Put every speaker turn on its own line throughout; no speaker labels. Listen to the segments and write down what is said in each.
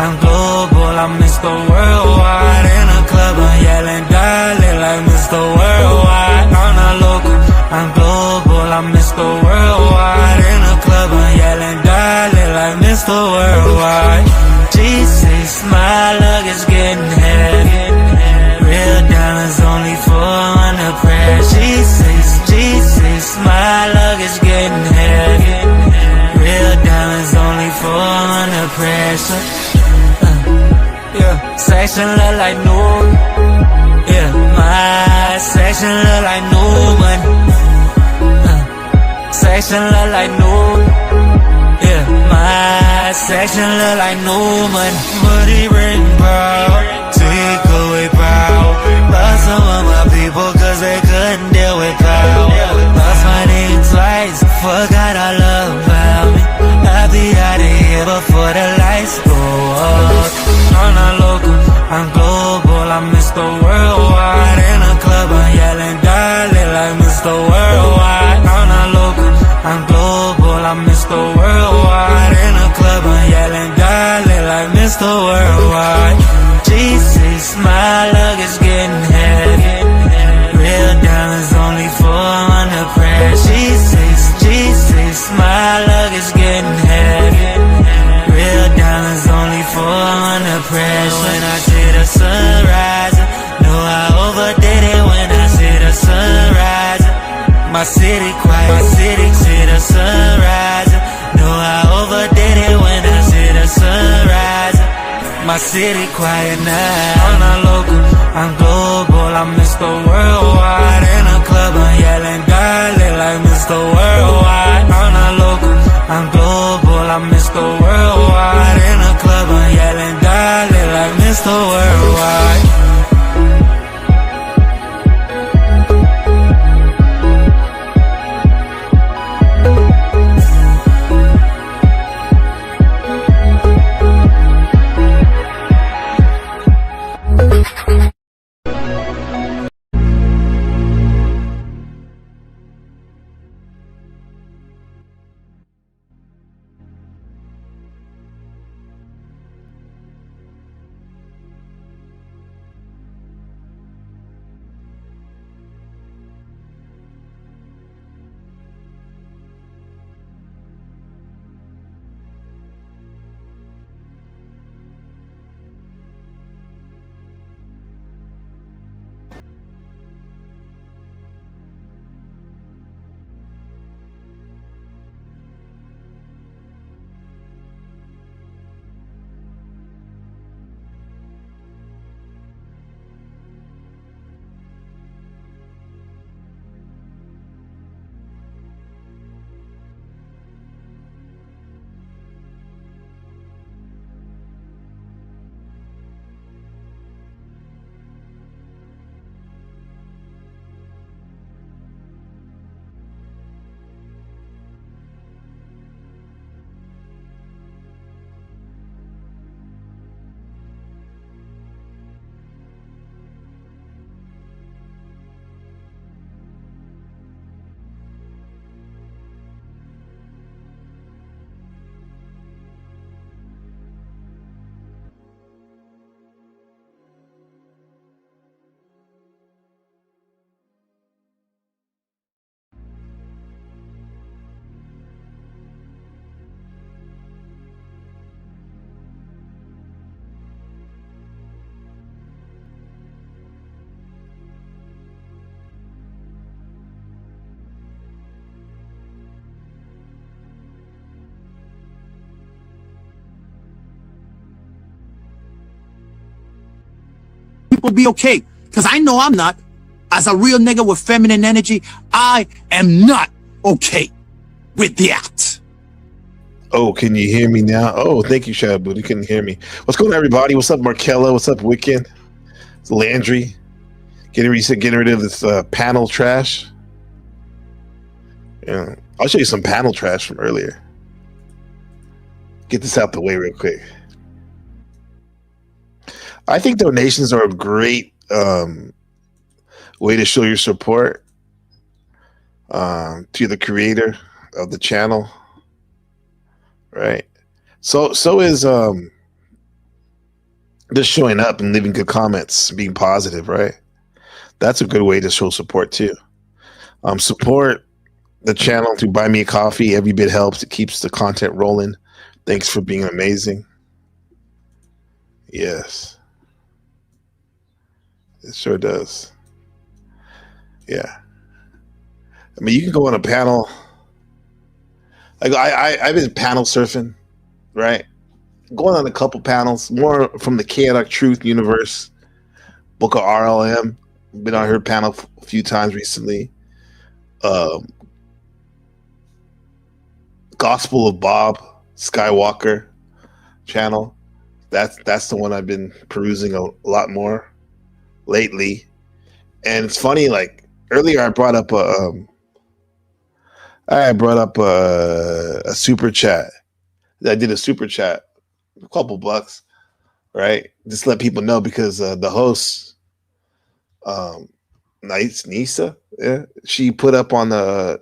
I'm global, I'm Mr. Worldwide. In a club, I'm yelling, darling, like Mr. Worldwide. I'm not local, I'm global, I'm Mr. Worldwide. In a club, I'm yelling, darling, like Mr. Worldwide. G6, my luggage getting heavy. Real diamonds only 400 pairs. G6, my luggage getting heavy. Real diamonds only 400 pressure. Yeah, section look like new. Yeah, my section look like new money. Section look like new. Yeah, my section look like new money. Money written proud, take away proud. Lost some of my people cause they couldn't deal with cloud. Lost my name twice, forgot all about me. I'll be out of here before the lights go up. I'm not local, I'm global, I'm Mr. Worldwide. In a club, I'm yelling, darling, like Mr. Worldwide. I'm not local, I'm global, I'm Mr. Worldwide. In a club, I'm yelling, darling, like Mr. Worldwide. G6, my luggage getting heavy. Real diamonds only 400 press. G6, my luggage getting heavy. Real diamonds only 400 press. When I see the sun rising, know I overdid it when I see the sun rising. My city quiet, my city see the sun rising. Know I overdid it when I see the sun rising. My city quiet now. I'm not local, I'm global, I'm Mr. Worldwide. In a club, I'm yelling, darling, like Mr. Worldwide. I'm not local, I'm global, I'm Mr. Worldwide. In a club, I'm yelling, darling, like Mr. Worldwide.
people be okay. Because I know I'm not. As a real nigga with feminine energy, I am not okay with that.
Oh, can you hear me now? Oh, thank you, Shadow Booty. Couldn't hear me. What's going on, everybody? What's up, Markella? What's up, Wiccan? It's Landry. Getting rid of this panel trash. Yeah, I'll show you some panel trash from earlier. Get this out the way real quick. I think donations are a great way to show your support to the creator of the channel, right? So is just showing up and leaving good comments, being positive, right? That's a good way to show support too. Support the channel through Buy Me a Coffee. Every bit helps. It keeps the content rolling. Thanks for being amazing. Yes, it sure does. Yeah, I mean, you can go on a panel. Like I've been panel surfing, right? Going on a couple panels, more from the Chaotic Truth universe, Book of RLM. Been on her panel a few times recently. Gospel of Bob Skywalker channel. That's the one I've been perusing a lot more lately. And it's funny, like earlier I brought up a super chat. I did a super chat, a couple bucks, right? Just let people know because the host, Nisa, yeah, she put up on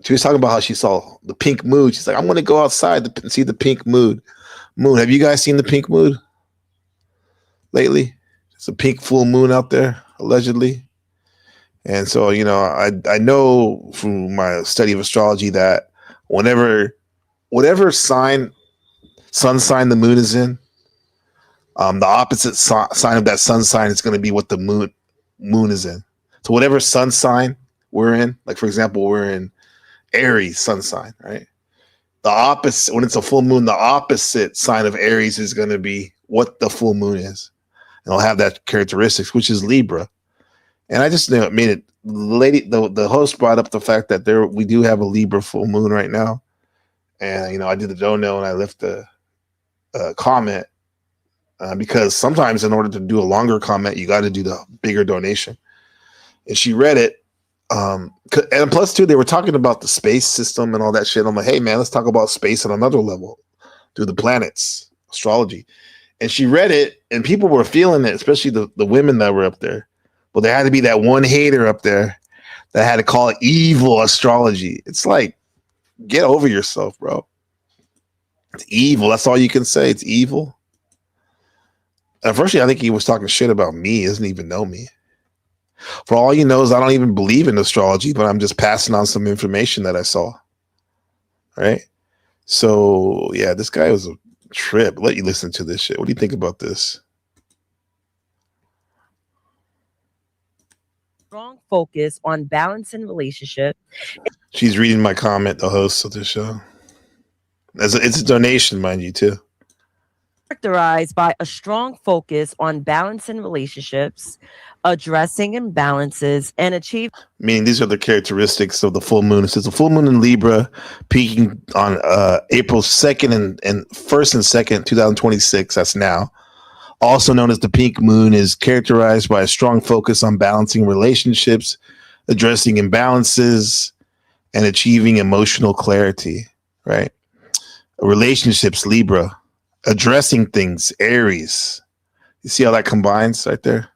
she was talking about how she saw the pink moon. She's like, I'm gonna go outside to see the pink moon. Have you guys seen the pink moon lately? It's a pink full moon out there, allegedly. And so, you know, I know from my study of astrology that whatever sun sign the moon is in, the opposite sign of that sun sign is going to be what the moon is in. So whatever sun sign we're in, like for example, we're in Aries sun sign, right? The opposite, when it's a full moon, the opposite sign of Aries is going to be what the full moon is. And it'll have that characteristics, which is Libra. And I just made it. The host brought up the fact that we do have a Libra full moon right now. And, you know, I did the don't know and I left a comment because sometimes in order to do a longer comment, you got to do the bigger donation. And she read it. And plus, too, they were talking about the space system and all that shit. I'm like, hey, man, let's talk about space on another level through the planets, astrology. And she read it, and people were feeling it, especially the women that were up there. But there had to be that one hater up there that had to call it evil astrology. It's like, get over yourself, bro. It's evil. That's all you can say. It's evil. Unfortunately, I think he was talking shit about me. He doesn't even know me. For all he knows, I don't even believe in astrology, but I'm just passing on some information that I saw. Right? So, yeah, this guy was a trip. I'll let you listen to this shit. What do you think about this?
Strong focus on balance in relationship.
She's reading my comment, the host of the show. It's a donation, mind you, too.
Characterized by a strong focus on balance in relationships, addressing imbalances, and achieving.
Meaning these are the characteristics of the full moon. It says the full moon in Libra peaking on April 2nd and 1st and 2nd, 2026. That's now. Also known as the pink moon, is characterized by a strong focus on balancing relationships, addressing imbalances, and achieving emotional clarity, right? Relationships, Libra. Addressing things, Aries. You see how that combines right there?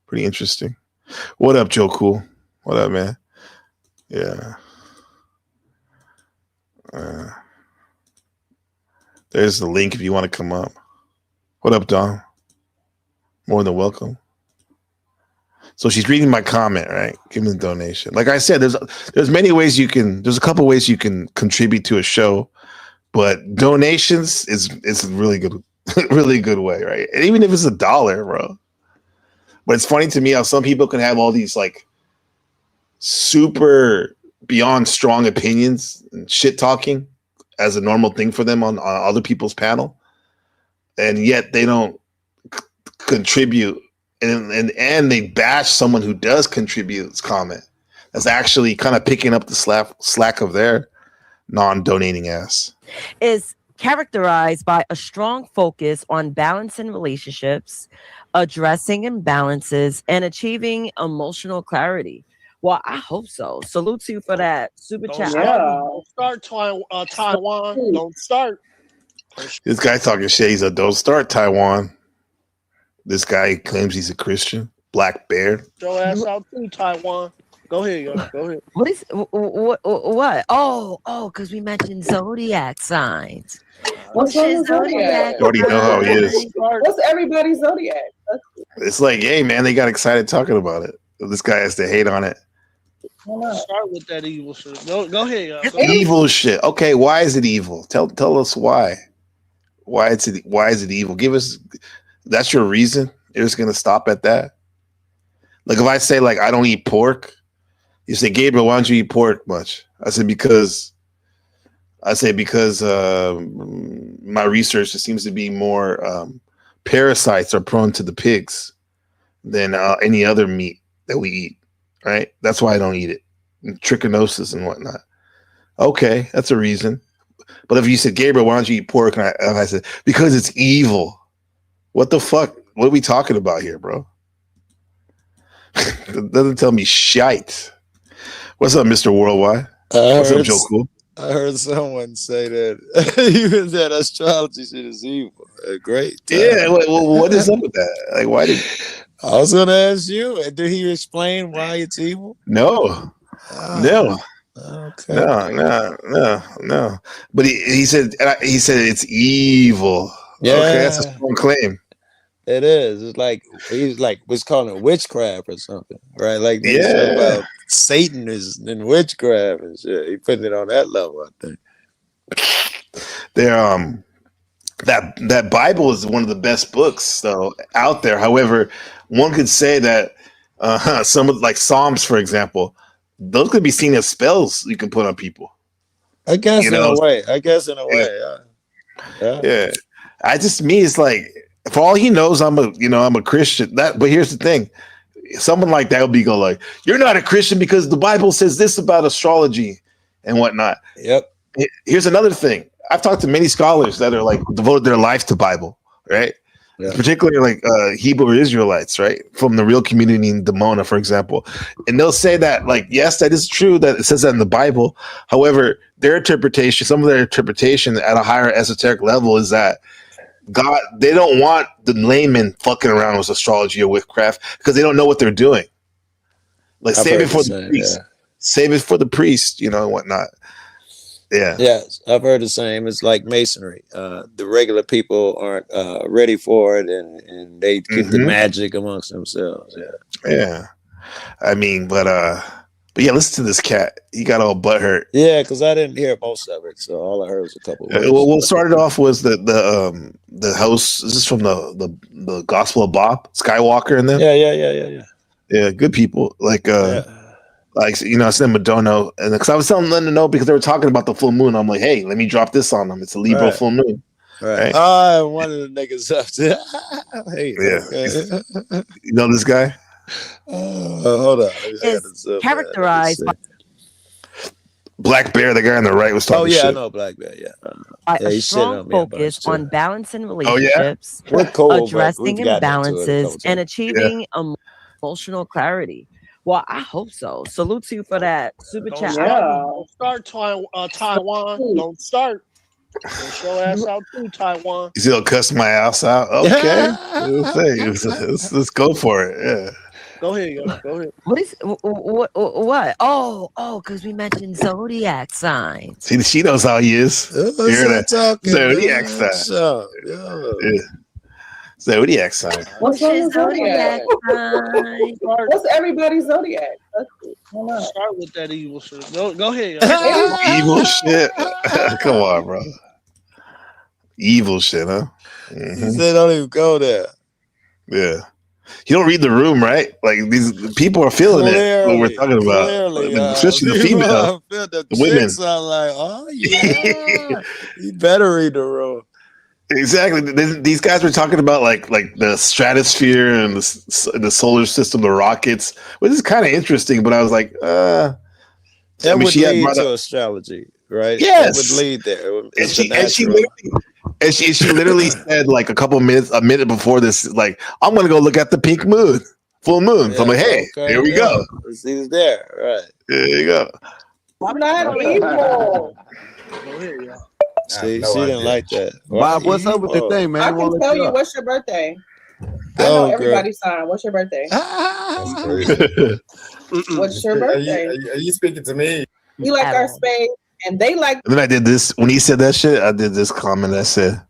Pretty interesting. What up, Joe Cool? What up, man? Yeah. There's the link if you want to come up. What up, Dom? More than welcome. So she's reading my comment, right? Giving the donation. Like I said, there's many ways there's a couple ways you can contribute to a show, but donations is a really good, really good way, right? And even if it's $1, bro. But it's funny to me how some people can have all these like super beyond strong opinions and shit talking as a normal thing for them on other people's panel. And yet they don't contribute and they bash someone who does contribute comment. That's actually kind of picking up the slack of their non-donating ass.
Is characterized by a strong focus on balance in relationships, addressing imbalances, and achieving emotional clarity. Well, I hope so. Salute to you for that super
Don't
chat.
start, Taiwan. Don't start.
This guy talking shit. He's like, don't start Taiwan. This guy claims he's a Christian. Black Bear.
Get your ass out too, Taiwan. Go ahead, yo. Go ahead.
What is what? Oh, because we mentioned zodiac signs.
What's wrong with zodiac?
You already know how he is.
What's everybody's zodiac?
It's like, hey, man, they got excited talking about it. This guy has to hate on it.
Start with that evil shit. Go ahead, yo.
It's evil shit. Okay, why is it evil? Tell us why. Why is it evil? Give us. That's your reason. You're just gonna stop at that. Like if I say like I don't eat pork, you say, Gabriel, why don't you eat pork much? I say because my research, it seems to be more parasites are prone to the pigs than any other meat that we eat. Right? That's why I don't eat it. And trichinosis and whatnot. Okay, that's a reason. But if you said, Gabriel, why don't you eat pork? And I said, because it's evil. What the fuck? What are we talking about here, bro? It doesn't tell me shite. What's up, Mr. Worldwide? What's up, Joe Cool?
I heard someone say that even that astrology shit is evil. Great.
Yeah, well, what is up with that? Like, why did...
I was going to ask you, did he explain why it's evil?
No. No.
Okay.
No. But he said it's evil.
Yeah.
Okay, that's a strong claim.
It is. It's like he's like was calling it witchcraft or something, right? Like they
Yeah.
said about Satan is in witchcraft and shit. He putting it on that level, I think.
They're that Bible is one of the best books though out there. However, one could say that some of like Psalms, for example, those could be seen as spells you can put on people.
I guess
You
in
know?
a way. Yeah.
Yeah. It's like for all he knows, I'm a Christian. But here's the thing. Someone like that would be like, you're not a Christian because the Bible says this about astrology and whatnot.
Yep.
Here's another thing. I've talked to many scholars that are like devoted their life to Bible, right?
Yeah.
Particularly like Hebrew or Israelites, right? From the real community in Dimona, for example. And they'll say that, like, yes, that is true that it says that in the Bible. However, some of their interpretation at a higher esoteric level is that God, they don't want the layman fucking around with astrology or witchcraft because they don't know what they're doing. Like, save it for the priest.
Yeah.
Save it for the priest, and whatnot. Yeah.
Yes, I've heard the same. It's like masonry. The regular people aren't ready for it, and they keep the magic amongst themselves. Yeah.
Yeah. I mean, but yeah, listen to this cat. He got all butthurt.
Yeah, because I didn't hear most of it, so all I heard was a couple. Words.
What started off was the host. This is from the Gospel of Bob Skywalker and them.
Yeah.
Yeah, good people. Like I sent them a dono, and because I was telling them to know because they were talking about the full moon. I'm like, hey, let me drop this on them. It's a Libra full moon.
Right. One of the niggas up there. Hey,
yeah. You know this guy?
Hold on.
Is characterized by
Black Bear, the guy on the right, was talking shit.
I know Black Bear. Yeah.
a strong focus on balance in relationships,
We're cool,
addressing
but we've gotten into it a
imbalances,
couple
and
times.
achieving emotional clarity. Well, I hope so. Salute to you for that super chat.
Don't start, Taiwan. Don't start. Get your ass out too, Taiwan.
You see, he'll cuss my ass out. Okay. Let's go for it. Yeah.
Go ahead, yo. Go ahead.
What? Oh, because we mentioned zodiac signs.
See, she knows how he is. Hear that? Zodiac sign. Yeah. Zodiac sign.
What's wrong with
zodiac
zodiac?
sign?
What's everybody's zodiac?
Start with that evil shit. Go ahead, yo.
Evil shit. Come on, bro. Evil shit, huh?
He said, "Don't even go there."
Yeah. You don't read the room, right? Like these people are feeling it. What we're talking about, especially the female,
the
women.
I'm like, oh yeah, you better read the room.
Exactly. These guys were talking about like the stratosphere and the solar system, the rockets, which is kind of interesting. But I was like,
that would
she had
lead
brought
to
up,
astrology, right?
yes,
That would lead there.
and
It's the
she
natural.
literally said like a minute before this, like, I'm gonna go look at the pink moon, full moon. So I'm like, hey, here we go.
He's there, right?
There you go.
I'm not evil.
See, she didn't like that.
Bob, what's up with the thing, man?
I
They won't
can
let
tell
you
you
up.
what's your birthday. I
Go,
know
girl.
everybody's sign. What's your birthday? What's your birthday?
Are you speaking to me?
We like our space, and they like.
And then I did this when he said that shit. I did this comment. I said,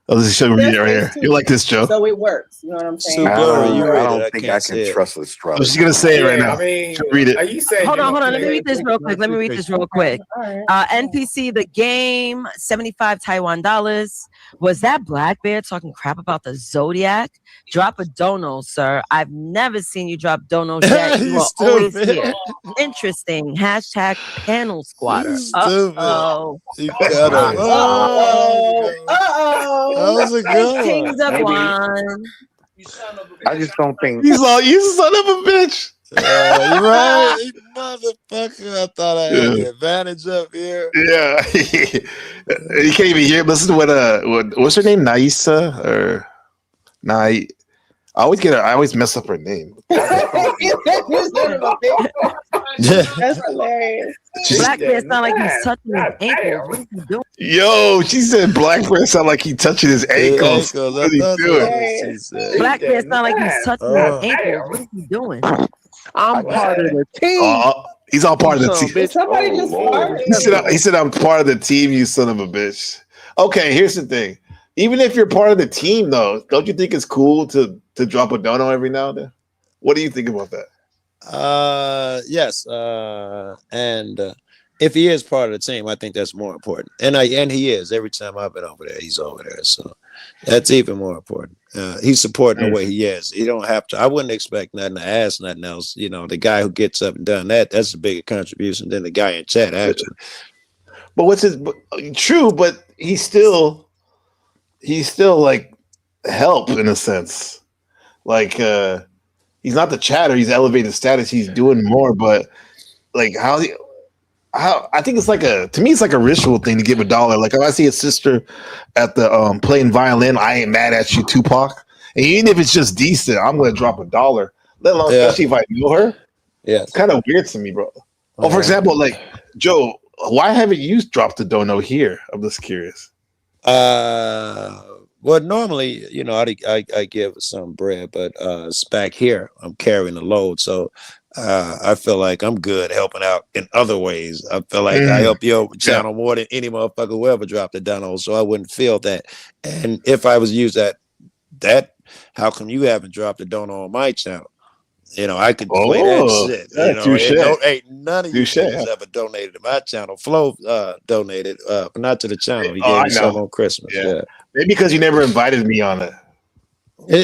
"Oh, this is show read it right here. You like this, Joe?"
So it works. You know what I'm saying?
Super blurry. You
I
read
don't
it.
think
can't
I
see
can
it.
trust astrology.
She's gonna say it right now.
I mean,
She'll read it.
are you saying?
Hold on. Let me read this real quick.
All right.
NPC, the game, 75 Taiwan dollars. Was that Black Bear talking crap about the Zodiac? Drop a dono, sir. I've never seen you drop donos yet. You
You
are always
stupid.
here. Interesting. Hashtag panel squatter.
You stupid.
Uh-oh.
You got it.
Uh-oh.
That was a good one.
Kings of one.
I just don't think.
He's all, you son of a bitch.
You're right, you motherfucker. I thought I had the advantage up here.
Yeah, you can't even hear. Listen to what's her name, Naisa or Nai? I always mess up her name.
That's hilarious.
Black Bear sound like he's touching his ankles. What is he doing?
Yo, she said Black Bear sound like he touching his ankles.
I
What are you
thought
doing?
that's what she said.
Black Bear sound like he's touching his ankles. What is he doing?
I'm part of the team.
Oh, he's all part of the team.
Did somebody just fart?
He said, I'm part of the team, you son of a bitch. Okay, here's the thing. Even if you're part of the team, though, don't you think it's cool to drop a dono every now and then? What do you think about that?
Yes. And if he is part of the team, I think that's more important. And he is. Every time I've been over there, he's over there. So that's even more important. He's supporting the way he is. He don't have to. I wouldn't expect nothing to ask nothing else. You know, the guy who gets up and done that's a bigger contribution than the guy in chat, actually.
But what's his true, but he's still like help in a sense. Like he's not the chatter, he's elevated status, he's doing more, but like how I think it's like to me it's like a ritual thing to give $1. Like if I see a sister at the playing violin, I ain't mad at you, Tupac. And even if it's just decent, I'm gonna drop $1, let alone especially if I know her.
Yeah.
It's kind of weird to me, bro. Oh, for example, like Joe, why haven't you dropped the dono here? I'm just curious.
Well, normally, you know, I give some bread, but it's back here. I'm carrying the load, so I feel like I'm good helping out in other ways. I feel like I help your channel more than any motherfucker who ever dropped a dono, so I wouldn't feel that. And if I was to use that, how come you haven't dropped a dono on my channel? You know, I could play that shit. You know, ain't none of you niggas ever donated to my channel. Flo donated, but not to the channel. He gave me some on Christmas. Yeah.
Maybe because you never invited me on it.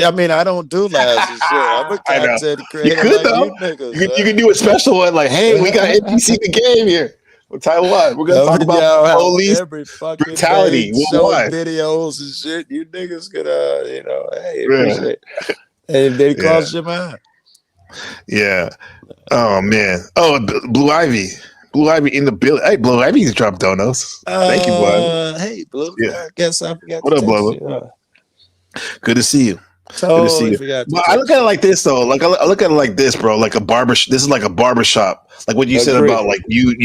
I mean, I don't do lives and shit. I'm a content creator.
You could,
like
though.
you niggas.
You can do a special one like, hey, we got NPC the game here. With Taiwan. We're going to talk about police brutality.
Showing videos and shit. You niggas could, you know, hey, appreciate it. And they cross your mind.
Yeah. Oh, man. Oh, Blue Ivy. Blue Ivy in the building. Hey, Blue Ivy's dropped donos. Thank you, Blue Ivy.
Hey, Blue.
Yeah.
I guess I forgot.
What up, Blue? Good to see you.
Totally
Good to see you. But I look at it like this, though. Like I look at it like this, bro. Like this is like a barbershop. Like what you said about like you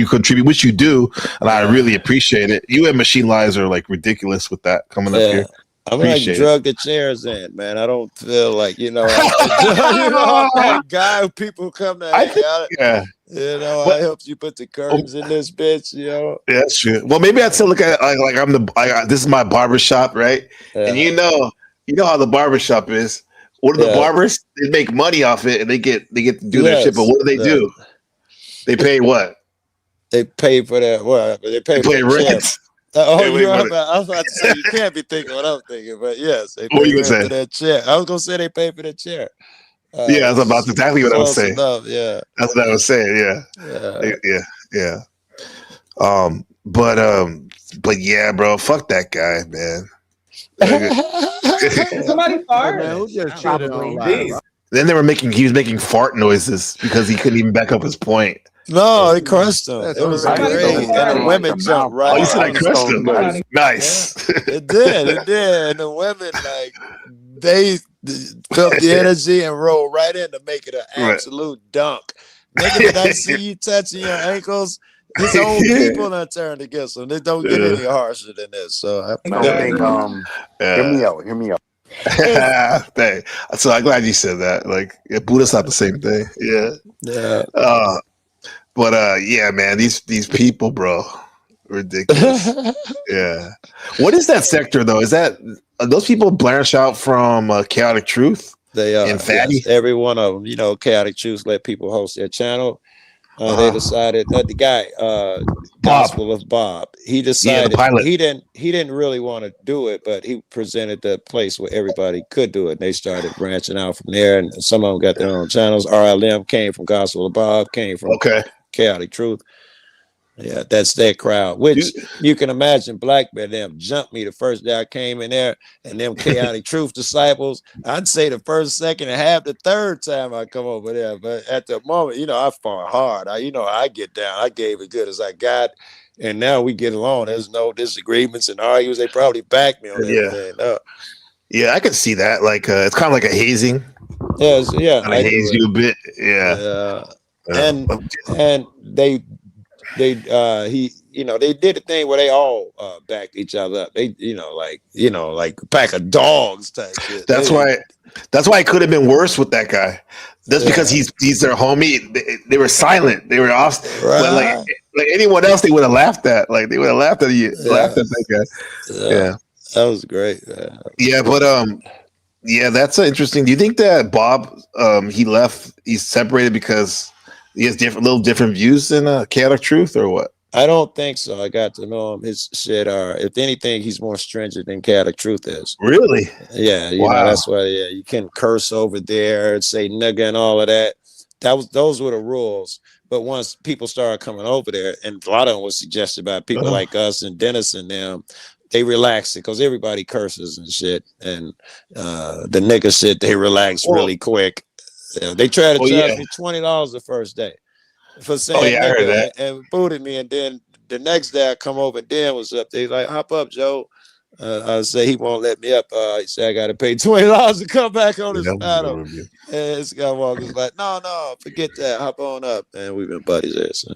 contribute, which you do, and I really appreciate it. You and Machine Lies are like ridiculous with that coming up here.
I'm like drug the chairs in, man. I don't feel like, you know, that guy who people come to hang out.
Yeah.
You know, I helped you put the curtains in this bitch, you know.
Yeah, that's true. Well, maybe I'd still look at it like this is my barbershop, right? Yeah. And you know how the barbershop is. What are the barbers? They make money off it and they get to do their shit, but what do they do? They pay what?
They pay for that. Well, they pay rent. I was about to say you can't be thinking what I'm thinking, but yes, they pay for that chair. I was gonna say they pay for the chair.
Yeah, that's about exactly what I was saying.
Yeah,
that's what I was saying. Yeah. but yeah, bro, fuck that guy, man.
Somebody
Hey,
fart.
man, who just shitted
Probably.
on live?
Then he was making fart noises because he couldn't even back up his point.
No, it crushed him.
That's
It was
crazy.
Somebody
great.
stole
And the
mine.
women jumped
Oh,
right
you said I
on.
crushed him.
Somebody-
Nice.
It did. And the women, like, they felt the energy and rolled right in to make it an
Right.
absolute dunk. Nigga, did I see you touching your ankles? His own people done turned against him. They don't get any harsher than this. So I
I don't think, hear me out.
Dang. So I'm glad you said that. Like, Buddha's not the same thing. Yeah.
yeah.
Yeah, man, these people, bro, ridiculous. Yeah. What is that sector though? Are those people branch out from Chaotic Truth?
They are.
And Fatty?
Yes, every one of them. You know, Chaotic Truth let people host their channel. They decided that the guy, Gospel of Bob, he decided
the pilot.
he didn't really want to do it, but he presented the place where everybody could do it. And they started branching out from there, and some of them got their own channels. RLM came from Gospel of Bob, came from Chaotic Truth. Yeah, that's their crowd, which you can imagine Black Man them jumped me the first day I came in there, and them Chaotic Truth disciples, I'd say the first, second, and half the third time I come over there. But at the moment, you know, I fought hard. I get down. I gave it good as I got. And now we get along. There's no disagreements and arguments. They probably back me on everything.
Yeah, I could see that. Like it's kind of like a hazing.
Yeah,
I haze you a bit. Yeah.
And they did the thing where they all backed each other up. They like a pack of dogs type shit.
That's why it could have been worse with that guy. That's because he's their homie. They were silent. They were off. Right. Like anyone else, they would have laughed at. Like they would have laughed at you. Laughed at that guy. Yeah.
That was great.
Yeah, but yeah, that's interesting. Do you think that Bob he left? He's separated because he has little different views than Chaotic Truth, or what?
I don't think so. I got to know him. His shit are, if anything, he's more stringent than Chaotic Truth is.
Really?
Yeah. You know, that's why. Yeah, you can curse over there, say nigga, and all of that. Those were the rules. But once people started coming over there, and a lot of them was suggested by people like us and Dennis and them, they relaxed it because everybody curses and shit. And the nigga shit, they relax really quick. They tried to charge me $20 the first day for saying
I heard that.
and booted me. And then the next day I come over and Dan was up there. He's like, hop up, Joe. I say he won't let me up. He said I got to pay $20 to come back on his panel. And this guy was like, no, forget that. Hop on up. And we've been buddies there. So.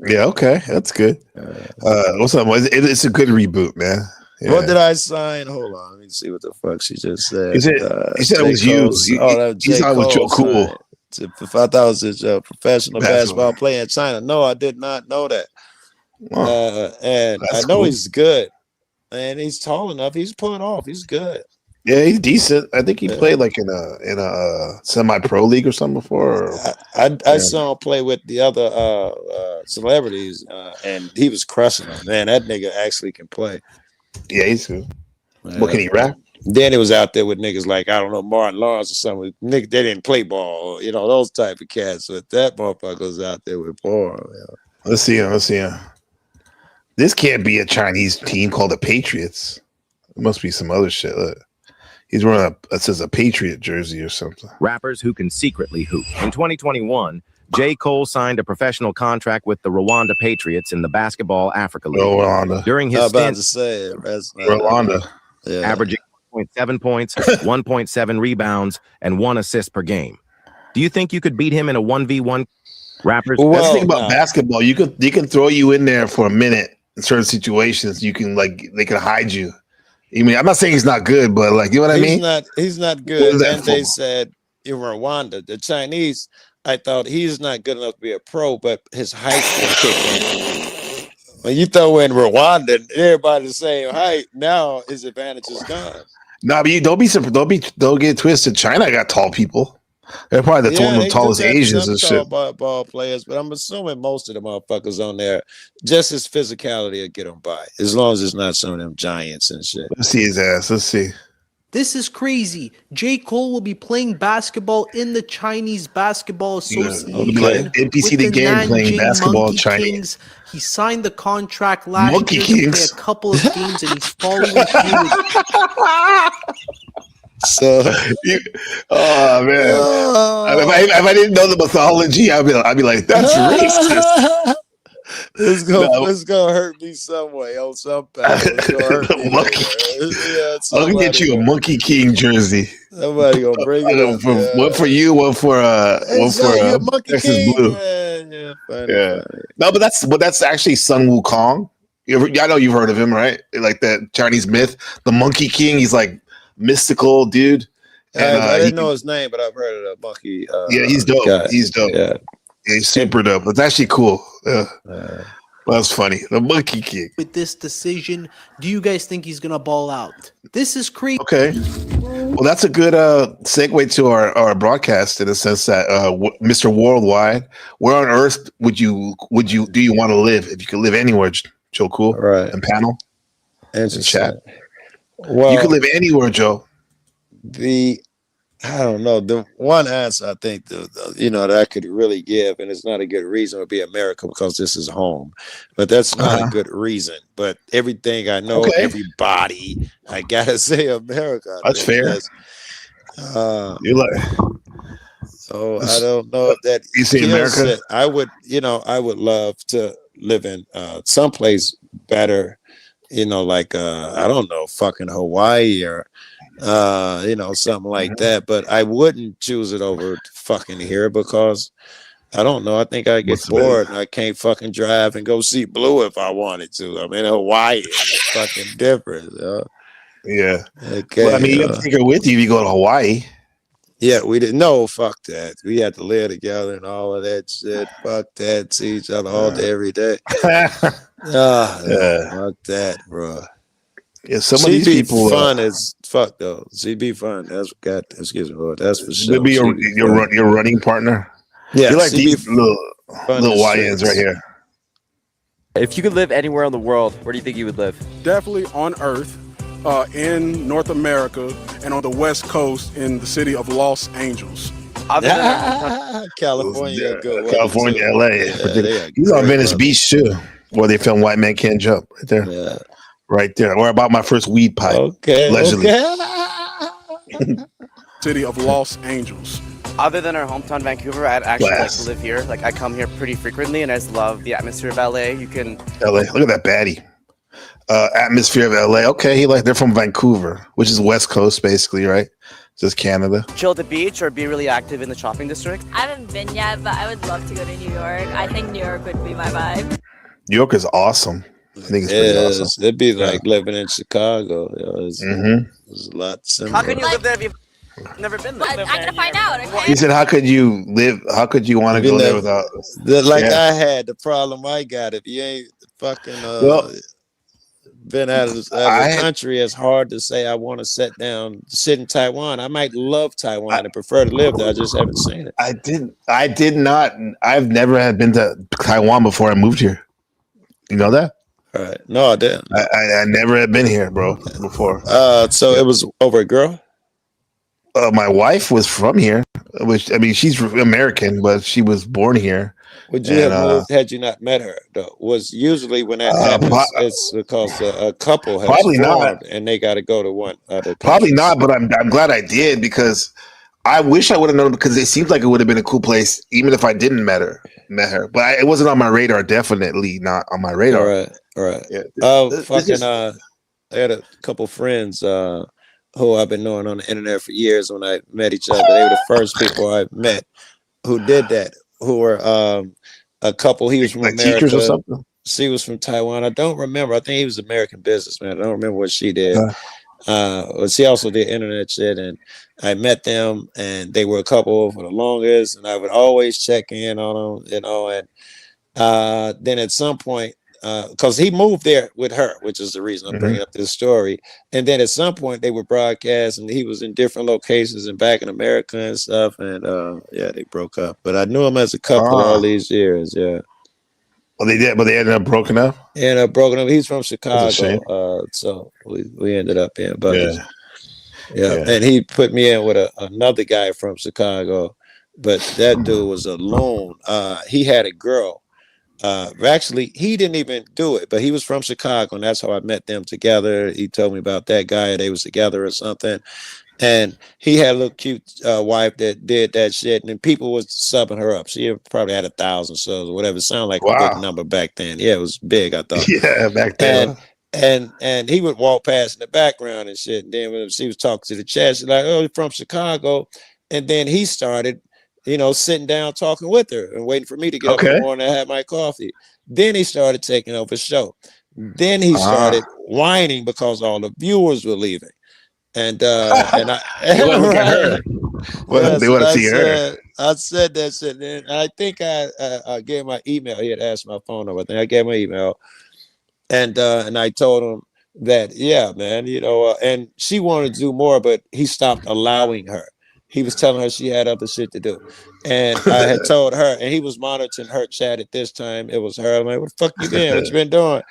Yeah, okay, that's good. What's up? It's a good reboot, man. Yeah.
What did I sign? Hold on, let me see what the fuck she just said.
He said it was you. He thought it was Joe Cool.
I thought it was a professional basketball player in China. No, I did not know that. And I know he's good. And he's tall enough. He's pulling off. He's good.
Yeah, he's decent. I think he played like in a semi-pro league or something before.
I saw him play with the other celebrities, and he was crushing them. Man, that nigga actually can play.
Yeah, he's good. What, can he rap?
Then he was out there with niggas like, I don't know, Martin Lawrence or something. Niggas, they didn't play ball, those type of cats. But that motherfucker was out there with Paul.
Let's see him. This can't be a Chinese team called the Patriots. It must be some other shit. Look. He's wearing it says a Patriot jersey or something.
Rappers who can secretly hoop. In 2021, J. Cole signed a professional contract with the Rwanda Patriots in the Basketball Africa League.
Rwanda.
During his stint,
Rwanda,
averaging 1.7 points, 1.7 rebounds, and 1 assist per game. Do you think you could beat him in a 1v1? Rappers.
Well, that's the thing about basketball. They can throw you in there for a minute in certain situations. You can they can hide you. I mean, I'm not saying he's not good, but you know what I mean?
He's not good. And they said in Rwanda, the Chinese, I thought he's not good enough to be a pro, but his height can kick in. When you throw in Rwanda, everybody the same height, now his advantage is gone.
No, but don't get twisted. China got tall people. They're probably one of the tallest Asians and shit.
Ball players, but I'm assuming most of the motherfuckers on there, just his physicality will get them by, as long as it's not some of them giants and shit.
Let's see his ass. Let's see.
This is crazy. J. Cole will be playing basketball in the Chinese Basketball Association
It'll be like NPC
with
the
the
game playing
Nanjing
basketball
Monkey
Chinese.
Kings. He signed the contract last
Monkey
year to play
Kings.
a couple of games, and he's following through with
So,
oh man, if I didn't know the mythology, I'd be like, that's racist.
It's gonna hurt me some way on some panel. It's gonna hurt me
Monkey.
yeah,
I'll get you a Monkey King jersey.
Somebody gonna bring it up.
One for you, one for
Monkey
Texas
King.
Blue.
Yeah, funny,
Yeah.
funny.
No, but that's actually Sun Wukong. I know you've heard of him, right? Like that Chinese myth, the Monkey King. He's like mystical dude. And,
I didn't know his name, but I've heard of the monkey.
Yeah, he's dope.
Guy.
He's dope.
Yeah.
He's super dope. It's actually cool. That's funny. The Monkey King.
with this decision. Do you guys think he's gonna ball out? This is crazy.
Okay. Well, that's a good segue to our broadcast in the sense that Mr. Worldwide, where on earth do you want to live if you could live anywhere, Joe Cool?
Right.
And panel. And chat.
Well,
you could live anywhere, Joe.
I don't know. The one answer I think that I could really give, and it's not a good reason, would be America because this is home. But that's not a good reason. But everything I know, everybody, I gotta say America.
That's fair. You're like,
so I don't know if that
you see America.
I would love to live in someplace better. Like I don't know, fucking Hawaii or something like that. But I wouldn't choose it over fucking here because I don't know. I think I get bored and I can't fucking drive and go see Blue if I wanted to. I mean, Hawaii is fucking different.
Yeah.
Okay.
Well, I mean, you have to take her with you if you go to Hawaii.
Yeah, we didn't know. Fuck that. We had to live together and all of that shit. Fuck that. See each other all day, every day. Fuck that, bro.
Yeah, some of these people
fun as fuck though. CB fun. That's got. Excuse me, Lord. That's for sure.
Be your running partner.
Yeah,
you like
CB
these little YNs right here.
If you could live anywhere in the world, where do you think you would live?
Definitely on Earth, in North America, and on the West Coast in the city of Los Angeles.
California,
California, LA. He's on Venice Beach too, where they film White Man Can't Jump. Right there.
Yeah.
Right there. Or about my first weed pipe.
Okay.
Allegedly.
City of Los Angeles.
Other than our hometown, Vancouver, I'd actually like to live here. Like, I come here pretty frequently, and I just love the atmosphere of LA. You can...
LA. Look at that baddie. Atmosphere of LA. Okay, they're from Vancouver, which is West Coast, basically, right? Just Canada.
Chill at the beach or be really active in the shopping district.
I haven't been yet, but I would love to go to New York. I think New York would be my vibe.
New York is awesome. I think it's pretty awesome.
It'd be like living in Chicago. There's a lot similar.
How can you live there if you've never been there?
I'm gonna find out. Okay.
He said, "How could you live? How could you want to go there without?"
I had the problem I got. If you ain't fucking been out of the country, it's hard to say I want to sit in Taiwan. I might love Taiwan and prefer to live there. I just haven't seen it.
I did not. I've never been to Taiwan before I moved here. You know that?
All right. No, I didn't.
I never had been here, bro, before.
So it was over a girl?
My wife was from here, which, I mean, she's American, but she was born here.
Would you have moved had you not met her, though? Was usually when that happens, it's because a couple has
probably
formed and they got to go to one other.
Probably not, but I'm glad I did because I wish I would have known because it seems like it would have been a cool place, even if I didn't met her. But it wasn't on my radar. Definitely not on my radar.
All right.
Yeah.
I had a couple friends who I've been knowing on the internet for years. When I met each other, they were the first people I met who did that. Who were a couple. He was from America.
Teachers or something.
She was from Taiwan. I don't remember. I think he was an American businessman. I don't remember what she did. She also did internet shit, and I met them, and they were a couple for the longest, and I would always check in on them, and then at some point, because he moved there with her, which is the reason I'm bringing up this story, and then at some point they were broadcast, and he was in different locations and back in America and stuff, and they broke up. But I knew him as a couple all these years, yeah.
Well, they did, but they ended up broken up.
Broken up. He's from Chicago, so we ended up being buddies. Yeah, and he put me in with another guy from Chicago, but that dude was a loon. He had a girl. Actually, he didn't even do it, but he was from Chicago, and that's how I met them together. He told me about that guy; they was together or something. And he had a little cute wife that did that shit, and then people was subbing her up. She probably had 1,000 subs or whatever. It sounded like a big number back then. Yeah, it was big, I thought.
Yeah, back then.
And he would walk past in the background and shit. And then when she was talking to the chat, she's like, "Oh, you're from Chicago." And then he started, sitting down talking with her and waiting for me to get up in the morning and have my coffee. Then he started taking over the show. Then he started whining because all the viewers were leaving. And I
they want to look at her. They want to see her.
I said that shit, and I think I gave my email. He had asked my phone number. I think I gave my email, and I told him that, yeah, man, and she wanted to do more, but he stopped allowing her. He was telling her she had other shit to do, and I had told her, and he was monitoring her chat at this time. It was her. I'm like, "What the fuck you been? What you been doing?"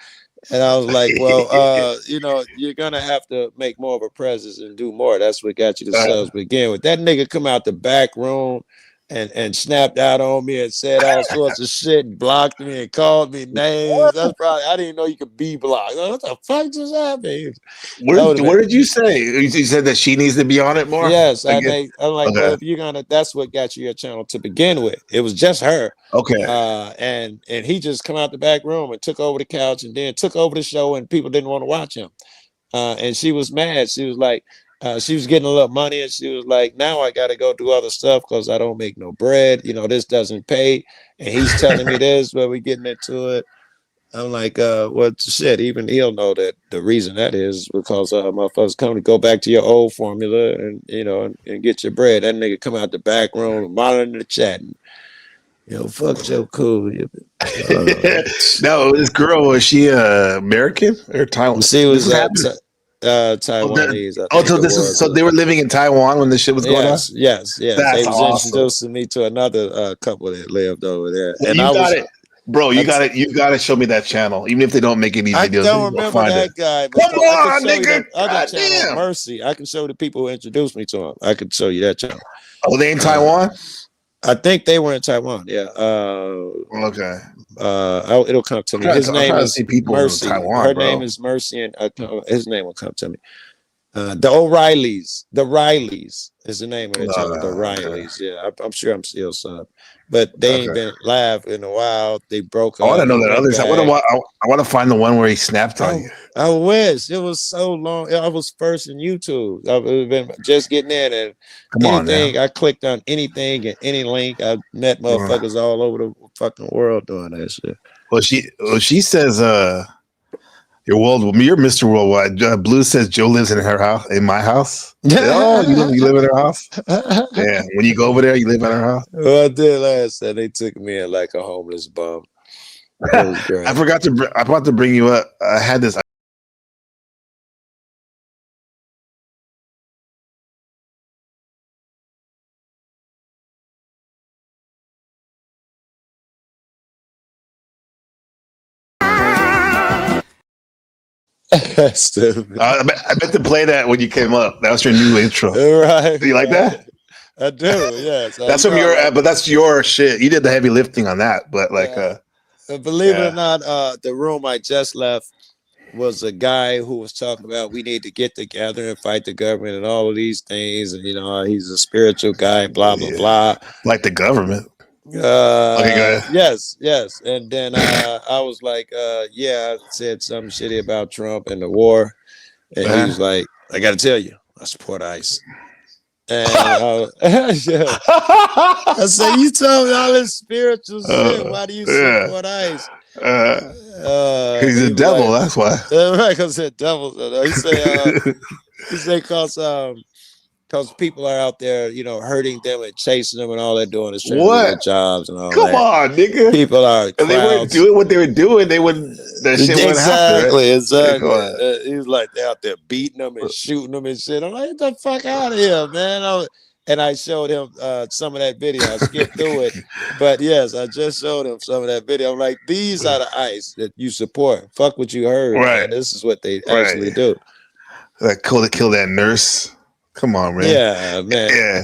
And I was like, well, you're going to have to make more of a presence and do more. That's what got you the subs begin with. That nigga come out the back room and snapped out on me and said all sorts of shit and blocked me and called me names. That's probably, I didn't know you could be blocked. What the fuck just happened?
What did you say? You said that she needs to be on it more?
Yes. I'm like, well, if you're going to, that's what got you your channel to begin with. It was just her.
Okay.
And he just come out the back room and took over the couch and then took over the show, and people didn't want to watch him. And she was mad. She was like, she was getting a little money, and she was like, now I got to go do other stuff because I don't make no bread. This doesn't pay. And he's telling me this, but we're getting into it. I'm like, well, shit, even he'll know that the reason that is because motherfuckers come to go back to your old formula and, and get your bread. That nigga come out the back room and monitor the chat. Fuck Joe Cool.
No, this girl, was she American or Taiwan?
She was Taiwanese.
So they were living in Taiwan when this shit was going on?
Yes.
That's
they was
awesome.
introducing me to another couple that lived over there.
Well,
and
you got to show me that channel, even if they don't make any videos.
I don't remember that guy. But
Come on, nigga.
Other channel, Mercy. I can show the people who introduced me to him. I can show you that channel.
Oh, they in Taiwan?
I think they were in Taiwan. Yeah.
Okay.
It'll come to me. His name is Mercy. Her name is Mercy, and his name will come to me. The O'Reillys. The Rileys is the name of the channel. The Rileys. Yeah, I'm sure I'm still sub, but they ain't been live in a while. They broke up.
I want to know that other side. I want to find the one where he snapped on you.
I wish it was so long. I was first in YouTube. I've been just getting in, and I clicked on anything and any link. I met motherfuckers all over the fucking world doing that shit.
Well, she says, you're Mr. Worldwide. Blue says Joe lives in her house, in my house. Oh, you live in her house? Yeah. When you go over there, you live in her house?
Well, I did last time. They took me in like a homeless bum. That was great.
I forgot to bring you up. I had this.
Stupid.
I meant to play that when you came up. That was your new intro.
Right.
Do you like that?
I do. Yes.
That's from your. But that's your shit. You did the heavy lifting on that. But
believe it or not, the room I just left was a guy who was talking about we need to get together and fight the government and all of these things, and he's a spiritual guy. Blah blah blah.
Like the government.
Okay, go ahead. Yes. And then I was like, I said something shitty about Trump and the war. And he was like, I got to tell you, I support ICE. And I said, you told me all this spiritual shit. Why do you support ICE?
He's a devil, that's why.
Right, because the devil. He said, because people are out there, hurting them and chasing them, and all they're doing is trying to get their jobs and all that.
Come on, nigga.
People are.
If they weren't doing what they were doing, they wouldn't. That shit wouldn't happen. Right?
Exactly. He was like, they're out there beating them and shooting them and shit. I'm like, get the fuck out of here, man. And I showed him some of that video. I skipped through it. But yes, I just showed him some of that video. I'm like, these are the ICE that you support. Fuck what you heard.
Right.
Man. This is what they actually do.
Like, kill that nurse. Come on, man.
Yeah, man.
Yeah.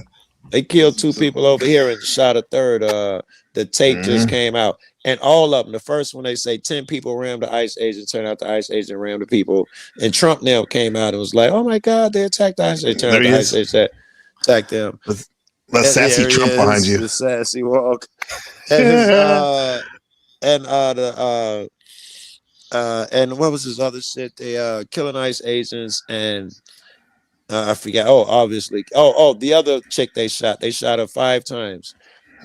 They killed 2 people over here and shot a third. The tape just came out. And all of them, the first one they say 10 people rammed the ICE agent, turned out the ICE agent rammed the people. And Trump now came out and was like, oh my God, they attacked the ICE agent. Turned out the ICE agent attacked them.
The sassy Trump behind you.
The sassy walk. And and what was his other shit? They killing ICE agents and I forgot. Oh, obviously. The other chick they shot her 5 times.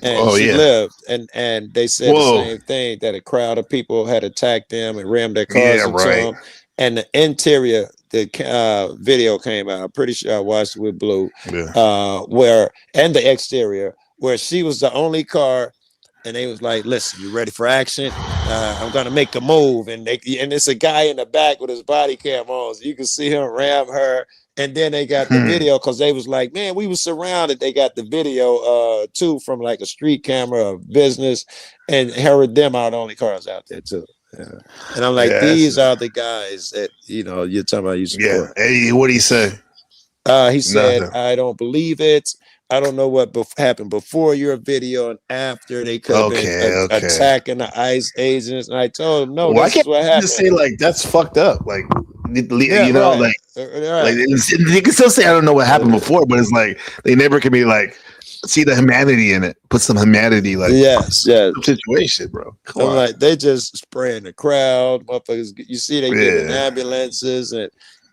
And she lived, and they said the same thing, that a crowd of people had attacked them and rammed their cars into them. And the interior, the video came out. I'm pretty sure I watched it with Blue, and the exterior, where she was the only car, and they was like, "Listen, you ready for action? I'm gonna make a move." And it's a guy in the back with his body cam on, so you can see him ram her. And then they got the video because they was like, man, we were surrounded. They got the video too from like a street camera of business, and heard them out only cars out there too. Yeah. And I'm like, these are the guys that you're talking about. You support.
Yeah. Hey, what did he say?
He said, I don't believe it. I don't know what happened before your video and after. They could have been attacking the ICE agents. And I told him, no, this is what happened.
Just say like that's fucked up. Like you can still say I don't know what happened before, but it's like they never can be like see the humanity in it. Put some humanity, like situation, bro.
I'm like, they just spraying the crowd, motherfuckers. You see, they getting ambulances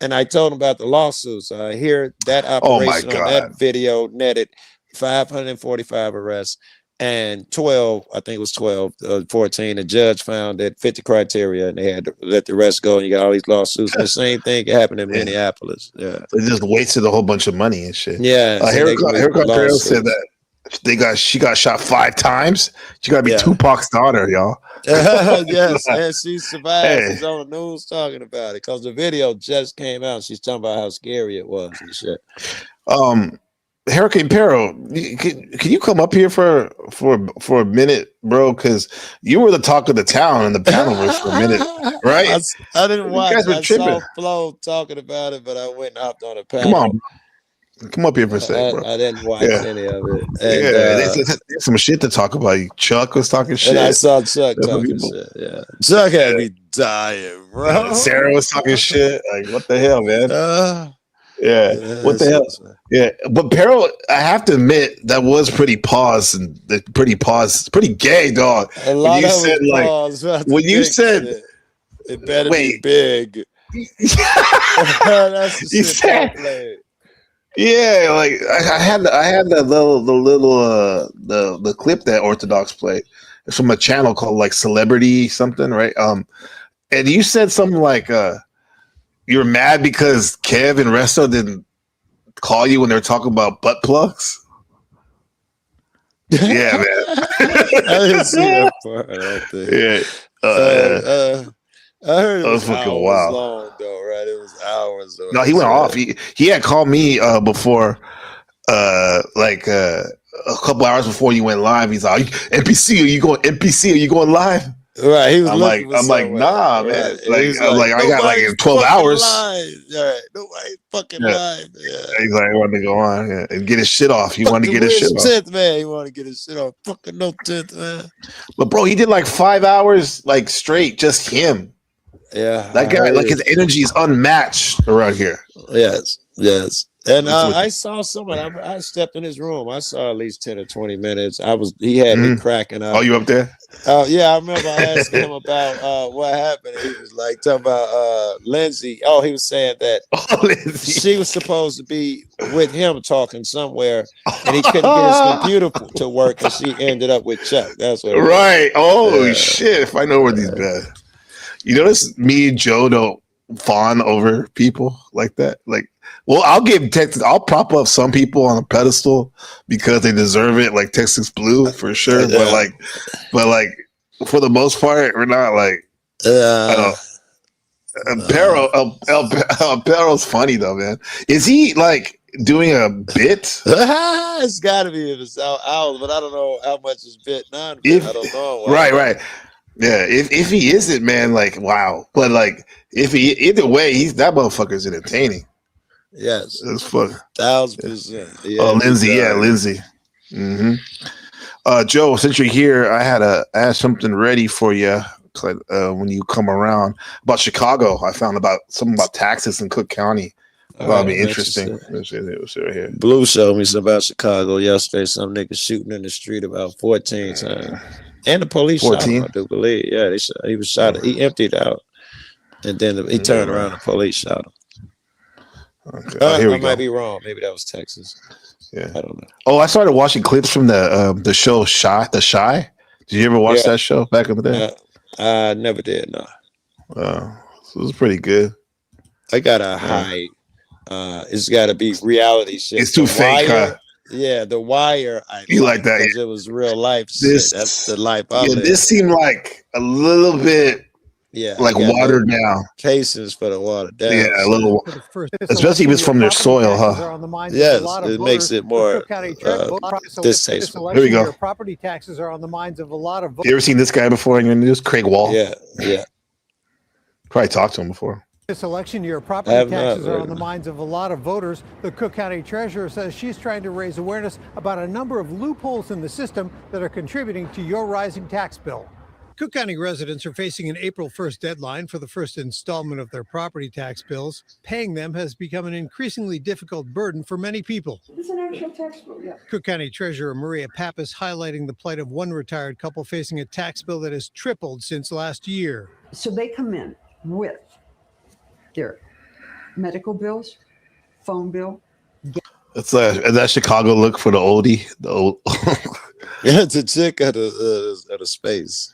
and I told him about the lawsuits. I hear that operation on that video netted 545 arrests and 12, I think it was 12, 14. The judge found that 50 criteria and they had to let the rest go. And you got all these lawsuits. And the same thing happened in Minneapolis. Yeah.
They just wasted a whole bunch of money and shit.
Yeah.
Haircut said that she got shot 5 times. She got to be Tupac's daughter, y'all.
Yes, and she survived. She's on the news talking about it because the video just came out. She's talking about how scary it was and shit.
Hurricane Pero, can you come up here for a minute, bro? Because you were the talk of the town in the panelverse for a minute, right?
I didn't watch. I saw Flo talking about it, but I went and hopped on a panel.
Come up here for a second, bro.
I didn't watch any of it. And,
there's some shit to talk about. Chuck was talking shit.
And I saw Chuck talking shit. Yeah, Chuck had me dying, bro.
Sarah was talking shit. Like, what the hell, man? What the hell? Yeah, but Pero, I have to admit that was pretty pretty gay, dog.
A lot of said like
when you said
shit. It better be big. That's the shit I played.
Yeah, like I had the little the clip that Orthodox played. It's from a channel called like Celebrity something, right? And you said something like you're mad because Kev and Resto didn't call you when they were talking about butt plugs. Yeah, man.
I didn't see that part. I don't think. I heard it was fucking wild. Long though, right? It was hours. Though.
No, he went off. He had called me before, like a couple hours before you went live. He's like, "NPC, are you going? NPC, are you going live?"
Right. He was.
I'm like, nah, man. Right. Like, I got like 12 hours.
Right. Nobody fucking live. Yeah.
He's like, I want to go on and get his shit off. He wanted to get his shit off.
10th, man. He wanted to get his shit off. Fucking no 10th, man.
But bro, he did like 5 hours, like straight, just him.
Yeah,
that guy, like his energy is unmatched around here.
Yes. And I saw someone. I stepped in his room. I saw at least 10 or 20 minutes. He had me cracking up.
Oh, you up there?
Yeah, I remember I asked him about what happened. He was like talking about Lindsay. Oh, he was saying that she was supposed to be with him talking somewhere, and he couldn't get his computer to work, and she ended up with Chuck. That's what.
Right. Oh shit! If I know where these bad. You notice me and Joe don't fawn over people like that. Like, well, I'll give Texas. I'll prop up some people on a pedestal because they deserve it, like Texas Blue for sure. But like for the most part, we're not like. Pero's funny though, man. Is he like doing a bit?
It's got to be if it's out, but I don't know how much is bit non-bit. I don't know.
Right. Yeah, if he isn't, man, like wow. But like if he either way, that motherfucker's entertaining.
Yes,
It's fun.
1000%. Yeah,
Oh, Lindsay. Yeah,
bizarre.
Lindsay. hmm Joe, since you're here, I had something ready for you when you come around about Chicago. I found something about taxes in Cook County. I thought it'd be
I'm
interesting.
interested.
It was right here.
Blue showed me something about Chicago yesterday. Some nigga shooting in the street about 14 times. And the police shot him,
14.
I do believe. Yeah, he was shot. He emptied out. And then he turned around and the police shot him.
Okay. Oh, here we
I
go.
might be wrong. Maybe that was Texas.
Yeah.
I don't know.
Oh, I started watching clips from the show The Shy. Did you ever watch that show back in the day?
I never did, no.
So it was pretty good.
I got a high. It's got to be reality shit.
It's too fake, huh?
Yeah, The Wire.
You like that?
Because it was real life shit. That's the life I live.
This seemed like a little bit like watered down.
Cases for the water down.
Yeah, a little. Especially if it's from their soil, huh?
Yes, it makes it more distasteful.
Here we go.
Property taxes are on the minds of a lot of voters.
You ever seen this guy before in your news? Craig Wall?
Yeah.
Probably talked to him before.
This election year, property taxes are on the minds of a lot of voters. The Cook County Treasurer says she's trying to raise awareness about a number of loopholes in the system that are contributing to your rising tax bill. Cook County residents are facing an April 1st deadline for the first installment of their property tax bills. Paying them has become an increasingly difficult burden for many people.
It's an actual tax bill, yeah.
Cook County Treasurer Maria Pappas highlighting the plight of one retired couple facing a tax bill that has tripled since last year.
So they come in with their medical bills, phone bill.
It's that Chicago look for the oldie. The old.
Yeah, it's a chick at a space.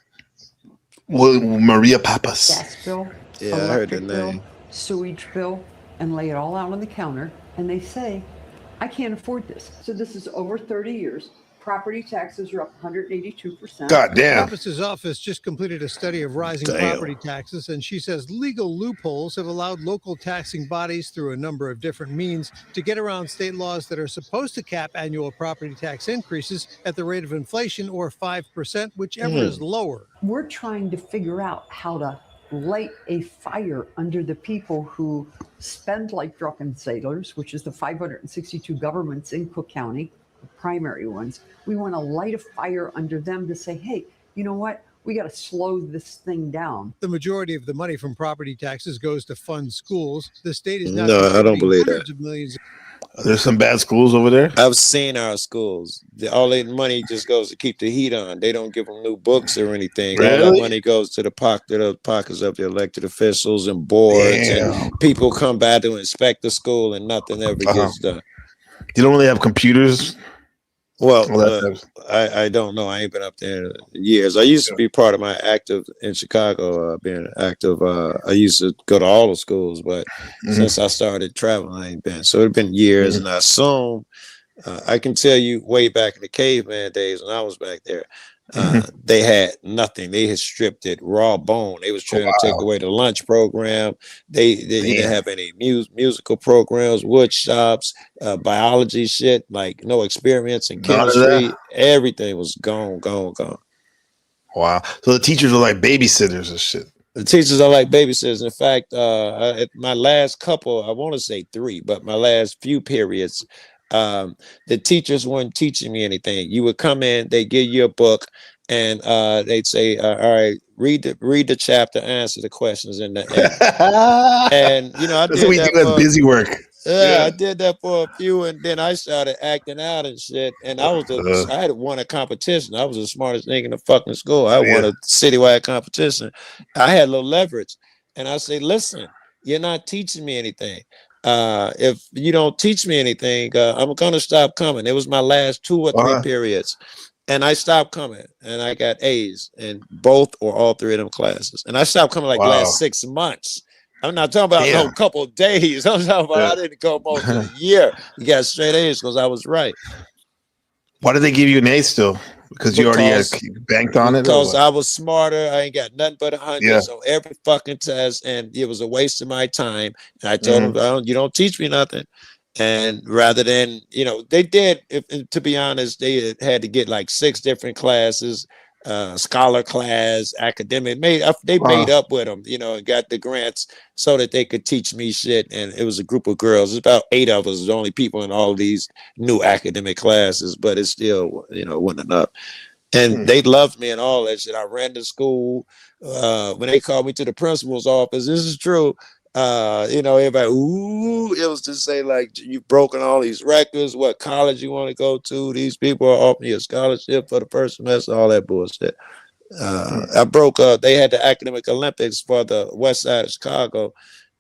Well, Maria Pappas.
Gas bill,
Yeah, I heard the
electric bill,
name.
sewage bill, and lay it all out on the counter. And they say, I can't afford this. So this is over 30 years. Property taxes are up 182%.
God damn.
Pappas' office just completed a study of rising property taxes, and she says legal loopholes have allowed local taxing bodies through a number of different means to get around state laws that are supposed to cap annual property tax increases at the rate of inflation or 5%, whichever is lower.
We're trying to figure out how to light a fire under the people who spend like drunken sailors, which is the 562 governments in Cook County, the primary ones. We want to light a fire under them to say, hey, you know what? We got to slow this thing down.
The majority of the money from property taxes goes to fund schools. The state is now
No, I don't believe
hundreds
that.
of millions.
There's some bad schools over there.
I've seen our schools. All that money just goes to keep the heat on. They don't give them new books or anything. All
Really?
that money goes to the pockets of the elected officials and boards. And people come by to inspect the school, and nothing ever gets done.
You don't really have computers.
Well, I don't know. I ain't been up there in years. I used to be part of my active in Chicago, being active. I used to go to all the schools, but since I started traveling, I ain't been. So it's been years, and I assume I can tell you way back in the caveman days when I was back there, they had nothing. They had stripped it raw bone. They was trying to take away the lunch program. They didn't have any musical programs, wood shops, biology shit, like no experiments in
None of
chemistry.
that?
Everything was gone.
Wow. So the teachers are like babysitters and shit.
The teachers are like babysitters. In fact, at my last couple, I want to say 3, but my last few periods, the teachers weren't teaching me anything. You would come in, they give you a book, and they'd say, all right, read the chapter, answer the questions in the end. And you know, I
That's
did
what we
that
do as
for,
busy work.
yeah, I did that for a few, and then I started acting out and shit. And I had won a competition. I was the smartest nigga in the fucking school. I won a citywide competition. I had a little leverage, and I say, listen, you're not teaching me anything. If you don't teach me anything, I'm gonna stop coming. It was my last 2 or 3 periods, and I stopped coming, and I got A's in both or all 3 of them classes. And I stopped coming like the last 6 months. I'm not talking about no couple of days. I'm talking about I didn't go most of the year. You got straight A's because I was right.
Why did they give you an A still? Because you already had banked on it?
Because I was smarter. I ain't got nothing but 100
Yeah.
on every fucking test, and it was a waste of my time. And I told them, you don't teach me nothing. And rather than, you know, they did, to be honest, they had to get like 6 different classes scholar class, academic. They made up with them, you know, and got the grants so that they could teach me shit. And it was a group of girls. It's about 8 of us, the only people in all these new academic classes, but it's still, you know, wasn't enough. And they loved me and all that shit. I ran to school. When they called me to the principal's office, this is true. You know, everybody, ooh, it was to say, like, you've broken all these records, what college you want to go to. These people are offering you a scholarship for the first semester, all that bullshit. I broke up. They had the academic Olympics for the west side of Chicago,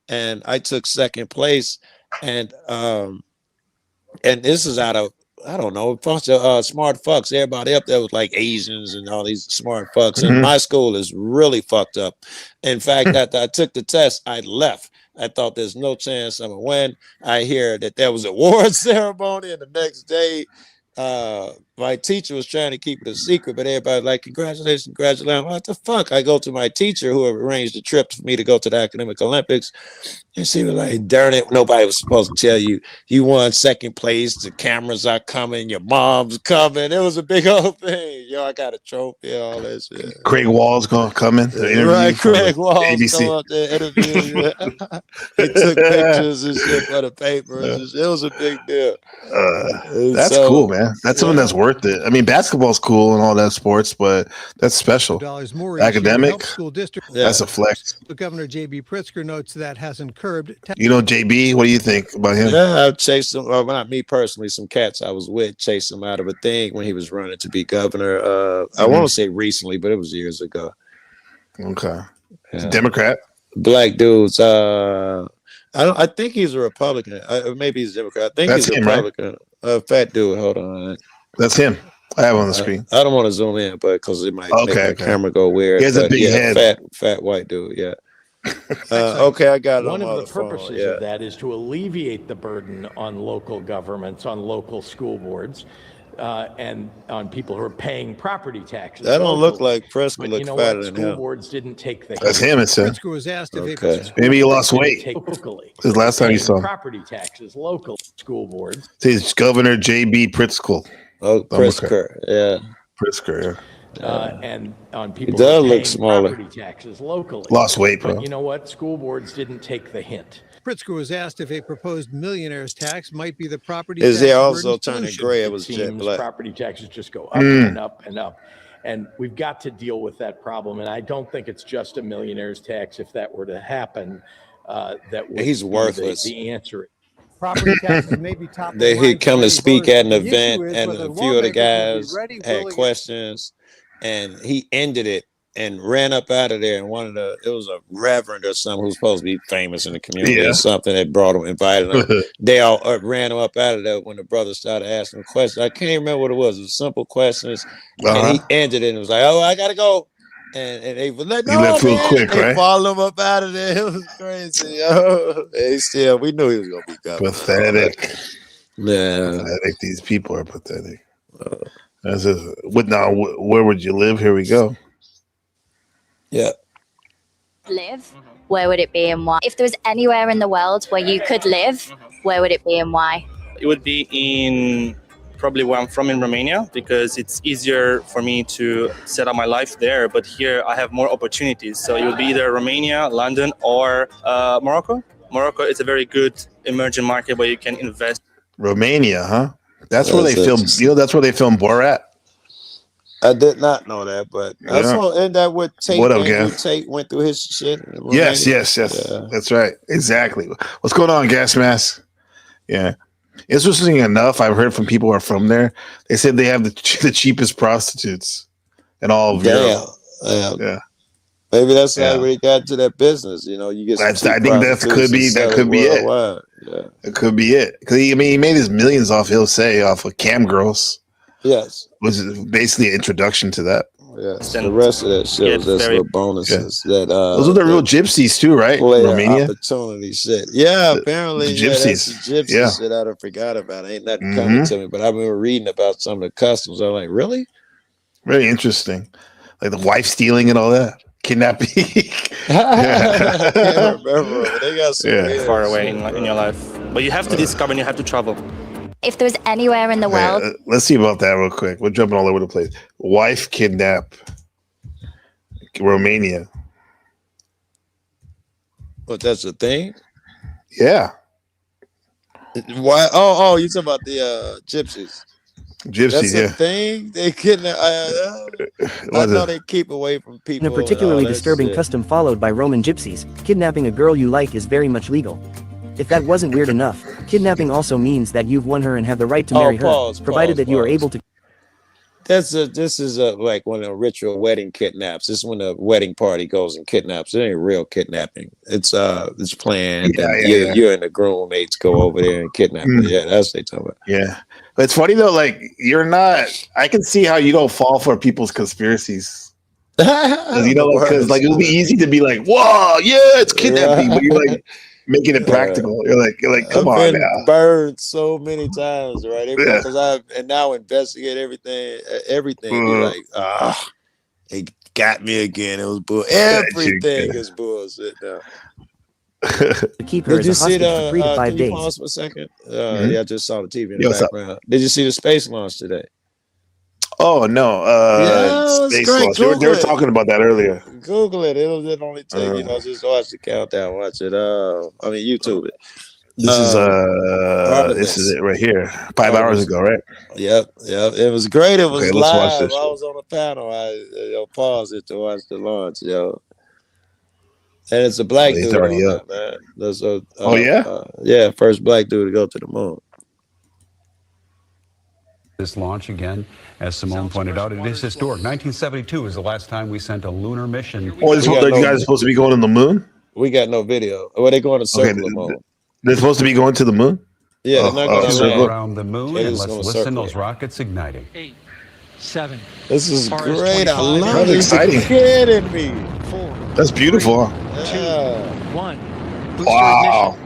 and I took second place. And this is out of, I don't know, a bunch of smart fucks. Everybody up there was like Asians and all these smart fucks. And my school is really fucked up. In fact, after I took the test, I left. I thought there's no chance I'm gonna win. I hear that there was a award ceremony, and the next day, my teacher was trying to keep it a secret, but everybody was like, congratulations, congratulations. What the fuck? I go to my teacher who arranged the trip for me to go to the academic Olympics, and she was like, darn it, nobody was supposed to tell you. You won second place, the cameras are coming, your mom's coming. It was a big old thing. Yo, I got a trophy, all that shit.
Craig Wall's gonna come in to interview.
Right, Craig Wall's
ABC.
come up there interview. They took pictures and shit for the papers. It was a big deal.
That's cool, man. That's something that's worth it. I mean, basketball's cool and all that sports, but that's special.
More
Academic,
school district.
that's a flex.
But Governor J.B. Pritzker notes that hasn't curbed.
You know JB, what do you think about him?
Yeah, I've chased him. Well, not me personally. Some cats I was with chased him out of a thing when he was running to be governor. I want to say recently, but it was years ago.
Okay, Democrat,
black dudes. I think he's a Republican. Maybe he's a Democrat. I think
That's
he's a
him, right?
Republican. Fat dude. Hold on.
That's him. I have on the screen.
I don't want to zoom in, but because it might make the camera go weird.
He has a big head.
Fat white dude. Yeah. Okay, I got it.
One
on
of
my
the
phone,
purposes
yeah.
of that is to alleviate the burden on local governments, on local school boards, and on people who are paying property taxes.
That don't look
locally.
like Prescott.
But
Look
you know
fatter
what?
than
School
him.
boards didn't take the
That's him, it said.
Pritzker was asked if
Okay.
Maybe he lost weight.
locally.
His last time you
Paying
saw him.
property taxes, local school boards.
It's Governor J.B. Pritzker.
Oh, Pritzker. Yeah.
Pritzker, yeah.
And on people
does
who are
look
paying
smaller.
property taxes locally.
Lost weight, bro.
But you know what? School boards didn't take the hint.
Pritzker was asked if a proposed millionaire's tax might be the property.
Is
tax
he
burden
also turning
solution.
gray? It
It
was jet
seems
black.
property taxes just go up and up and up. And we've got to deal with that problem. And I don't think it's just a millionaire's tax. If that were to happen, that would
He's
be
worthless.
the answer.
Property taxes may be top of
That
mind
he'd come
for
to
many
speak
voters.
at an
The issue
event,
is
and
whether
a few of the
lawmakers will be
guys
ready,
had
willing,
questions, and he ended it and ran up out of there. And it was a reverend or something who's supposed to be famous in the community or something that brought him, invited him. They all ran him up out of there when the brother started asking questions. I can't remember what it was. It was simple questions, and he ended it and was like, "Oh, I gotta go." And they was like, "No,
left real
man."
quick,
They
right?
followed him up out of there. It was crazy. We knew he was gonna be governor.
Pathetic.
Yeah.
Pathetic. These people are pathetic. Where would you live? Here we go.
Yeah.
Live, where would it be and why? If there was anywhere in the world where you could live, where would it be and why?
It would be in probably where I'm from in Romania, because it's easier for me to set up my life there. But here I have more opportunities. So it would be either Romania, London, or Morocco. Morocco is a very good emerging market where you can invest.
Romania, huh? That's where they filmed. You know, that's where they filmed Borat.
I did not know that, but I saw in that what Tate,
What up,
Andrew
Gav?
Tate went through his shit. in
Yes,
Romania.
yes, yes.
Yeah.
That's right. Exactly. What's going on, Gas Mask? Yeah. Interesting enough, I've heard from people who are from there. They said they have the cheapest prostitutes in all of Europe. Yeah.
Maybe that's how we got to that business. You know, you get.
I think that could be it.
Yeah.
It could be it. Because he made his millions off of cam girls.
Yes.
Was basically an introduction to that.
Yes. The rest of that shit was just little bonuses that
those are the real gypsies too, right? Romania.
Opportunity shit. Yeah, apparently
the
that's
gypsies.
the gypsy shit. I done forgot about. Ain't nothing coming to me, but I remember reading about some of the customs. I'm like, really?
Very interesting. Like the wife stealing and all that. Kidnapping.
I
can't remember. But they got some
far away in your life. But you have to discover and you have to travel.
If there was anywhere in the world,
Let's see about that real quick. We're jumping all over the place. Wife kidnap. Romania.
But that's the thing.
Yeah.
Why? Oh, you talking about the gypsies?
Gypsies,
That's a
yeah.
thing. They kidnap. I know they keep away from people.
In a particularly
and all that
disturbing
shit.
custom followed by Roman gypsies, kidnapping a girl you like is very much legal. If that wasn't weird enough, kidnapping also means that you've won her and have the right to marry her, provided that you are able to.
This is like one of the ritual wedding kidnaps. This is when the wedding party goes and kidnaps. It ain't real kidnapping. It's planned.
Yeah,
and
yeah,
you and the groom mates go over there and kidnap her. Yeah, that's what they talking about.
Yeah. But it's funny though, like you're not. I can see how you don't fall for people's conspiracies. Because like it would be easy to be like, "Whoa, yeah, it's kidnapping," but you're like making it practical. You're like, come
I've
on
been
now.
burned so many times, right?
Yeah.
Because I've now investigate everything. You're like, it got me again. It was bull. Everything is bullshit now.
keep her
Did
as
you
a
see
hostage for 3 to
the?
5
Can you
days.
pause for a second?
Mhm.
Yeah, I just saw the TV in
Yo,
the
what's up?
background. Did you see the space launch today?
Oh no,
Yeah, it's
space
great.
launch. They
Google
were
it.
talking about that earlier.
Google it. It'll only take just watch the countdown. Watch it. YouTube it.
This is
Artemis.
it right here. 5 hours ago, right?
Yep. It was great. It was
Okay, let's watch
live.
this.
I was on a panel. I paused it to watch the launch, yo. And it's a black
He's
dude
already
on
up.
that, man. That's a,
Oh, yeah?
Yeah, first black dude to go to the moon.
This launch again, as Simone pointed out, it is historic. 1972 is the last time we sent a lunar mission.
Oh, you guys are supposed to be going to the moon?
We got no video. Well, they going to circle the moon.
They're supposed to be going to the moon?
Yeah, they're not going to
Circle around the moon,
They're
and
just
let's
gonna
listen
circle
those
it.
rockets igniting.
8, 7.
This is
As far as
great. I
25.
love
That's
it.
exciting.
You're kidding me.
That's beautiful. Huh?
Yeah.
1. Booster
Wow.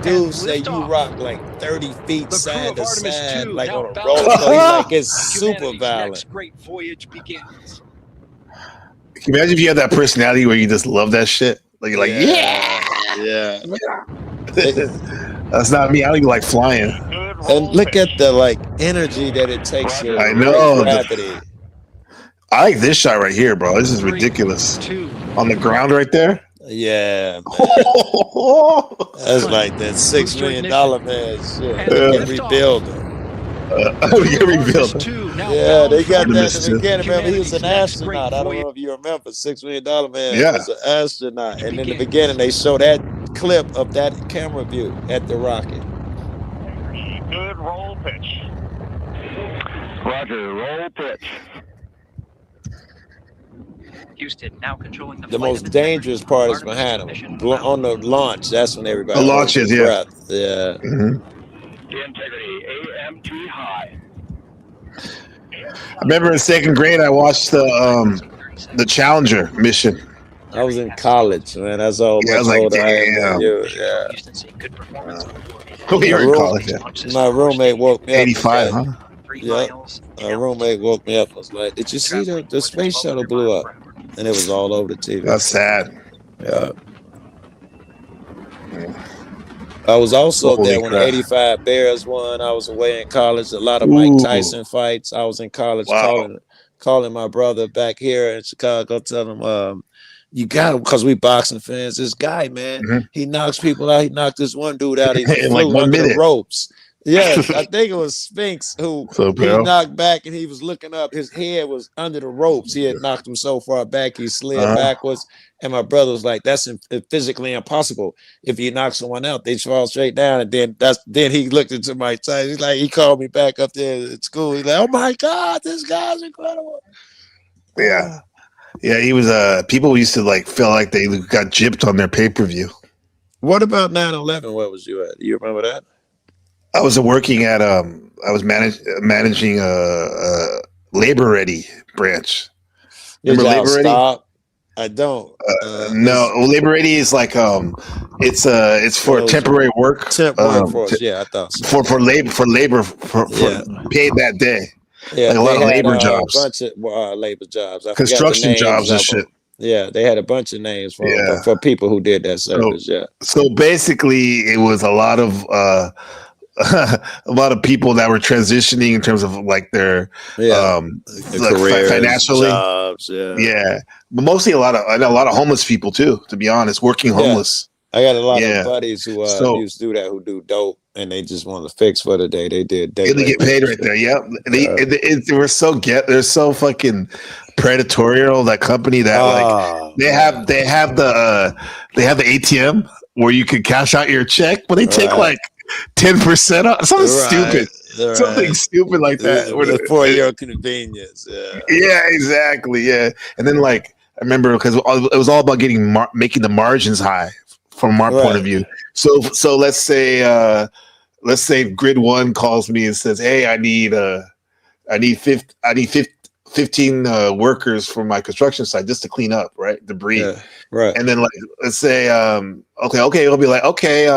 Dude say you rock like 30 feet side to side, like
now
on a
bound
roller
for
coaster. Like it's super
humanity's
violent.
next great voyage begins.
Can you imagine if you had that personality where you just love that shit? Like you're like,
Yeah.
that's not me. I don't even like flying.
And look at the like energy that it takes to
I know.
gravity.
I like this shot right here, bro. This is ridiculous. On the ground right there.
Yeah, man. That's like that $6 million man shit. Every builder.
Every builder.
Yeah, they got that in
Artemis
the
too.
beginning. Remember, he was an astronaut. I don't know if you remember. $6 million man
Yeah.
was an astronaut. And in the beginning, they show that clip of that camera view at the rocket.
Good roll pitch. Roger, roll pitch.
Houston now controlling
The most dangerous part is behind them. On the launch, that's when everybody
The launch
holds
is,
their
yeah.
breath. Yeah.
Integrity, AMT high.
I remember in second grade, I watched the Challenger mission.
I was in college, man. That's all
Yeah, I was
much
like,
older I am
damn.
than you. Yeah.
Oh, you're in college, yeah.
My roommate woke me up.
85, huh?
Yeah. My roommate woke me up and was like, "Did you see the space shuttle blew up?" And it was all over the TV.
That's sad.
Yeah. I was also
Holy
there when the
crap.
85 Bears won. I was away in college. A lot of Mike
Ooh.
Tyson fights. I was in college
Wow.
calling my brother back here in Chicago, telling him, you got him, because we boxing fans. This guy, man, he knocks people out. He knocked this one dude out. He
In
flew
like 1
under the
minute.
ropes. Yes, I think it was Spinks who
So,
he
bro.
knocked back and he was looking up. His head was under the ropes. He had knocked him so far back he slid backwards. And my brother was like, "That's physically impossible. If you knock someone out, they fall straight down." And then he looked into my time. He's like, he called me back up there at school. He's like, "Oh my God, this guy's incredible."
Yeah. Yeah, he was people used to like feel like they got gypped on their pay-per-view.
What about 9/11? Where was you at? You remember that?
I was working at I was managing a Labor Ready branch.
Did
Remember
y'all
Labor Ready?
stop? I don't.
No, Labor Ready is like it's for temporary work.
Temp workforce. Yeah, I thought so.
For labor for paid that day.
Yeah,
like a lot of
they had,
labor jobs.
A bunch of labor jobs. I forgot the
Construction
names
jobs and
of them.
shit.
Yeah, they had a bunch of names
Yeah.
for people who did that service.
So basically, it was a lot of a lot of people that were transitioning in terms of like their like
careers,
financially,
jobs,
yeah, but mostly I know a lot of homeless people too. To be honest, working homeless.
I got a lot
Yeah.
of buddies who
So-
used to do that, who do dope, and they just want to fix for the day. They did day.
They get paid right there. Yep. They were they're so fucking predatorial. That company that like they have the ATM where you can cash out your check, but they take like 10% off. Something stupid. Something stupid like that.
For your convenience. Yeah.
Yeah, exactly. Yeah. And then like I remember because it was all about making the margins high from our point of view. So let's say Grid One calls me and says, "Hey, I need 15 workers for my construction site just to clean up, right? Debris."
Yeah, right.
And then like let's say okay, it'll be like, okay,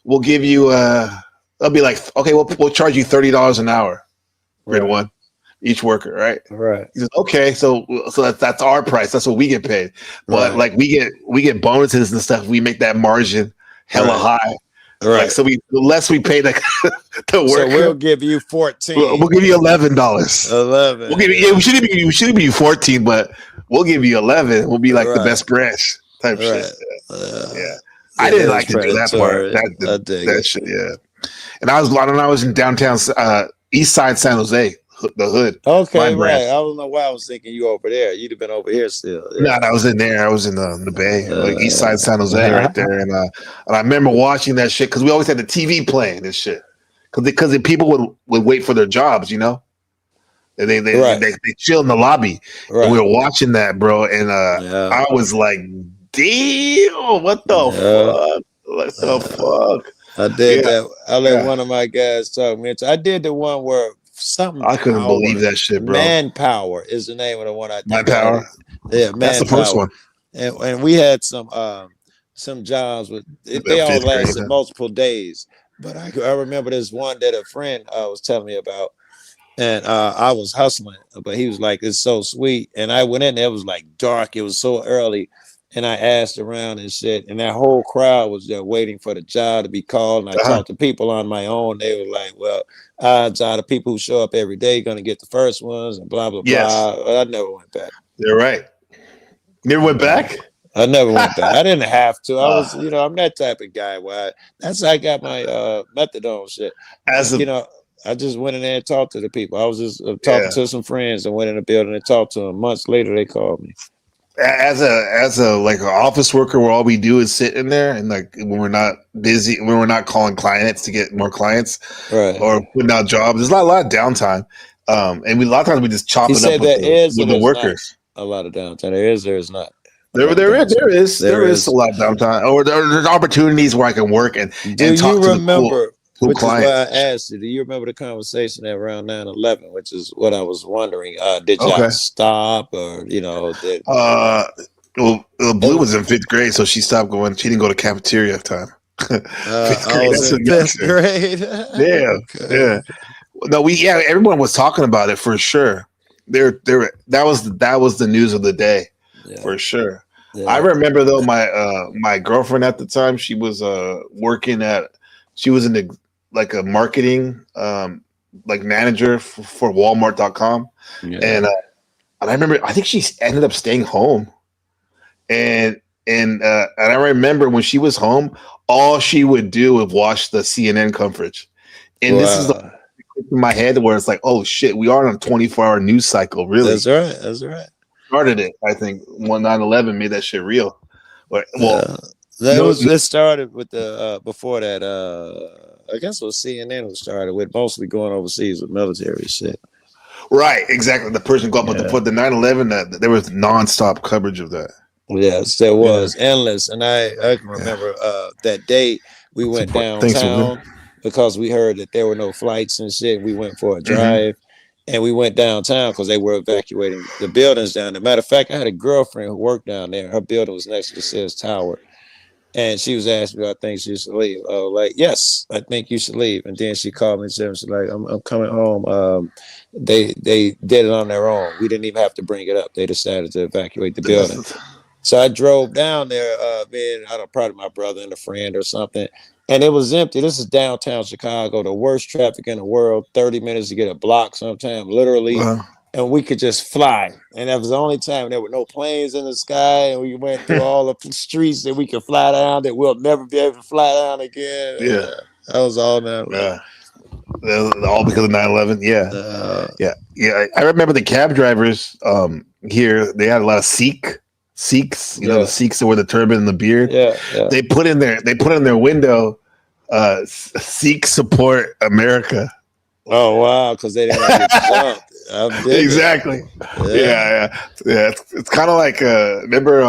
we'll give you they'll be like, okay, we'll charge you $30 an hour, Grid One, each worker, right?
Right.
He says, okay, so that's our price. That's what we get paid. But like we get bonuses and stuff. We make that margin hella high.
Right.
Like, so the less we pay the worker.
So we'll give you 14.
We'll give you $11.
11.
We'll give you. Yeah, we shouldn't give you 14, but we'll give you 11. We'll be like the best branch type shit. Yeah. I didn't like to do that part. That shit. Yeah. And I was in downtown East Side San Jose, the hood.
Okay, right. I don't know why I was thinking you over there. You'd have been over here still.
Yeah. No, I was in there. I was in the Bay, like East Side San Jose, right there. And I remember watching that shit because we always had the TV playing and shit. Because people would wait for their jobs, you know. And they chill in the lobby. Right. And we were watching that, bro. And I was like, damn, what the fuck? What the fuck?
I did that. I let one of my guys talk me. I did the one where something.
I couldn't believe that shit, bro.
Manpower is the name of the one I did.
Manpower.
Yeah,
that's the first one.
And we had some jobs with they all lasted multiple days. But I remember this one that a friend was telling me about, and I was hustling, but he was like, "It's so sweet." And I went in there. It was like dark. It was so early. And I asked around and shit, and that whole crowd was there waiting for the job to be called. And I talked to people on my own. They were like, well, odds are the people who show up every day going to get the first ones and blah, blah, blah. I never went back.
You're right. Never went back?
I never went back. I didn't have to. I was, I'm that type of guy. That's how I got my methadone shit. I just went in there and talked to the people. I was just talking to some friends and went in the building and talked to them. Months later, they called me.
As a like an office worker, where all we do is sit in there, and like when we're not busy, when we're not calling clients to get more clients, or putting out jobs, there's a lot of downtime. And a lot of times we just chop it up with the workers.
A lot of downtime. There is not.
There is a lot of downtime, or there's opportunities where I can work and talk to the cool clients.
Is why I asked you. Do you remember the conversation at around 9/11, which is what I was wondering? Did y'all stop, or did?
Well, Blue was in 5th grade, so she stopped going. She didn't go to cafeteria time. 5th
grade. I was in 5th grade.
Yeah. No, everyone was talking about it for sure. That was the news of the day, for sure. Yeah. I remember though, my girlfriend at the time, she was she was in a marketing like manager for Walmart.com, and I remember I think she ended up staying home, and I remember when she was home, all she would do was watch the CNN coverage, and this is in my head where it's like, oh shit, we are on a 24-hour news cycle. Really,
that's right.
Started it, I think. 9/11 made that shit real.
This started with the before that. I guess it was CNN who started with, mostly going overseas with military shit.
Right, exactly. The Persian Gulf, but for the 9/11, there was nonstop coverage of that.
Yes, there was endless, and I can remember that day we went downtown because we heard that there were no flights and shit. We went for a drive. And we went downtown because they were evacuating the buildings down there. Matter of fact, I had a girlfriend who worked down there. Her building was next to the Sears Tower. And she was asking me, I think she should leave. I was like, yes, I think you should leave. And then she called me and said, she's like, I'm coming home. They did it on their own. We didn't even have to bring it up. They decided to evacuate the building. So I drove down there, man, I don't probably my brother and a friend or something. And it was empty. This is downtown Chicago, the worst traffic in the world, 30 minutes to get a block sometimes, literally. And we could just fly. And that was the only time there were no planes in the sky. And we went through all the streets that we could fly down that we'll never be able to fly down again.
Yeah.
That was all that.
All because of 9/11. Yeah. I remember the cab drivers here. They had a lot of Sikhs. You know, the Sikhs that wear the turban and the beard. They put in their window, Sikh support America.
Oh wow, because they didn't want to get jumped.
Exactly. Yeah. It's kind of like remember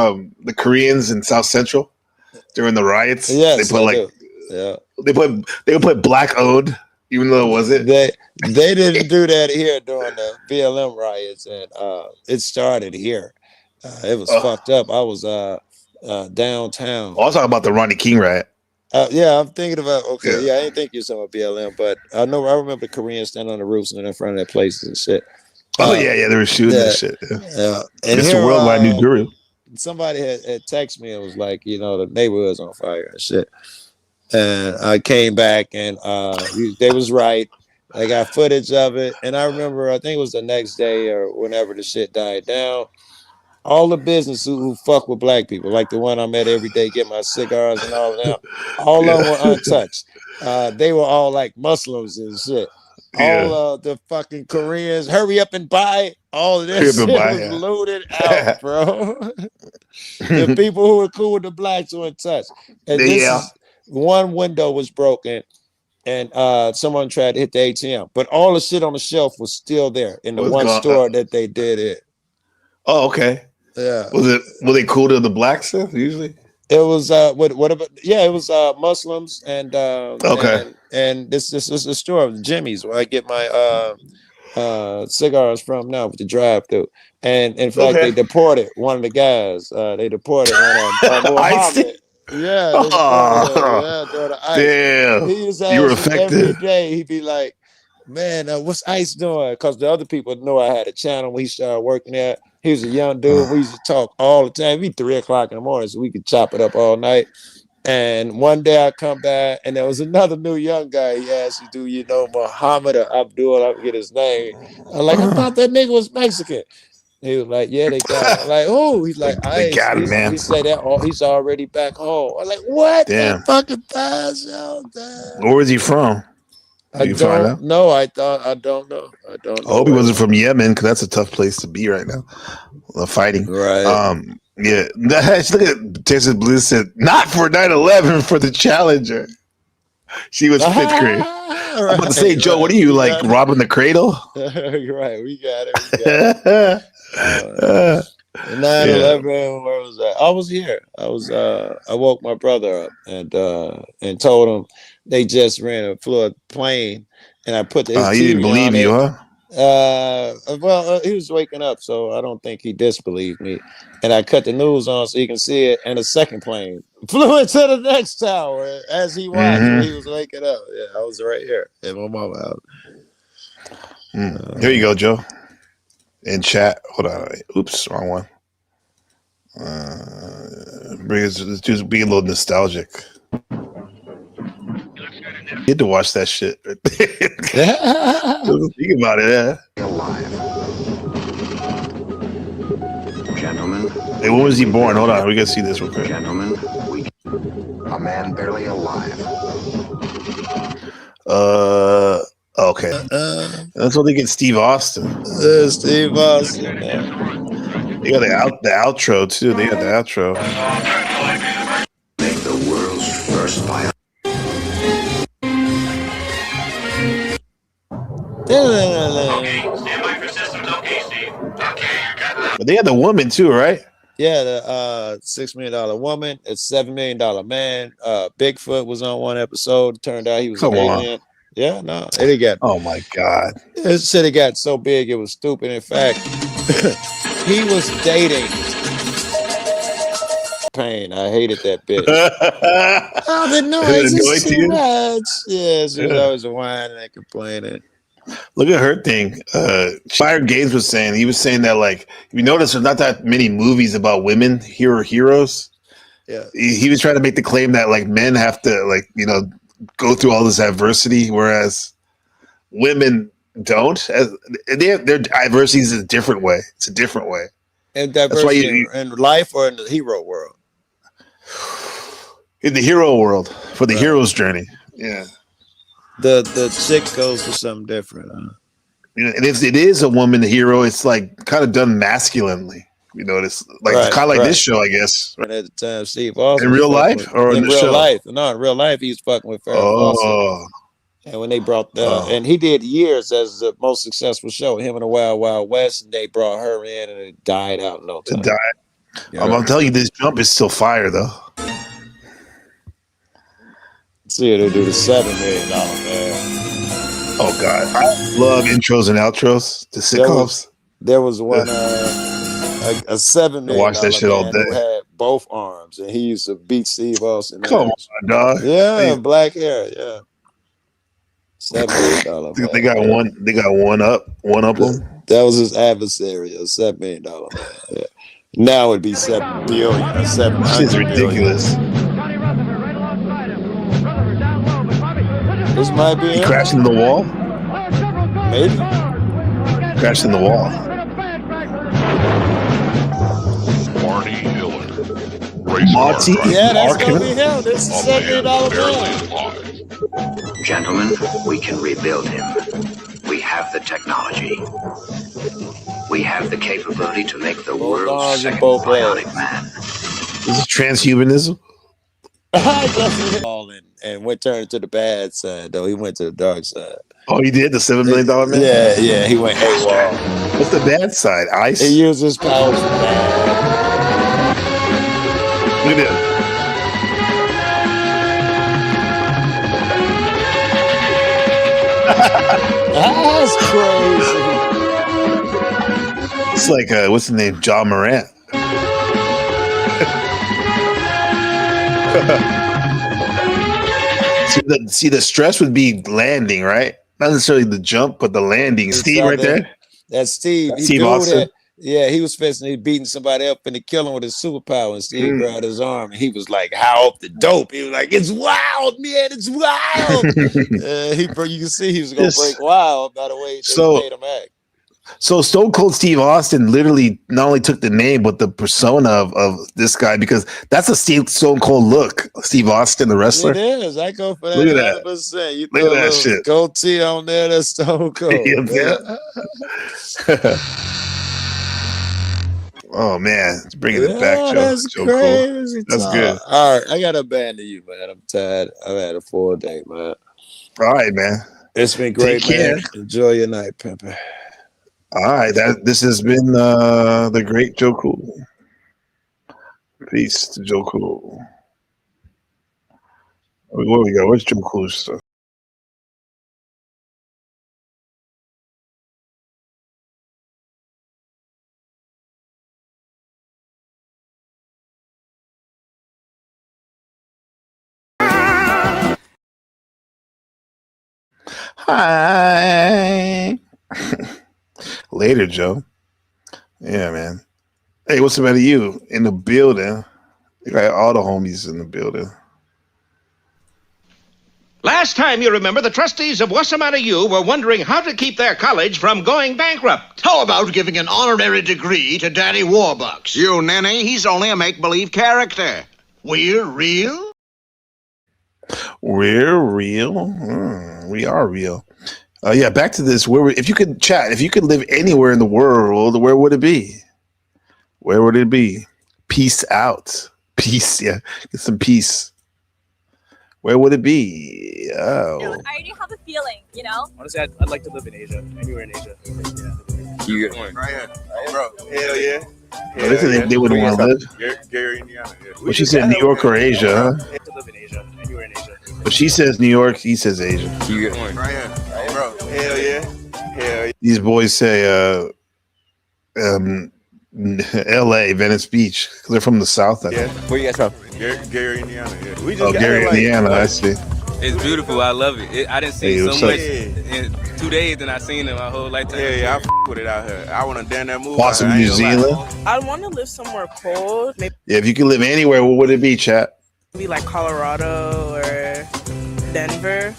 the Koreans in South Central during the riots.
Yes,
they put they would put black owned, even though it wasn't.
They didn't do that here during the BLM riots, and it started here. It was fucked up. I was downtown.
I was talking about the Ronnie King riot.
Yeah, I'm thinking about I didn't think you were talking about BLM, but I remember the Koreans standing on the roofs and in front of their places and shit.
They were shooting that shit.
Yeah.
And Mr. Worldwide New Guru.
Somebody had texted me and was like, you know, the neighborhood's on fire and shit. And I came back and they was right. I got footage of it. And I remember, I think it was the next day or whenever the shit died down, all the businesses who fuck with black people, like the one I met every day, get my cigars and all of them, all of them were untouched. They were all like Muslims and shit. All the fucking Koreans, hurry up and buy. All of this shit was looted out, bro. The people who were cool with the blacks were untouched. And one window was broken. And someone tried to hit the ATM, but all the shit on the shelf was still there in the store that they did it.
Oh, okay.
Yeah.
Were they cool to the black stuff usually?
It was what about it was Muslims and and this is the store Jimmy's where I get my cigars from now with the drive-through. And in fact they deported one of the guys. They deported Muhammad.
Damn.
He was
you were affected
every day. He'd be like, man, what's ICE doing? Because the other people know I had a channel when he started working there. He was a young dude. We used to talk all the time. It'd be 3 o'clock in the morning, so we could chop it up all night. And one day I come back, and there was another new young guy. He asked me, do you know Muhammad or Abdul? I forget his name. I'm like, I thought that nigga was Mexican. He was like, yeah, they got him. I'm like, oh, he's like,
they got him, man.
He said that he's already back home. I'm like, what?
Damn.
Fucking thighs out there.
Where was he from?
I don't know. I don't know. I
hope he wasn't from Yemen, because that's a tough place to be right now. Fighting.
Right.
Yeah. Look at Texas Blue said, not for 9/11, for the Challenger. She was 5th grade. I'm about to say, Joe, what are you, like, robbing the cradle?
You're right. We got it. 9/11, where was that? I was here. I woke my brother up and told him they just flew a plane, and I put his TV
he didn't believe you, huh?
Well, he was waking up, so I don't think he disbelieved me. And I cut the news on so he can see it, and a second plane flew into the next tower as he watched when he was waking up. Yeah, I was right here at my mama's house.
Here you go, Joe. In chat. Hold on. Oops, wrong one. Let's just be a little nostalgic. You had to watch that shit. Think about it, yeah.
Alive. Gentlemen.
Hey, when was he born? Hold on, we gotta see this real quick.
Gentlemen, a man barely alive.
Okay. That's what they get Steve Austin.
Steve Austin.
They got the outro too. They got the outro.
Make the world's first bio.
But they had the woman too, right?
Yeah, the $6 million woman, a $7 million man. Bigfoot was on one episode. Turned out he was an alien. Yeah, no, it got.
Oh my god!
This shit got so big it was stupid. In fact, he was dating. Pain. I hated that bitch. Oh, the noise is too much. Yeah, she was always whining and complaining.
Look at her thing. Fire Games was saying, he was saying that, like, if you notice, there's not that many movies about women heroes.
Yeah.
He was trying to make the claim that, like, men have to, like, you know, go through all this adversity, whereas women don't. Their diversity is a different way. It's a different way.
And diversity in life or in the hero world?
In the hero world, for the hero's journey. Yeah.
The chick goes for something different. Huh?
You know, and if it is a woman hero, it's like kind of done masculinely. You know, it's like it's kind of like this show, I guess.
Right at the time, Steve Austin
in real life or in the
real
show?
life? No, in real life, he's fucking with Farrah Fawcett. And when they brought and he did years as the most successful show, him and the Wild Wild West, and they brought her in, and it died out in no time.
It died. Yeah. I'm telling you, this jump is still fire, though.
See, they do the $7 million man.
Oh God, I love intros and outros to sitcoms.
There was one a $7 million.
Watch that shit all day.
Who had both arms, and he used to beat Steve Austin.
Come on, dog.
Yeah, black hair. Yeah, $7 million.
They got one. They got one up them.
That was his adversary. A $7 million man. Yeah. Now it'd be $7 billion or $700
Shit's ridiculous.
This might be
he crashed into the wall.
Maybe
crashed in the wall.
Marty Hiller.
Marty,
yeah, that's gonna be him. This is $7 million.
Gentlemen, we can rebuild him. We have the technology. We have the capability to make the world's second bionic man.
Is this transhumanism?
And went turned to the bad side, though. He went to the dark side.
Oh, he did? The $7 million man?
Yeah, he went AWOL.
What's the bad side? Ice?
He used his powers for bad.
Look at
that. That's crazy.
It's like, what's the name? John Morant. See, the stress would be landing, right? Not necessarily the jump, but the landing. Steve right there?
That's Steve.
Steve Austin.
Yeah, he was beating somebody up and killing him with his superpower, and Steve grabbed his arm, and he was like, "How up the dope?" He was like, "It's wild, man! It's wild." You can see he was gonna break wild by the way they made him act.
So Stone Cold Steve Austin literally not only took the name, but the persona of this guy, because that's a Stone Cold look. Steve Austin, the wrestler.
It is. I go for that.
Look at that.
100%. You
Look at that shit.
Goatee on there. That's Stone Cold.
Oh man, it's bringing it back, Joe.
That's
Joe
crazy.
Cool. That's good.
All right, I got to abandon you, man. I'm tired. I've had a full day, man.
All right, man.
It's been great, man. Enjoy your night, Pimpin'.
All right, this has been the great Joe Cool. Peace to Joe Cool. What we got? What's Joe Cool stuff? Hi. Later, Joe. Yeah, man. Hey, what's about you in the building? You got all the homies in the building.
Last time, you remember, the trustees of Wasamatta U were wondering how to keep their college from going bankrupt.
How about giving an honorary degree to Danny Warbucks?
You ninny, he's only a make-believe character.
We're real?
We're real. We are real. Yeah, back to this. If you could chat, if you could live anywhere in the world, where would it be? Where would it be? Peace out. Peace, yeah. Get some peace. Where would it be? Oh.
I already have a feeling, you know?
Honestly, I'd like to live in Asia. Anywhere in Asia.
You
right here. Bro. Hell yeah.
They wouldn't want to live.
Gary, Indiana.
Well, she said New York or Asia, huh?
To live in Asia. Anywhere in Asia.
But she says New York, he says Asia.
Right here. Bro. Hell yeah. Hell yeah.
These boys say LA, Venice Beach, because they're from the South.
Yeah. Where you guys from? Gary, Indiana. Yeah.
Gary, Indiana, I see.
It's beautiful. I love it. I didn't see
Hey,
so
what's
much
up?
in 2 days than I seen in my whole lifetime.
Yeah, I with it out here. I want to damn that move.
Boston, New Zealand.
I want to live somewhere cold, maybe
Yeah, if you could live anywhere, what would it be, chat?
like Colorado or Denver.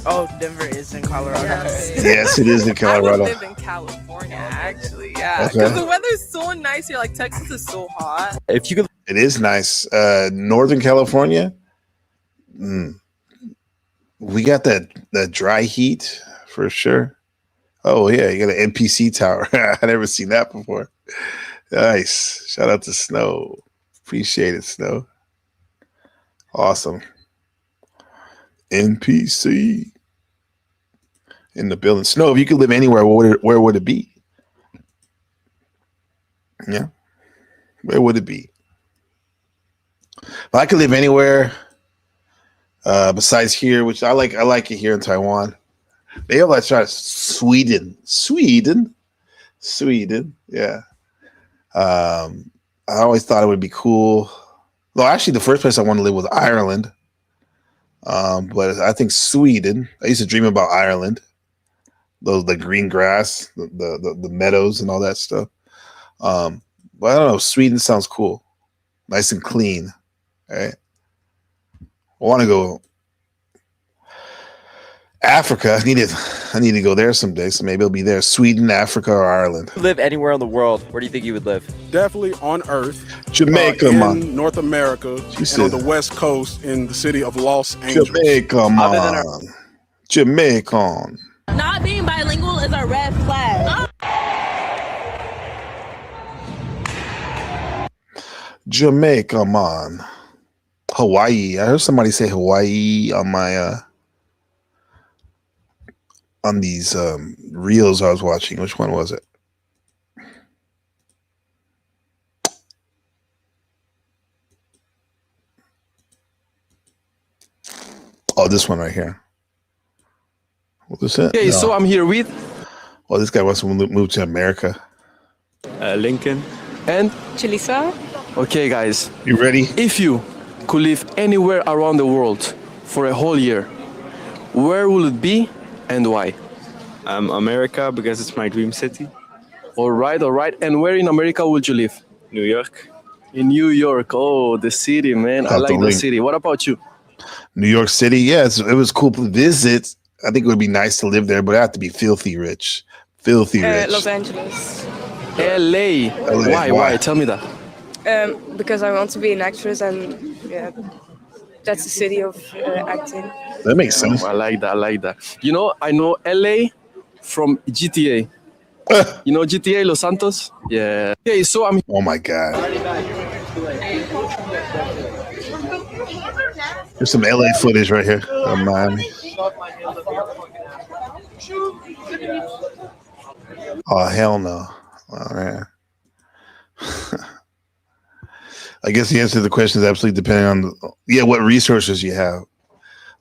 Oh, Denver is in Colorado.
Yes, it is in Colorado.
I would live in California, actually. Yeah,
Okay.
because the weather's so nice here. Like Texas is so hot.
If you could, it is nice. Northern California. We got that dry heat for sure. Oh yeah, you got an NPC tower. I never seen that before. Nice. Shout out to Snow. Appreciate it, Snow. Awesome. NPC in the building. Snow, if you could live anywhere, where would it be? Yeah. Where would it be? If I could live anywhere besides here, which I like it here in Taiwan. They have like try Sweden. Yeah. I always thought it would be cool. Well, actually, the first place I want to live was Ireland. But I think Sweden. I used to dream about Ireland. The green grass, the meadows, and all that stuff. But I don't know. Sweden sounds cool, nice and clean. Right? I want to go Africa. I need to go there someday. So maybe it'll be there. Sweden, Africa, or Ireland.
Live anywhere in the world. Where do you think you would live?
Definitely on Earth.
Jamaica,
in
man.
North America, and on the West Coast in the city of Los Angeles.
Jamaica, man. Jamaican.
Not being bilingual is a red flag.
Jamaica, man. Hawaii. I heard somebody say Hawaii on my on these reels I was watching. Which one was it? Oh, this one right here. What is it?
Okay, so I'm here with
Oh, this guy wants to move to America.
Lincoln and
Chalisa.
Okay, guys.
You ready?
If you could live anywhere around the world for a whole year, where will it be and why?
America, because it's my dream city.
All right. And where in America would you live?
New York.
In New York. Oh, the city, man. I like the city. What about you?
New York City. Yeah, it was cool to visit. I think it would be nice to live there, but I have to be filthy rich. Filthy rich.
Los Angeles.
LA. Why? Tell me that.
Because I want to be an actress, and yeah, that's the city of acting.
That makes sense.
I like that. You know, I know LA from GTA. You know GTA Los Santos? Yeah. Okay, so I'm.
Oh my God. There's some LA footage right here of Miami. Oh hell no! All right. I guess the answer to the question is absolutely depending on what resources you have.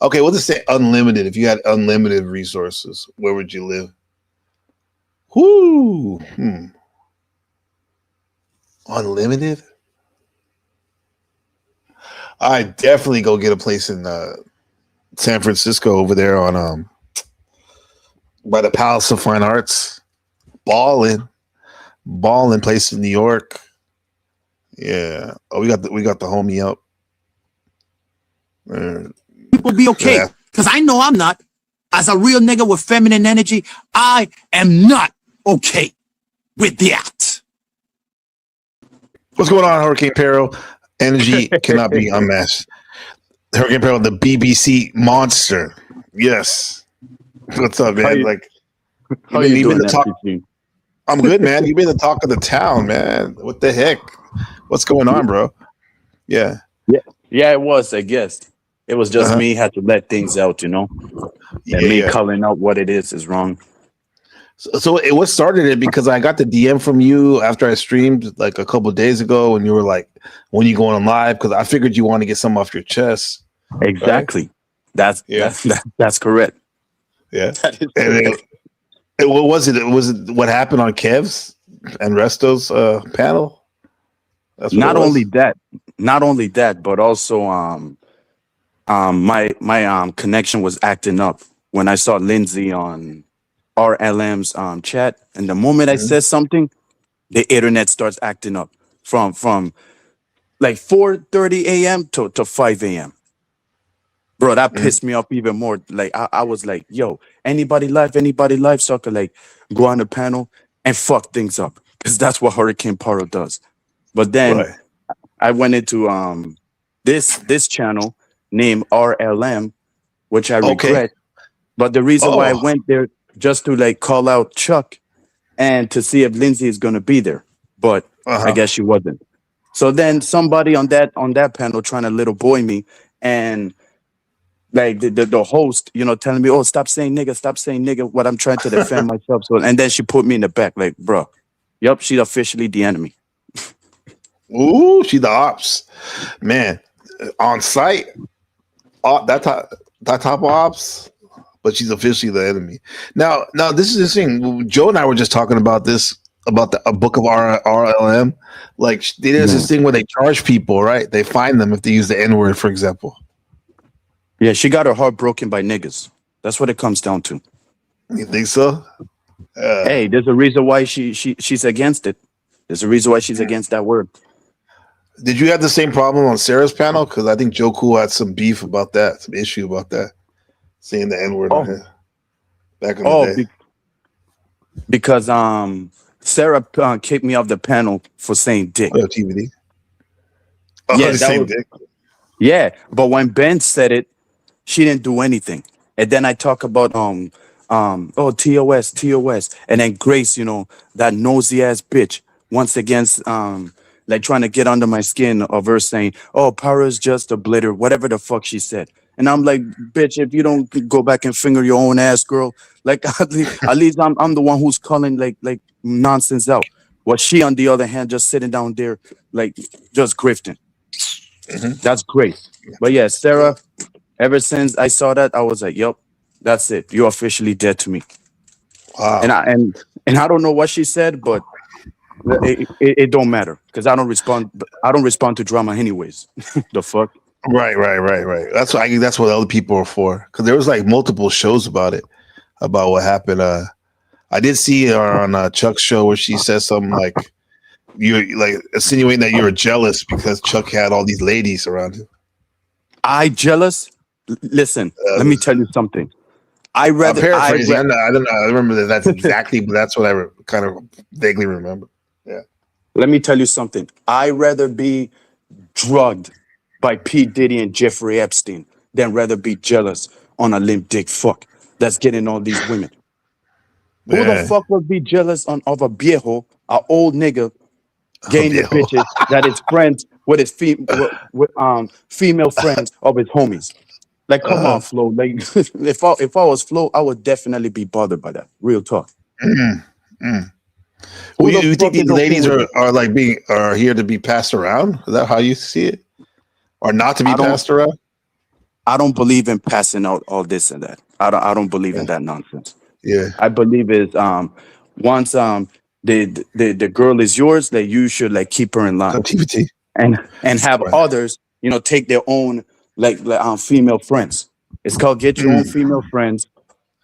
Okay, we'll just say unlimited. If you had unlimited resources, where would you live? Whoo! Unlimited? I definitely go get a place in San Francisco over there on by the Palace of Fine Arts. Ballin' place in New York. Yeah. Oh, we got the homie up.
People be okay, because I know I'm not. As a real nigga with feminine energy, I am not okay with that.
What's going on, Hurricane Peril? Energy cannot be unmatched. Hurricane Peril, the BBC monster. Yes. What's up, man?
How you doing,
talk. I'm good, man. You've been the talk of the town, man. What the heck? What's going on, bro? Yeah.
Yeah, it was, I guess. It was just me had to let things out, and me calling out what it is wrong.
So what started it? Because I got the DM from you after I streamed like a couple of days ago, and you were like, "When you going on live?" Because I figured you want to get something off your chest.
Exactly. Right? That's correct.
Yeah. And what was it? Was it what happened on Kev's and Resto's panel?
Not only that, but also my connection was acting up when I saw Lindsay on RLM's chat, and the moment I said something, the internet starts acting up from like 4:30 a.m. to 5 a.m. Bro, that pissed me off even more. Like I was like, yo, anybody live, so I could like go on the panel and fuck things up. Because that's what Hurricane Paro does. But then I went into this channel named RLM, which I regret. But the reason why I went there just to like call out Chuck and to see if Lindsay is gonna be there. But I guess she wasn't. So then somebody on that panel trying to little boy me, and like the host, you know, telling me, oh, stop saying nigga, what I'm trying to defend myself. So, and then she put me in the back, like, bro, yep, she's officially the enemy.
Ooh, she the ops. Man, on site, that top ops, but she's officially the enemy. Now this is the thing. Joe and I were just talking about this, about a book of RLM. Like, there's this thing where they charge people, right? They fine them if they use the N-word, for example.
Yeah, she got her heart broken by niggas. That's what it comes down to.
You think so?
Hey, there's a reason why she's against it. There's a reason why she's against that word.
Did you have the same problem on Sarah's panel? Because I think Joe Cool had some beef about that, some issue about that, saying the N-word on him back in the day.
Because Sarah kicked me off the panel for saying dick.
Oh, TVD. Oh,
yeah,
saying dick.
Yeah, but when Ben said it, she didn't do anything. And then I talk about TOS, and then Grace, you know, that nosy ass bitch, once again, like trying to get under my skin of her saying, oh, Para's just a blitter, whatever the fuck she said. And I'm like, bitch, if you don't go back and finger your own ass, girl, like at least I'm the one who's calling like nonsense out. While she, on the other hand, just sitting down there, like just grifting. That's great. But yeah, Sarah, ever since I saw that, I was like, yep, that's it. You're officially dead to me.
Wow.
And I don't know what she said, but it don't matter because I don't respond to drama anyways. The fuck.
Right. That's what other people are for. Because there was like multiple shows about it, about what happened. I did see her on Chuck's show where she says something like, you're like insinuating that you were jealous because Chuck had all these ladies around him.
I jealous? Listen, let me tell you something. I'm
paraphrasing. I don't know. I remember that. That's exactly, but that's what I kind of vaguely remember. Yeah.
Let me tell you something. I'd rather be drugged by P. Diddy and Jeffrey Epstein than rather be jealous on a limp dick fuck that's getting all these women. Who the fuck would be jealous of a viejo, a old nigga, getting the bitches that is friends with his female friends of his homies? Like, come on, Flo. Like, if I was Flo, I would definitely be bothered by that. Real talk.
Well, you think these ladies are here to be passed around? Is that how you see it, or not to be passed around?
I don't believe in passing out all this and that. I don't believe in that nonsense.
Yeah,
I believe is once the girl is yours, that you should like keep her in line and have others, you know, take their own like female friends. It's called get your own female friends,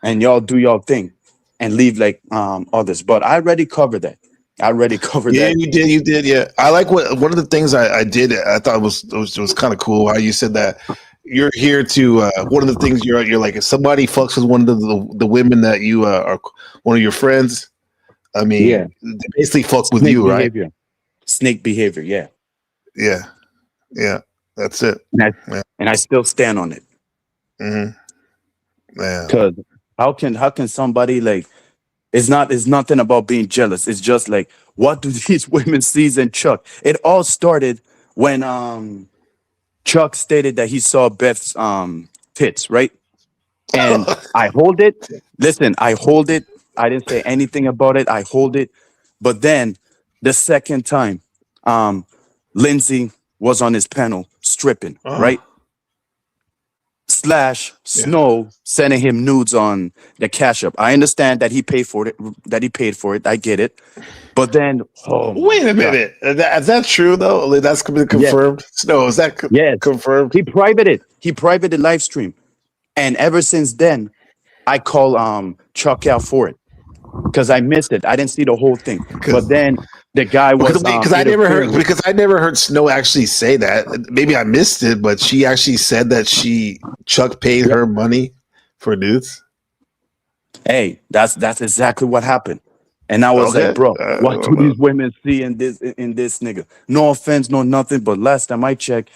and y'all do your thing, and leave like others. But I already covered that.
Yeah, you did. Yeah, I like one of the things I did. I thought it was kind of cool how you said that you're here to. One of the things you're like, if somebody fucks with one of the women that you are one of your friends. I mean, they basically fuck with you,
behavior.
Right?
Snake behavior. Yeah.
That's it.
And I still stand on it.
Yeah.
Because how can somebody like? It's nothing about being jealous. It's just like, what do these women see in Chuck? It all started when Chuck stated that he saw Beth's tits, right? And I hold it. Listen, I hold it. I didn't say anything about it. I hold it. But then the second time, Lindsay was on his panel stripping, right? / Snow sending him nudes on the Cash App. I understand that he paid for it. I get it. But then,
wait a minute. Is that true though? That's been confirmed.
Yes.
Snow, is that confirmed?
He privated live stream, and ever since then, I call Chuck out for it because I missed it. I didn't see the whole thing. But then the guy was
because I never heard Snow actually say that. Maybe I missed it, but she actually said that Chuck paid her money for nudes.
Hey, that's exactly what happened. And I was like, bro, what do these women see in this nigga? No offense, no nothing. But last time I checked,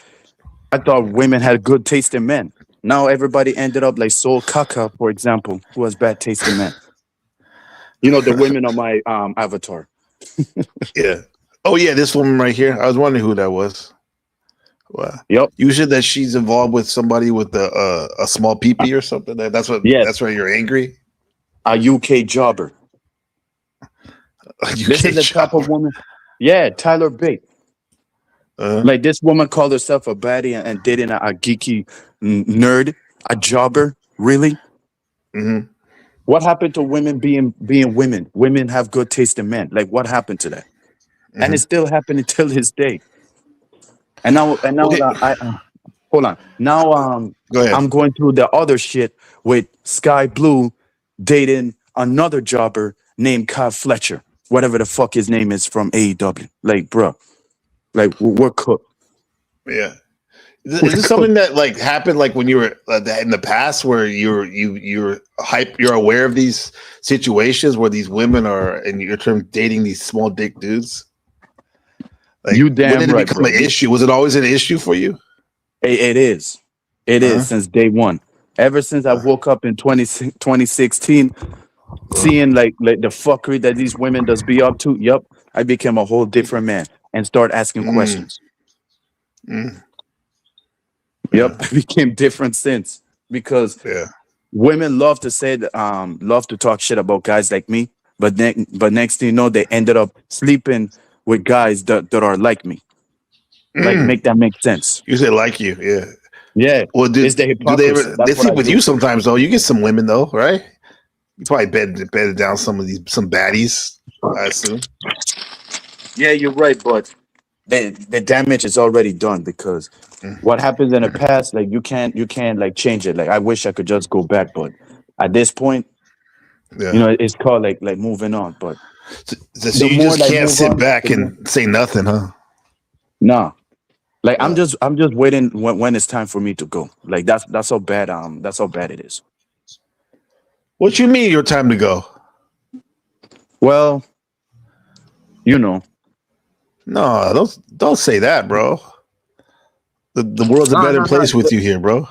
I thought women had good taste in men. Now everybody ended up like Soul Kaka, for example, who has bad taste in men. You know, the women on my avatar.
Yeah. Oh yeah, this woman right here. I was wondering who that was. Wow.
Yep.
You said that she's involved with somebody with a small peepee or something. That's what.
Yes.
That's why you're angry.
A UK jobber. This is the type of woman. Yeah, Tyler Bate. Like this woman called herself a baddie and dating a geeky nerd, a jobber. Really?
Mm-hmm.
What happened to women being women? Women have good taste in men. Like what happened to that?
Mm-hmm.
And it's still happening till this day. And now,
Okay.
Hold on. Now,
Go ahead.
I'm going through the other shit with Sky Blue dating another jobber named Kyle Fletcher, whatever the fuck his name is from AEW. Like, bro, like we're cooked.
Yeah. Is this something that like happened like when you were in the past where you're aware of these situations where these women are in your term dating these small dick dudes? Like,
You damn
when did it
right,
become
bro.
an issue? Was it always an issue for you?
It is. It is since day one. Ever since I woke up in 2016, seeing like the fuckery that these women does be up to, yep, I became a whole different man and start asking questions. Yep, I became different since because women love to say love to talk shit about guys like me, but next thing you know, they ended up sleeping with guys that are like me. Like make that make sense.
You say like you, yeah.
Yeah.
Well, do
It's the
they
hypocrisy.
ever?
That's
They
what
sleep
I
with
do.
you sometimes though. You get some women though, right? You probably bedded down some baddies, I assume.
Yeah, you're right, but the damage is already done because what happens in the past, like you can't like change it. Like I wish I could just go back, but at this point, you know, it's called like moving on. But
So you just can't sit back and say nothing, huh?
No. Like I'm just waiting when it's time for me to go. Like that's how bad it is.
What you mean your time to go?
Well, you know.
No, don't say that, bro. The world's a better place with you here, bro.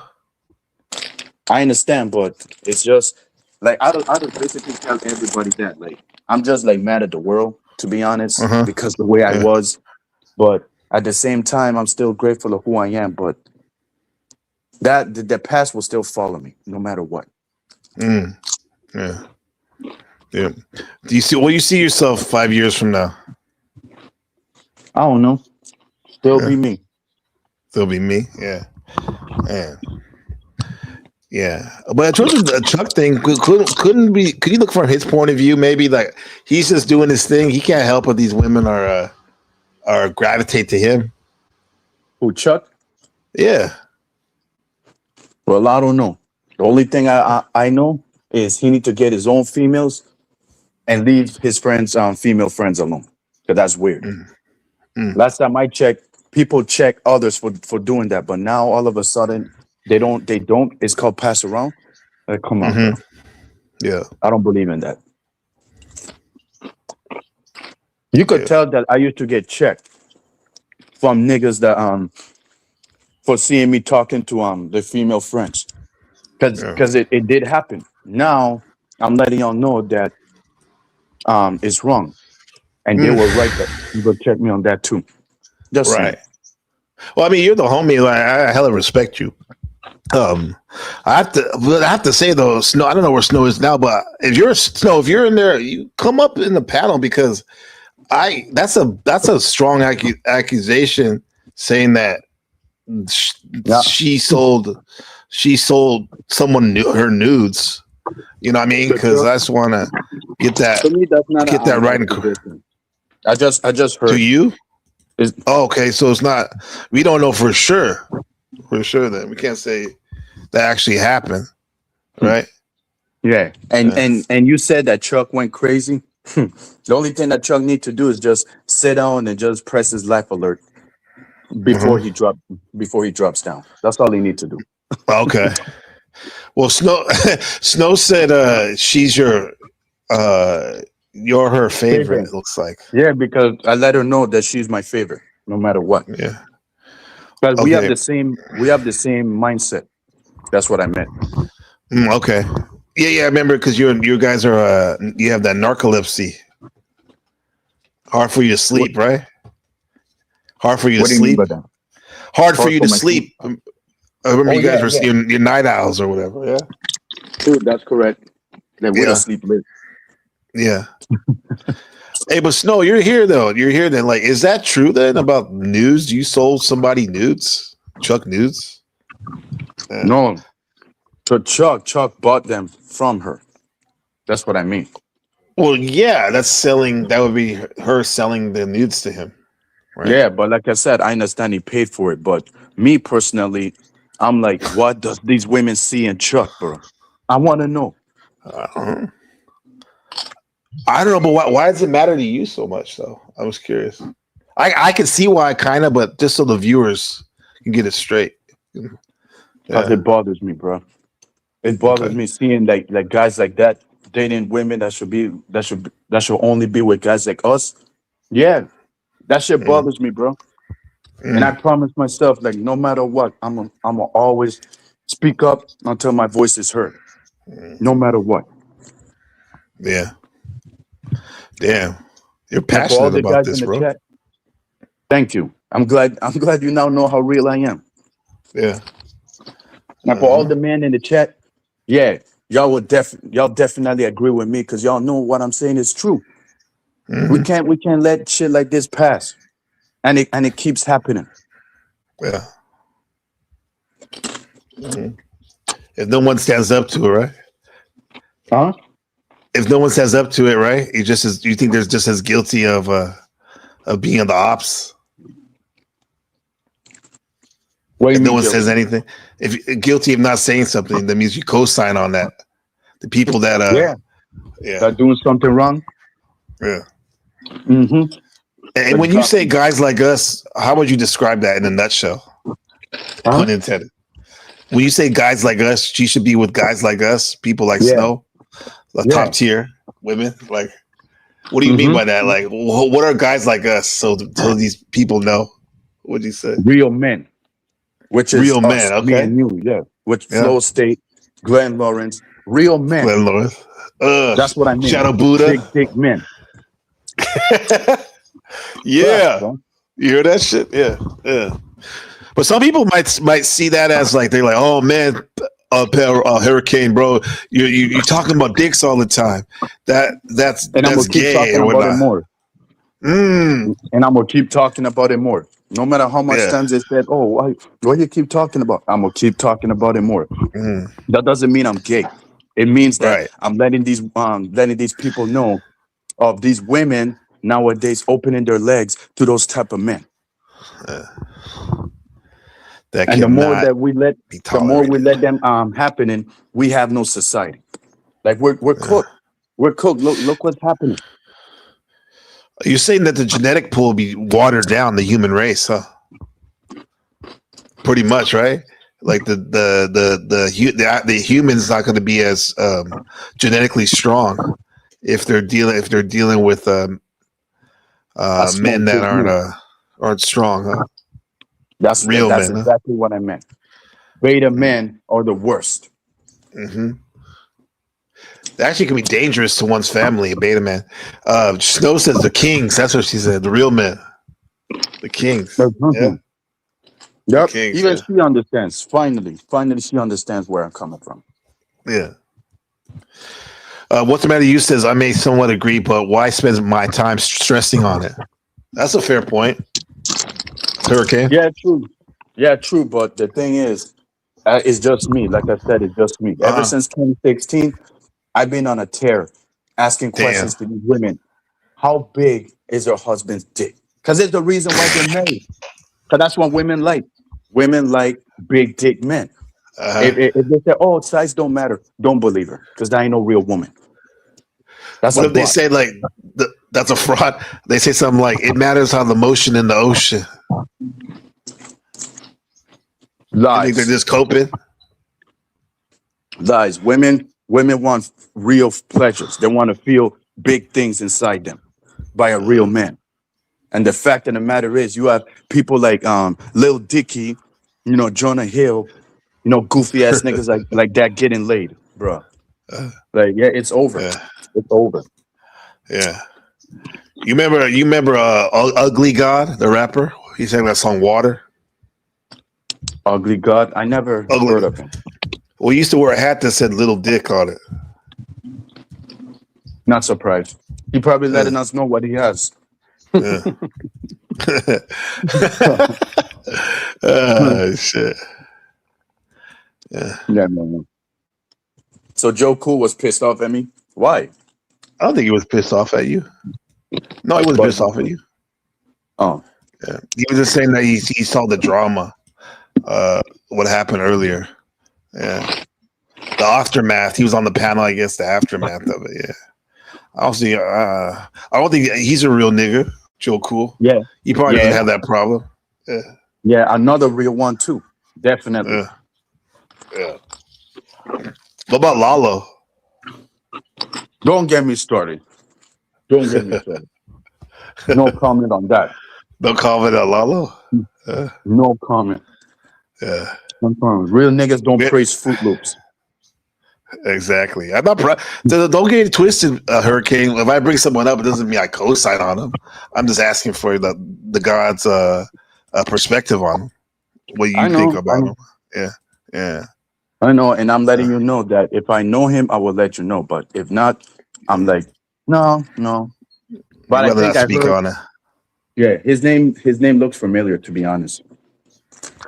I understand, but it's just like I don't basically tell everybody that like I'm just like mad at the world, to be honest, because the way I was. But at the same time, I'm still grateful of who I am. But that the past will still follow me no matter what.
Yeah. Yeah. Do you see yourself 5 years from now?
I don't know. Still be me.
Still be me. Yeah. Man. Yeah. But in terms of the Chuck thing, could you look from his point of view? Maybe like he's just doing his thing. He can't help but these women are gravitate to him.
Who, Chuck?
Yeah.
Well, I don't know. The only thing I know is he need to get his own females and leave his friends, female friends alone. Because that's weird. Last time I checked, people check others for doing that, but now all of a sudden they don't. It's called pass around. Like, come on, bro.
Yeah.
I don't believe in that. You could tell that I used to get checked from niggas that for seeing me talking to the female friends. Because it did happen. Now I'm letting y'all know that it's wrong. And they were right that you could check me on that too. Just
right. Well, I mean, you're the homie. Like, I hella respect you. I have to say though, Snow. I don't know where Snow is now, but if you're in there, you come up in the panel because that's a strong accusation saying that she sold she sold someone her nudes. You know what I mean? Because I just want to get that
To me, that's not
get that right.
I just heard.
To you? Okay, so it's not. We don't know for sure. For sure, then we can't say that actually happened, right?
Yeah, and you said that Chuck went crazy. The only thing that Chuck need to do is just sit down and just press his life alert before he drops down. That's all he needs to do.
Okay. Well, Snow said she's you're her favorite. It looks like.
Yeah, because I let her know that she's my favorite, no matter what.
Yeah.
But we have the same mindset. That's what I meant.
Okay. Yeah, I remember because you guys are you have that narcolepsy. Hard for you to sleep, right? Hard for you to sleep. Hard for you to sleep. I remember you guys were your night owls or whatever. Yeah.
Dude, that's correct. That we don't sleep late.
Yeah. Hey, but Snow, you're here though. You're here then. Like, is that true then about nudes? You sold somebody nudes? Chuck nudes?
No. So Chuck bought them from her. That's what I mean.
Well, yeah, that's selling. That would be her selling the nudes to him. Right?
Yeah, but like I said, I understand he paid for it. But me personally, I'm like, what does these women see in Chuck, bro? I want to know.
I don't know, but why does it matter to you so much, though? I was curious. I can see why, kind of, but just so the viewers can get it straight.
Because it bothers me, bro. It bothers me seeing like guys like that dating women that should only be with guys like us. Yeah, that shit bothers me, bro. And I promised myself, like, no matter what, I'm gonna always speak up until my voice is heard, no matter what.
Yeah. Damn, you're passionate about this, bro.
Chat, thank you. I'm glad you now know how real I am.
Yeah.
Now for all the men in the chat, yeah, y'all definitely agree with me because y'all know what I'm saying is true. We can't let shit like this pass, and it keeps happening.
Yeah. If no one stands up to it, right?
Huh?
If no one stands up to it, right? You think there's just as guilty of being on the ops. If no one says anything, if guilty of not saying something, that means you co-sign on that. The people that
that doing something wrong.
Yeah. And when you say guys like us, how would you describe that in a nutshell? Pun intended. When you say guys like us, she should be with guys like us, people like Snow, top tier women. Like, what do you mean by that? Like, what are guys like us? So these people know. What'd you say?
Real men. Which is
real
us,
men, okay.
Me and you, Which Flow State, Glenn Lawrence, real men.
Glenn Lawrence.
That's what I mean.
Shadow Buddha.
Big men.
Yeah. You hear that shit? Yeah. But some people might see that as like, they're like, oh man, Hurricane, bro, you're talking about dicks all the time. That's
I'm gonna keep
gay
talking
or
about
whatnot.
it more. And I'm gonna keep talking about it more. No matter how much times they said, "Oh, why you keep talking about?" I'm gonna keep talking about it more. That doesn't mean I'm gay. It means that I'm letting these people know of these women nowadays opening their legs to those type of men. And the more that we let, them happening, we have no society. Like we're cooked. We're cooked. Look what's happening.
You're saying that the genetic pool be watered down the human race, huh? Pretty much, right? Like the human's not going to be as genetically strong if they're dealing with men that aren't strong, huh?
That's
real men.
Exactly what I meant. Beta men are the worst.
That actually can be dangerous to one's family, a beta man. Snow says the kings. That's what she said. The real men. The kings.
Yep.
Kings,
even she understands. Finally, she understands where I'm coming from.
Yeah. What's the matter? You says I may somewhat agree, but why spend my time stressing on it? That's a fair point. Hurricane.
Yeah, true. But the thing is, It's just me. Like I said, it's just me. Ever since 2016, I've been on a tear, asking questions to these women. How big is your husband's dick? Because it's the reason why they're married. Because that's what women like. Women like big dick men. If they say, "Oh, size don't matter," don't believe her, because that ain't no real woman. That's
what
a
if they
bot.
say like that's a fraud? They say something like, "It matters how the motion in the ocean."
Lies.
You think they're just coping?
Lies. Women want real pleasures. They want to feel big things inside them by a real man. And the fact of the matter is, you have people like Lil Dicky, Jonah Hill, goofy ass niggas like that getting laid, bro. Like, yeah, it's over.
Yeah.
It's over.
Yeah. You remember Ugly God, the rapper? He sang that song Water.
Ugly God? I never heard of him.
Well, he used to wear a hat that said Little Dick on it.
Not surprised. He probably letting us know what he has.
Yeah. Shit.
Yeah, man. So Joe Cool was pissed off at me. Why?
I don't think he was pissed off at you. No, he wasn't pissed off at you.
Oh.
Yeah. He was just saying that he saw the drama, what happened earlier. Yeah. The aftermath. He was on the panel, I guess, the aftermath of it. Yeah. Obviously, I don't think he's a real nigga, Joe Cool.
Yeah.
He probably doesn't have that problem. Yeah.
Yeah, another real one too. Definitely.
Yeah. What about Lalo?
Don't get me started. Don't get me started. No comment on that.
No comment on Lalo?
No comment.
Yeah.
No comment. Real niggas don't praise Fruit Loops.
Exactly. I'm not don't get it twisted, Hurricane. If I bring someone up, it doesn't mean I co-sign on them. I'm just asking for the God's perspective on them. What you think about him. Yeah. Yeah.
I know, and I'm letting you know that if I know him, I will let you know. But if not, I'm like, no. But I think I speak on it. Yeah, his name looks familiar, to be honest.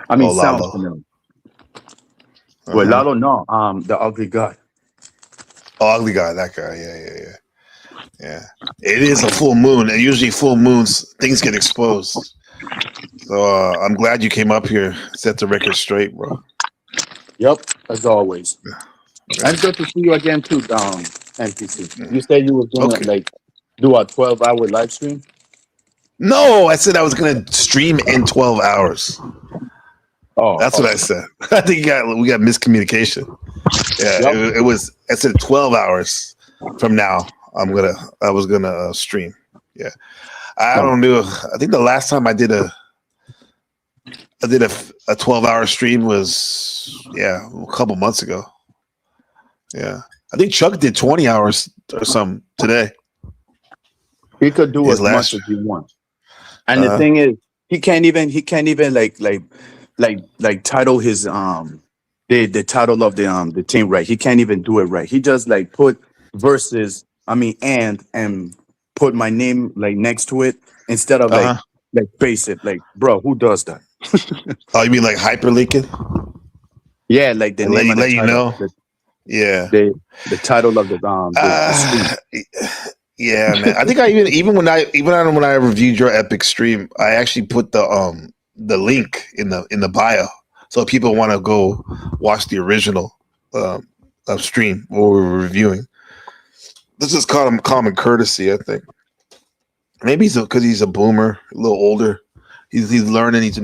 I mean, sounds familiar. Well, Lalo, no, the ugly guy.
Oh, ugly guy, that guy. Yeah. It is a full moon, and usually full moons things get exposed. So I'm glad you came up here, set the record straight, bro.
Yep, as always. And good to see you again too, NPC. You said you were gonna do a 12-hour live stream.
No, I said I was gonna stream in 12 hours.
Oh,
that's what I said. I think we got miscommunication. Yeah, it was. I said 12 hours from now. I was gonna stream. Yeah, I don't know. I think the last time I did a 12-hour stream was a couple months ago. Yeah, I think Chuck did 20 hours or something today.
He could do as much as he wants. And the thing is, he can't even title his the title of the team right. He can't even do it right. He just put verses. And put my name next to it instead of base it. Bro, who does that?
Oh, you mean hyperlinking?
Yeah, the name of the
title. You know.
The title of the stream.
Yeah, man. I think even when I reviewed your epic stream, I actually put the link in the bio, so if people want to go watch the original stream what we're reviewing. This is common courtesy, I think. Maybe because he's a boomer, a little older. He's learning. He's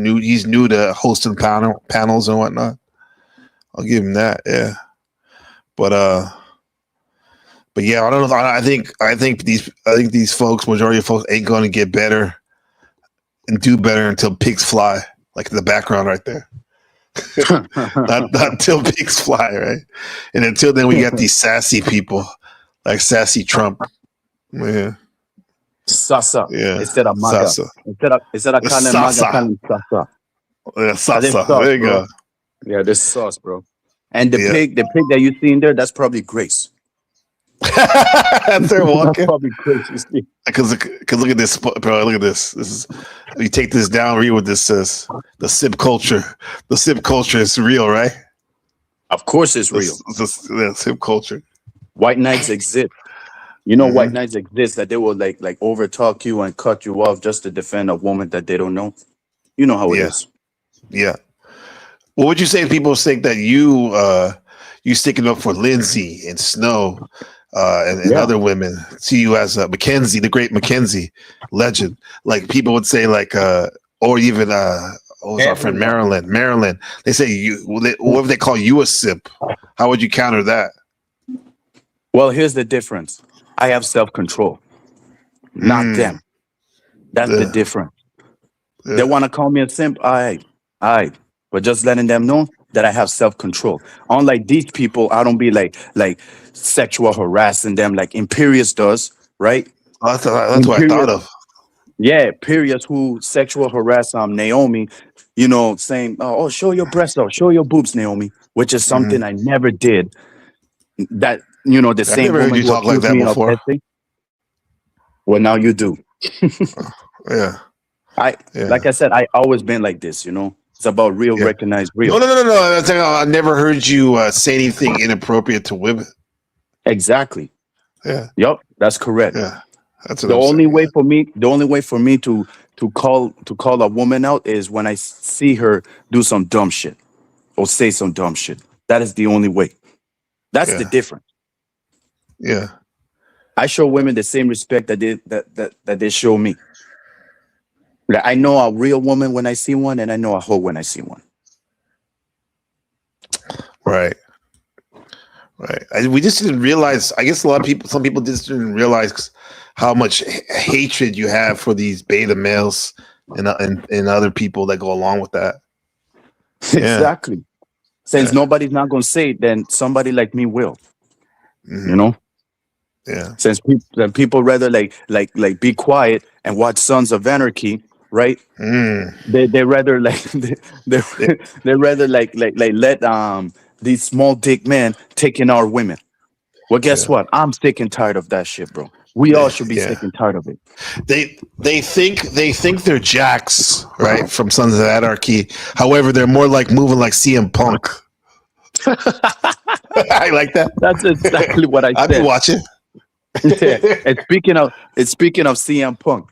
new to hosting panels and whatnot. I'll give him that. Yeah, but yeah, I don't know. I think these folks, majority of folks, ain't going to get better and do better until pigs fly, like in the background right there. not until pigs fly, right? And until then, we got these sassy people like sassy Trump. Yeah.
Sasa.
Yeah.
Instead of MAGA.
Sasa.
Instead of calling MAGA, calling Sasa.
Yeah, Sasa.
Sauce,
there you
bro.
go.
Yeah, this sauce, bro. And the pig that you see in there, that's probably Grace.
They're walking.
That's probably Grace.
Because look at this, bro. Look at this. This is, you take this down, read what this says. The sip culture. The sip culture is real, right?
Of course, it's real.
That's hip culture.
White knights exist. You know, white knights exist that they will like overtalk you and cut you off just to defend a woman that they don't know. You know how it is.
Yeah. What would you say if people think that you sticking up for Lindsay and Snow and other women? See you as Mackenzie, the great Mackenzie legend. Like people would say, like, or even was our friend Marilyn. Marilyn, they say what if they call you a simp? How would you counter that?
Well, here's the difference. I have self-control, not them. That's the difference. They want to call me a simp. But just letting them know that I have self-control. Unlike these people, I don't be like sexual harassing them like Imperious does, right?
That's what I thought of.
Yeah, Imperious who sexual harass Naomi, you know, saying, "Oh, show your breasts out, show your boobs, Naomi," which is something I never did. That, you know, the same
never heard
woman
you
who
talk like
accused
that
me of
before.
testing. Well, now you do.
Yeah.
Like I said, I always been like this, you know. It's about real, recognize real.
No. That's like, I never heard you say anything inappropriate to women.
Exactly.
Yeah.
Yep, that's correct.
Yeah. That's
The only way for me to call a woman out is when I see her do some dumb shit or say some dumb shit. That is the only way. That's the difference.
Yeah.
I show women the same respect that they show me. Like, I know a real woman when I see one, and I know a hoe when I see one.
Right. We just didn't realize. I guess some people just didn't realize how much hatred you have for these beta males and other people that go along with that.
Exactly. Since nobody's not gonna say it, then somebody like me will. You know.
Yeah.
Since people rather like be quiet and watch Sons of Anarchy, right? They rather like they rather like let these small dick men take in our women. Well, guess what? I'm sick and tired of that shit, bro. We all should be sick and tired of it.
They think they're jacks, right? From Sons of Anarchy. However, they're more like moving like CM Punk. I like that.
That's exactly what I said.
I've been watching.
Yeah. And speaking of CM Punk,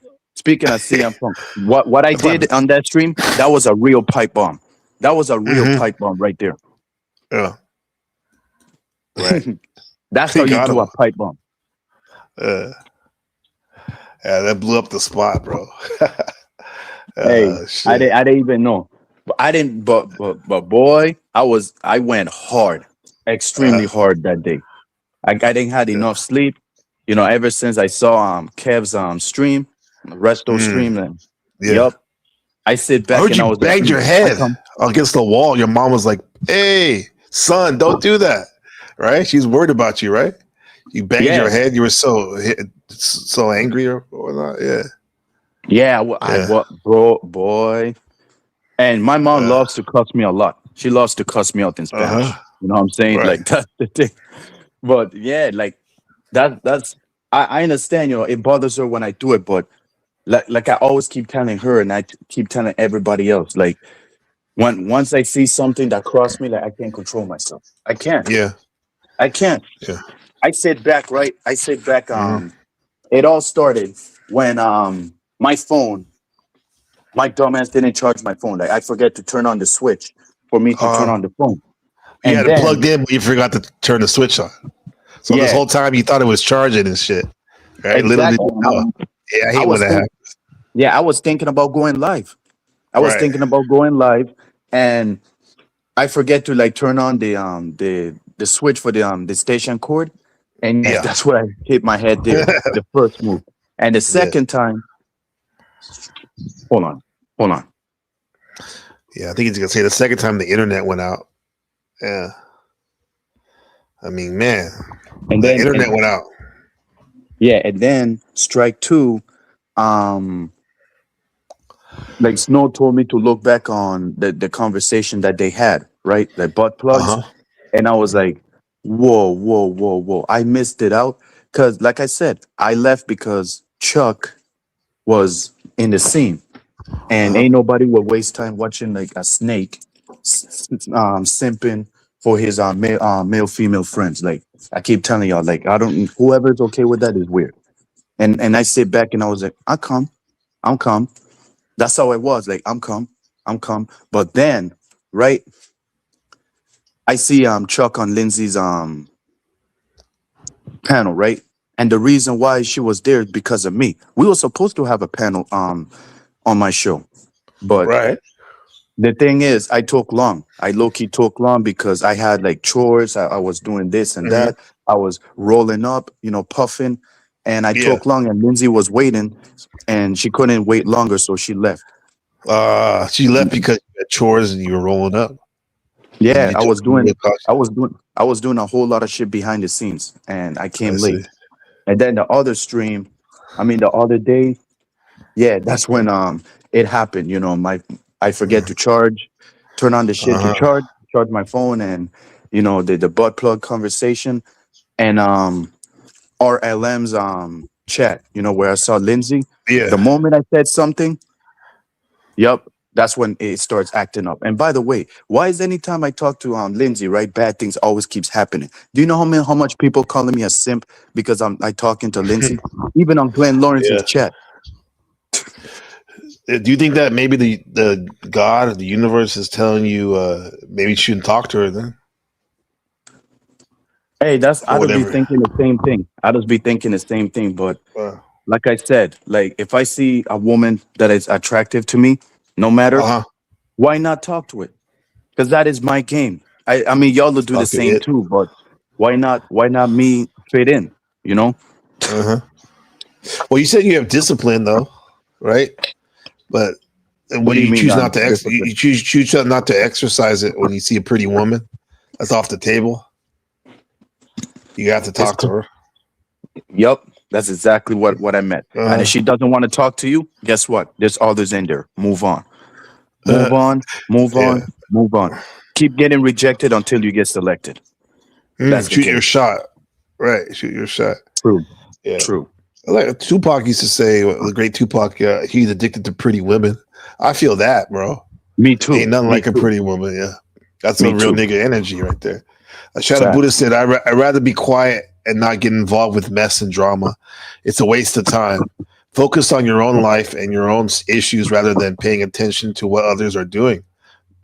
what I did on that stream, that was a real pipe bomb. That was a real pipe bomb right there.
Yeah. Right.
That's how you do a pipe bomb.
Yeah, that blew up the spot, bro.
Hey, I didn't even know. But boy, I went hard, extremely hard that day. I didn't had enough sleep. You know, ever since I saw Kev's stream, Resto stream, and yup. I sit back.
I heard
and
you
I was
banged your head against the wall. Your mom was like, "Hey, son, don't do that." Right? She's worried about you, right? You banged your head. You were so angry or not. Yeah.
Yeah, boy. And my mom loves to cuss me a lot. She loves to cuss me out in Spanish. You know what I'm saying? Like, that's the thing. But yeah, like that's I understand, you know, it bothers her when I do it, but like I always keep telling her and I keep telling everybody else, like once I see something that crosses me, like I can't control myself. I can't.
Yeah.
I can't.
Yeah.
I sit back, right? It all started when my phone, my dumbass didn't charge my phone. Like I forget to turn on the switch for me to turn on the phone.
You had it plugged in, but you forgot to turn the switch on. So this whole time you thought it was charging and shit. Right?
Exactly.
Little did you know. Yeah, I hate when that happens.
Yeah, I was thinking about going live. And I forget to like turn on the switch for the station cord. And that's what I hit my head there, the first move. And the second time, hold on.
Yeah, I think he's gonna say the second time the internet went out. Yeah. I mean, man. And then the internet went out.
Yeah, and then strike two, like Snow told me to look back on the conversation that they had, right? Like butt plugs. And I was like, whoa. I missed it out. Because like I said, I left because Chuck was in the scene. And ain't nobody would waste time watching like a snake simping for his male female friends. Like I keep telling y'all, like I don't whoever's okay with that is weird. And I sit back and I was like, I'm calm. That's how it was. Like I'm calm. But then, right, I see Chuck on Lindsay's panel, right? And the reason why she was there is because of me. We were supposed to have a panel on my show. But the thing is, I took long. I low-key took long because I had like chores. I was doing this and that. I was rolling up, puffing. And I took long, and Lindsay was waiting, and she couldn't wait longer, so she left.
She left because you had chores and you were rolling up.
Yeah, I was doing a whole lot of shit behind the scenes, and I came late. And then the other the other day, yeah, that's when it happened. I forget to turn on the shit to charge my phone, and the butt plug conversation, and RLM's chat, where I saw Lindsay. Yeah. The moment I said something, that's when it starts acting up. And by the way, why is anytime I talk to Lindsay, right, bad things always keeps happening? Do you know how much people calling me a simp because I talking to Lindsay? Even on Glenn Lawrence's chat.
Do you think that maybe the God or the universe is telling you maybe you shouldn't talk to her then?
Hey, I just be thinking the same thing. But like I said, like if I see a woman that is attractive to me, no matter, why not talk to it? Because that is my game. I mean, y'all will do the same too, but why not me fit in,
Well, you said you have discipline though, right? But when you choose not to you choose not to exercise it when you see a pretty woman, that's off the table. You have to talk to her.
Yep, that's exactly what I meant. And if she doesn't want to talk to you, guess what? There's others in there. Move on. Move on. Keep getting rejected until you get selected.
Shoot your shot. Right. Shoot your shot.
True.
Yeah.
True.
Like Tupac used to say, the great Tupac, he's addicted to pretty women. I feel that, bro.
Me too.
Ain't nothing like a pretty woman. Yeah. That's a real nigga energy right there. Shadow Buddha said, I'd rather be quiet and not get involved with mess and drama. It's a waste of time. Focus on your own life and your own issues rather than paying attention to what others are doing.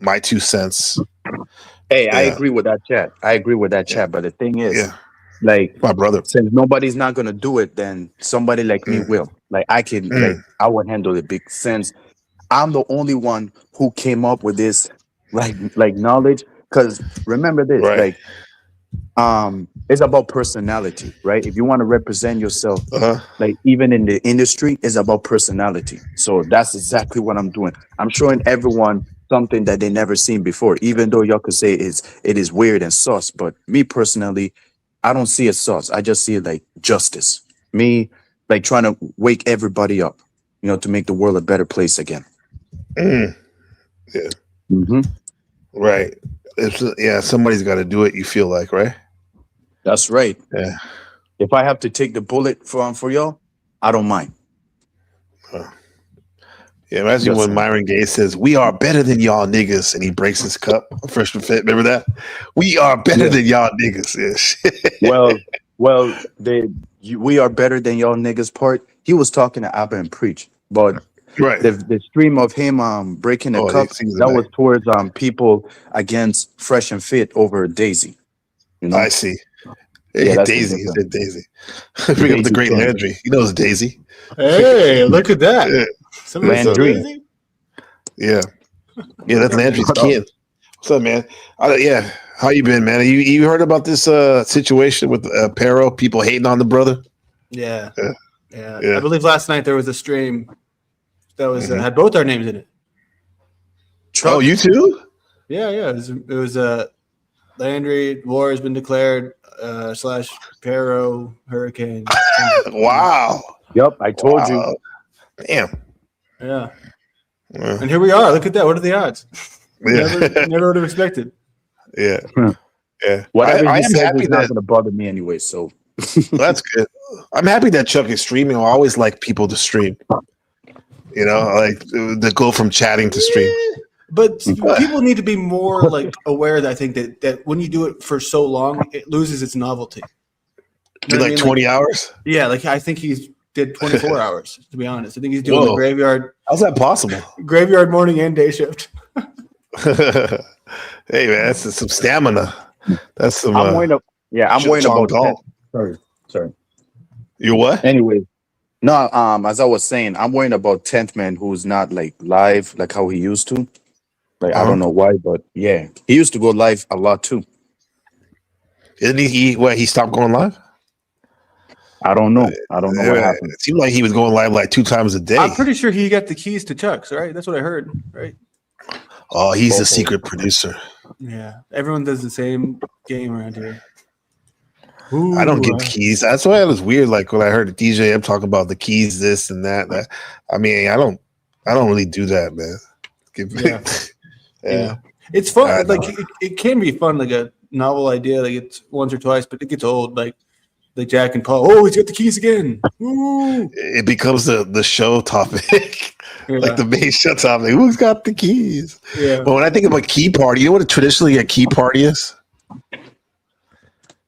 My 2 cents.
Hey, I agree with that chat. But the thing is,
like my brother,
since nobody's not gonna do it, then somebody like me will. Like I can, I would handle it. Big sense. I'm the only one who came up with this, like knowledge. Because remember this, it's about personality, right? If you want to represent yourself, like even in the industry, it's about personality. So that's exactly what I'm doing. I'm showing everyone something that they never seen before, even though y'all could say it is weird and sus. But me personally, I don't see it sus. I just see it like justice. Me, like trying to wake everybody up, to make the world a better place again.
Yeah. Right. Somebody's got to do it. You feel like, right?
That's right.
Yeah.
If I have to take the bullet for y'all, I don't mind.
Yeah, imagine when Myron Gaye says, "We are better than y'all niggas," and he breaks his cup. Freshman Fit, remember that? We are better than y'all niggas.
well, we are better than y'all niggas part. He was talking to Abba and Preach, but the stream of him breaking the cup that was towards people against Fresh and Fit over Daisy.
I see. Hey, Daisy. He said Daisy. Bring up the great Landry. He knows Daisy.
Hey, look at that.
Landry.
Yeah, that's Landry's kid. What's up, man? How you been, man? You heard about this situation with Pero? People hating on the brother.
Yeah. I believe last night there was a stream that was had both our names in it.
Oh, you too?
Yeah. It was Landry, war has been declared / Pero Hurricane.
Wow.
Yep, I told you.
Damn.
Yeah. And here we are. Look at that. What are the odds? Never would have expected.
Yeah. Yeah.
Whatever
I
he
am
says
happy
is not going to bother me anyway. So
that's good. I'm happy that Chuck is streaming. I always like people to stream. Like to go from chatting to stream.
But people need to be more like aware that I think that when you do it for so long, it loses its novelty.
You like 20 hours?
Yeah, like I think he's did 24 hours, to be honest. I think he's doing the graveyard.
How's that possible?
Graveyard, morning, and day shift.
Hey man, that's some stamina. That's some.
I'm worried about. Sorry.
You what?
Anyway, no. As I was saying, I'm worried about 10th Man who's not like live like how he used to. Like I don't know why, but yeah, he used to go live a lot too.
Isn't he stopped going live?
I don't know. I don't know what happened.
It seemed like he was going live like 2 times a day.
I'm pretty sure he got the keys to Chuck's, right? That's what I heard, right?
Oh, he's the secret producer.
Yeah, everyone does the same game around here.
I don't get the keys. That's why it was weird. Like when I heard DJ M talking about the keys, this and that. I mean, I don't really do that, man.
Yeah. It's fun. Like it can be fun, like a novel idea. Like it's once or twice, but it gets old. Like Jack and Paul. Oh, he's got the keys again. Ooh.
It becomes the show topic, like the main show topic. Who's got the keys?
Yeah.
But when I think of a key party, you know what traditionally a key party is?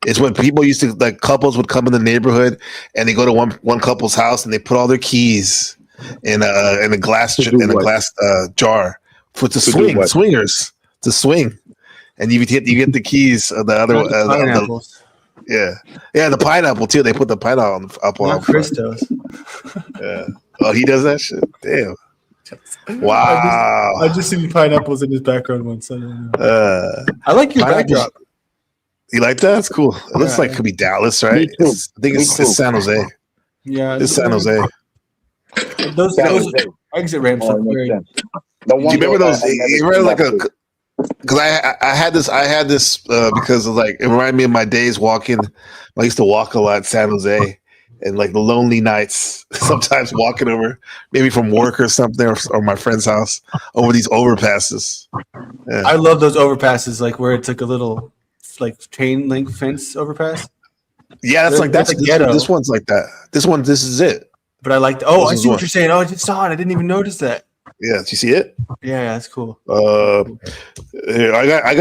It's when people used to, like, couples would come in the neighborhood and they go to one couple's house and they put all their keys in a glass jar for swingers to swing, and you get the keys of the other the pineapple too. They put the pineapple up on
Christos.
Yeah. Oh, he does that shit. Damn. Wow.
I just seen pineapples in his background once. I don't know. I like your backdrop.
You like that? That's cool. It looks like it could be Dallas, right? I think it's San Jose.
Yeah,
it's San Jose.
Those exit ramps look great.
Do you remember those? You remember like because I had this because of, like, it reminded me of my days walking. I used to walk a lot in San Jose, and like the lonely nights, sometimes walking over, maybe from work or something, or my friend's house, over these overpasses. Yeah.
I love those overpasses, like where it's like a little like chain link fence overpass.
Yeah, that's this one's like that. This is it.
But I like. I see what you're saying. Oh, I just saw it. I didn't even notice that.
Yeah, did you see it?
Yeah, that's cool.
Here, I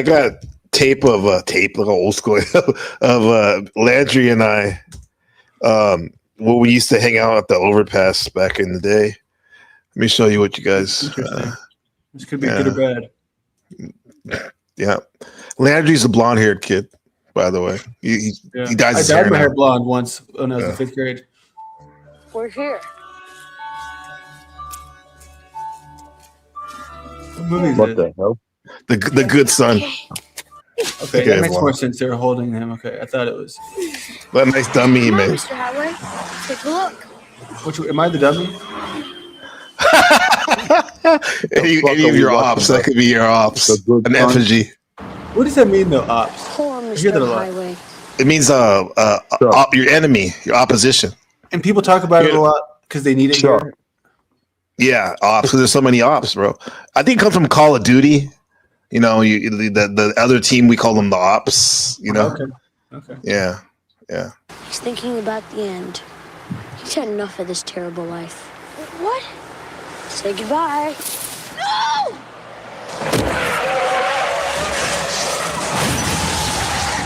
got tape like old school of Landry and I. Well, we used to hang out at the overpass back in the day. Let me show you what you guys.
This could be good or bad.
Yeah, Landry's a blonde-haired kid, by the way. He dyes his hair.
I dyed my hair blonde once when I was in 5th grade.
We're here.
What the hell?
The Good Son.
Okay, that makes more sense. They're holding him. Okay, I thought it was.
What a nice dummy, man.
Mr. Hadley, take a look.
Am I the dummy?
any of your ops. That could be your ops. An effigy.
What does that mean, though, ops?
Poor
I hear that a
Mr.
lot.
Highway.
It means your enemy, your opposition.
And people talk about it a lot because they need it here.
Yeah, ops. Because there's so many ops, bro. I think it comes from Call of Duty. You know, the other team, we call them the ops. You know.
Okay.
Yeah.
He's thinking about the end. He's had enough of this terrible life.
What?
Say goodbye.
No!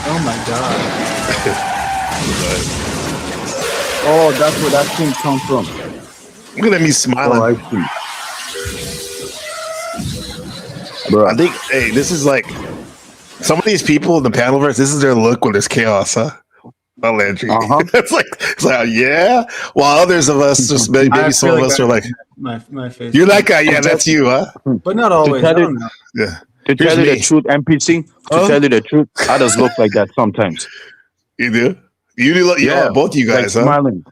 Oh my god.
Oh, that's where that thing comes from.
Look at me smiling.
Oh, I see. Bro,
I think, hey, this is like some of these people in the Panelverse, this is their look when there's chaos, huh? Well, Landry. it's like, yeah. While others of us, just maybe some of us are like,
my face.
You're that guy, yeah, that's you, huh?
But not always. I don't know.
Yeah.
To tell you the truth, NPC, to tell you the truth, I just look like that sometimes.
You do? You do look, yeah, both of you guys,
like
huh?
Smiling.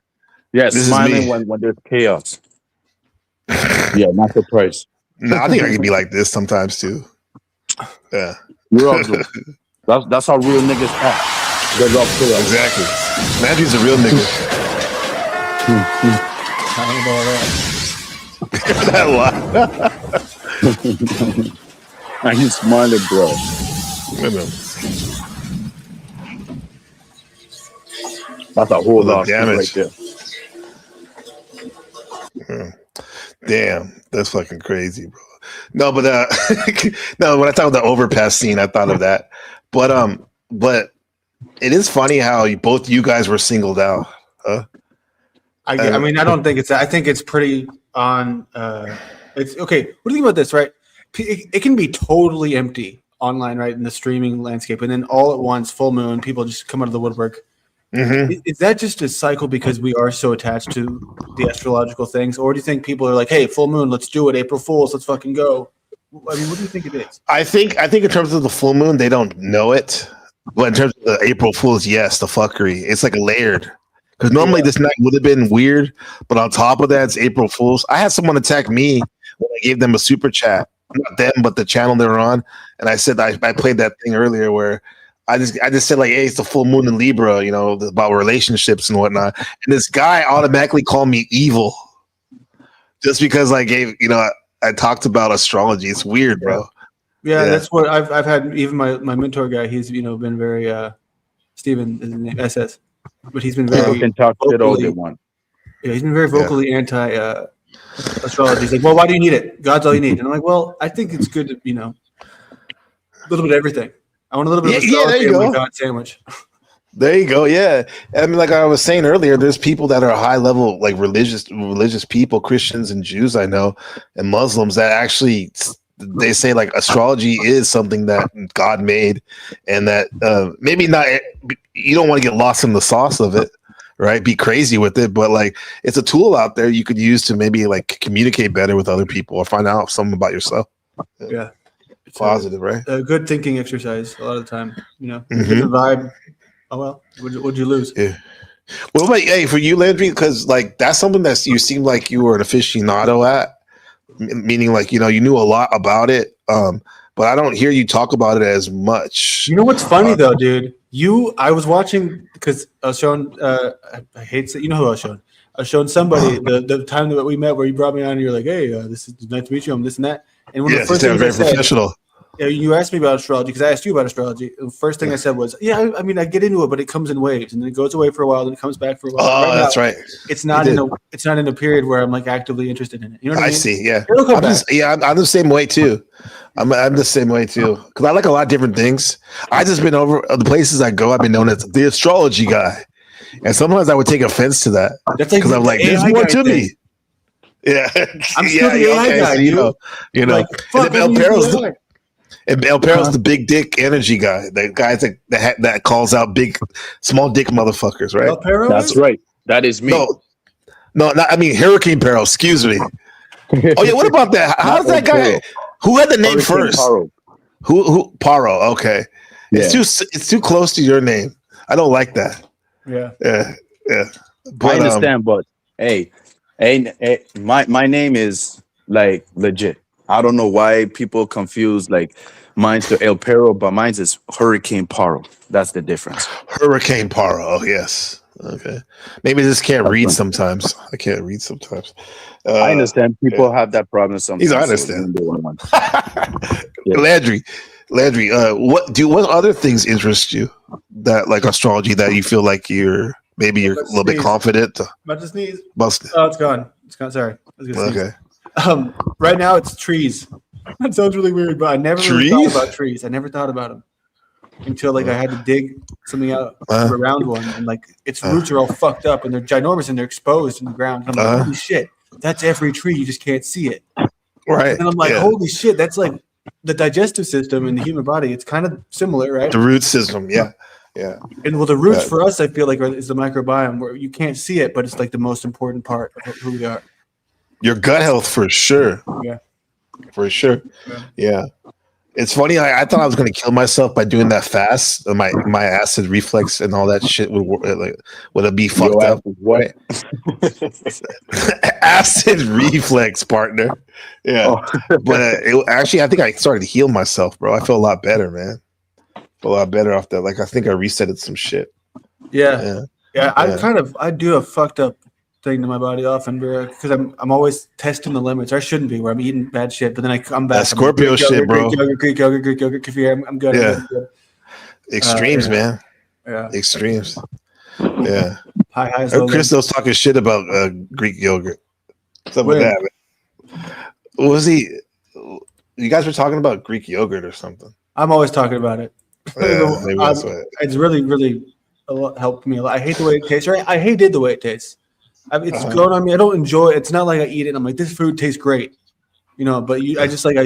Yeah,
This is
smiling
me.
when there's chaos. Yeah, not surprised.
No, I think I can be like this sometimes too. Yeah.
We're all good. That's how real niggas are. They're all chaos.
Exactly. Landry's a real nigga. That lie.
And he's smiling, bro. That's a whole lot of damage right there.
Damn, that's fucking crazy, bro. No, but no. When I talk about the overpass scene, I thought of that. But it is funny how both you guys were singled out.
I mean, I don't think it's that. I think it's pretty on. It's okay. What do you think about this? Right, it can be totally empty online, right, in the streaming landscape, and then all at once, full moon, people just come out of the woodwork.
Mm-hmm.
Is that just a cycle because we are so attached to the astrological things, or do you think people are like, "Hey, full moon, let's do it. April Fools, let's fucking go." I mean, what do you think it is?
I think in terms of the full moon, they don't know it, but in terms of the April Fools, yes, the fuckery, it's like a layered. Because normally this night would have been weird, but on top of that, it's April Fools. I had someone attack me when I gave them a super chat, not them, but the channel they were on, and I said I played that thing earlier where I just said like, hey, it's the full moon in Libra, you know, about relationships and whatnot, and this guy automatically called me evil just because I gave, you know, I talked about astrology. It's weird, bro.
Yeah, that's what I've had. Even my mentor guy, he's been very Steven is his name, SS. But he's been very
can talk shit all they
vocally,
want.
yeah, he's been very vocally anti astrology. He's like, well, why do you need it? God's all you need. And I'm like, well, I think it's good to, you know, a little bit of everything. I want a little bit of astrology in my God sandwich.
There you go. Yeah. I mean, like I was saying earlier, there's people that are high level, like religious people, Christians and Jews I know, and Muslims that actually they say like astrology is something that God made, and that maybe not. You don't want to get lost in the sauce of it, right? Be crazy with it, but like it's a tool out there you could use to maybe like communicate better with other people or find out something about yourself.
Yeah, it's
positive, right?
A good thinking exercise a lot of the time. You know, the vibe. Oh well, what'd you lose?
Yeah. What about for you, Landry? Because like that's something that you seem like you were an aficionado at, meaning like you know you knew a lot about it, but I don't hear you talk about it as much.
You know what's funny though, dude? I was watching because I was showing. I hate to, you know who I was showing. I was showing somebody the time that we met where you brought me on and you're like, hey, this is nice to meet you. I'm this and that. And one of the first things
very
I said,
professional.
Yeah, you asked me about astrology because I asked you about astrology. The first thing I said was, "Yeah, I mean, I get into it, but it comes in waves, and then it goes away for a while, then it comes back for a while."
Oh, that's right.
It's not it's not in a period where I'm like actively interested in it. You know what I mean?
See. Yeah,
It'll come back.
I'm the same way too. I'm the same way too because I like a lot of different things. I just been over the places I go. I've been known as the astrology guy, and sometimes I would take offense to that because I'm like, "There's more to me." Yeah,
I'm still the AI guy,
so you know.
Like,
And El Perro's the big dick energy guy. The guy that calls out big, small dick motherfuckers, right?
El Perro?
That's right. That is me.
No, I mean Hurricane Perro. Excuse me. Oh yeah, what about that? How's that guy? Who had the name first?
Paro.
Who? Paro. Okay,
Yeah.
it's too close to your name. I don't like that.
Yeah.
But,
I understand, but hey, my name is like legit. I don't know why people confuse like mine's to El Perro, but mine's is Hurricane Paro. That's the difference.
Hurricane Paro. Oh yes. Okay. Maybe I just can't read sometimes. I can't read sometimes.
I understand people have that problem sometimes.
I understand. Landry, what other things interest you that like astrology that you feel like you're a little bit confident?
About to sneeze.
Busted.
Oh, it's gone. It's gone. Sorry. I was gonna sneeze.
Okay.
Right now it's trees. That sounds really weird, but I never really thought about trees. I never thought about them until like I had to dig something out around one, and like its roots are all fucked up and they're ginormous and they're exposed in the ground. And I'm like, holy shit, that's every tree. You just can't see it.
Right.
And I'm like, holy shit, that's like the digestive system in the human body. It's kind of similar, right?
The root system, yeah.
And well, the roots for us, I feel like, is the microbiome where you can't see it, but it's like the most important part of who we are.
Your gut health for sure.
Yeah.
For sure. Yeah. It's funny. I thought I was going to kill myself by doing that fast. My acid reflex and all that shit would it be fucked up?
What?
Acid reflex, partner. Yeah. But actually, I think I started to heal myself, bro. I feel a lot better, man. A lot better off that. Like, I think I resetted some shit.
Yeah. I do a fucked up thing to my body often because I'm always testing the limits. I shouldn't be where I'm eating bad shit, but then I come back.
That Scorpio shit, bro.
Greek yogurt. I'm good.
Yeah.
I'm good.
Extremes, man.
Yeah.
Extremes. Yeah.
High highs.
Chris was talking shit about Greek yogurt. Something like that. Man. Was he? You guys were talking about Greek yogurt or something.
I'm always talking about it.
Yeah, maybe that's what.
It's really helped me a lot. I hate the way it tastes. Right? I hated the way it tastes. It's grown on me. I don't enjoy it. It's not like I eat it and I'm like, this food tastes great, but I just like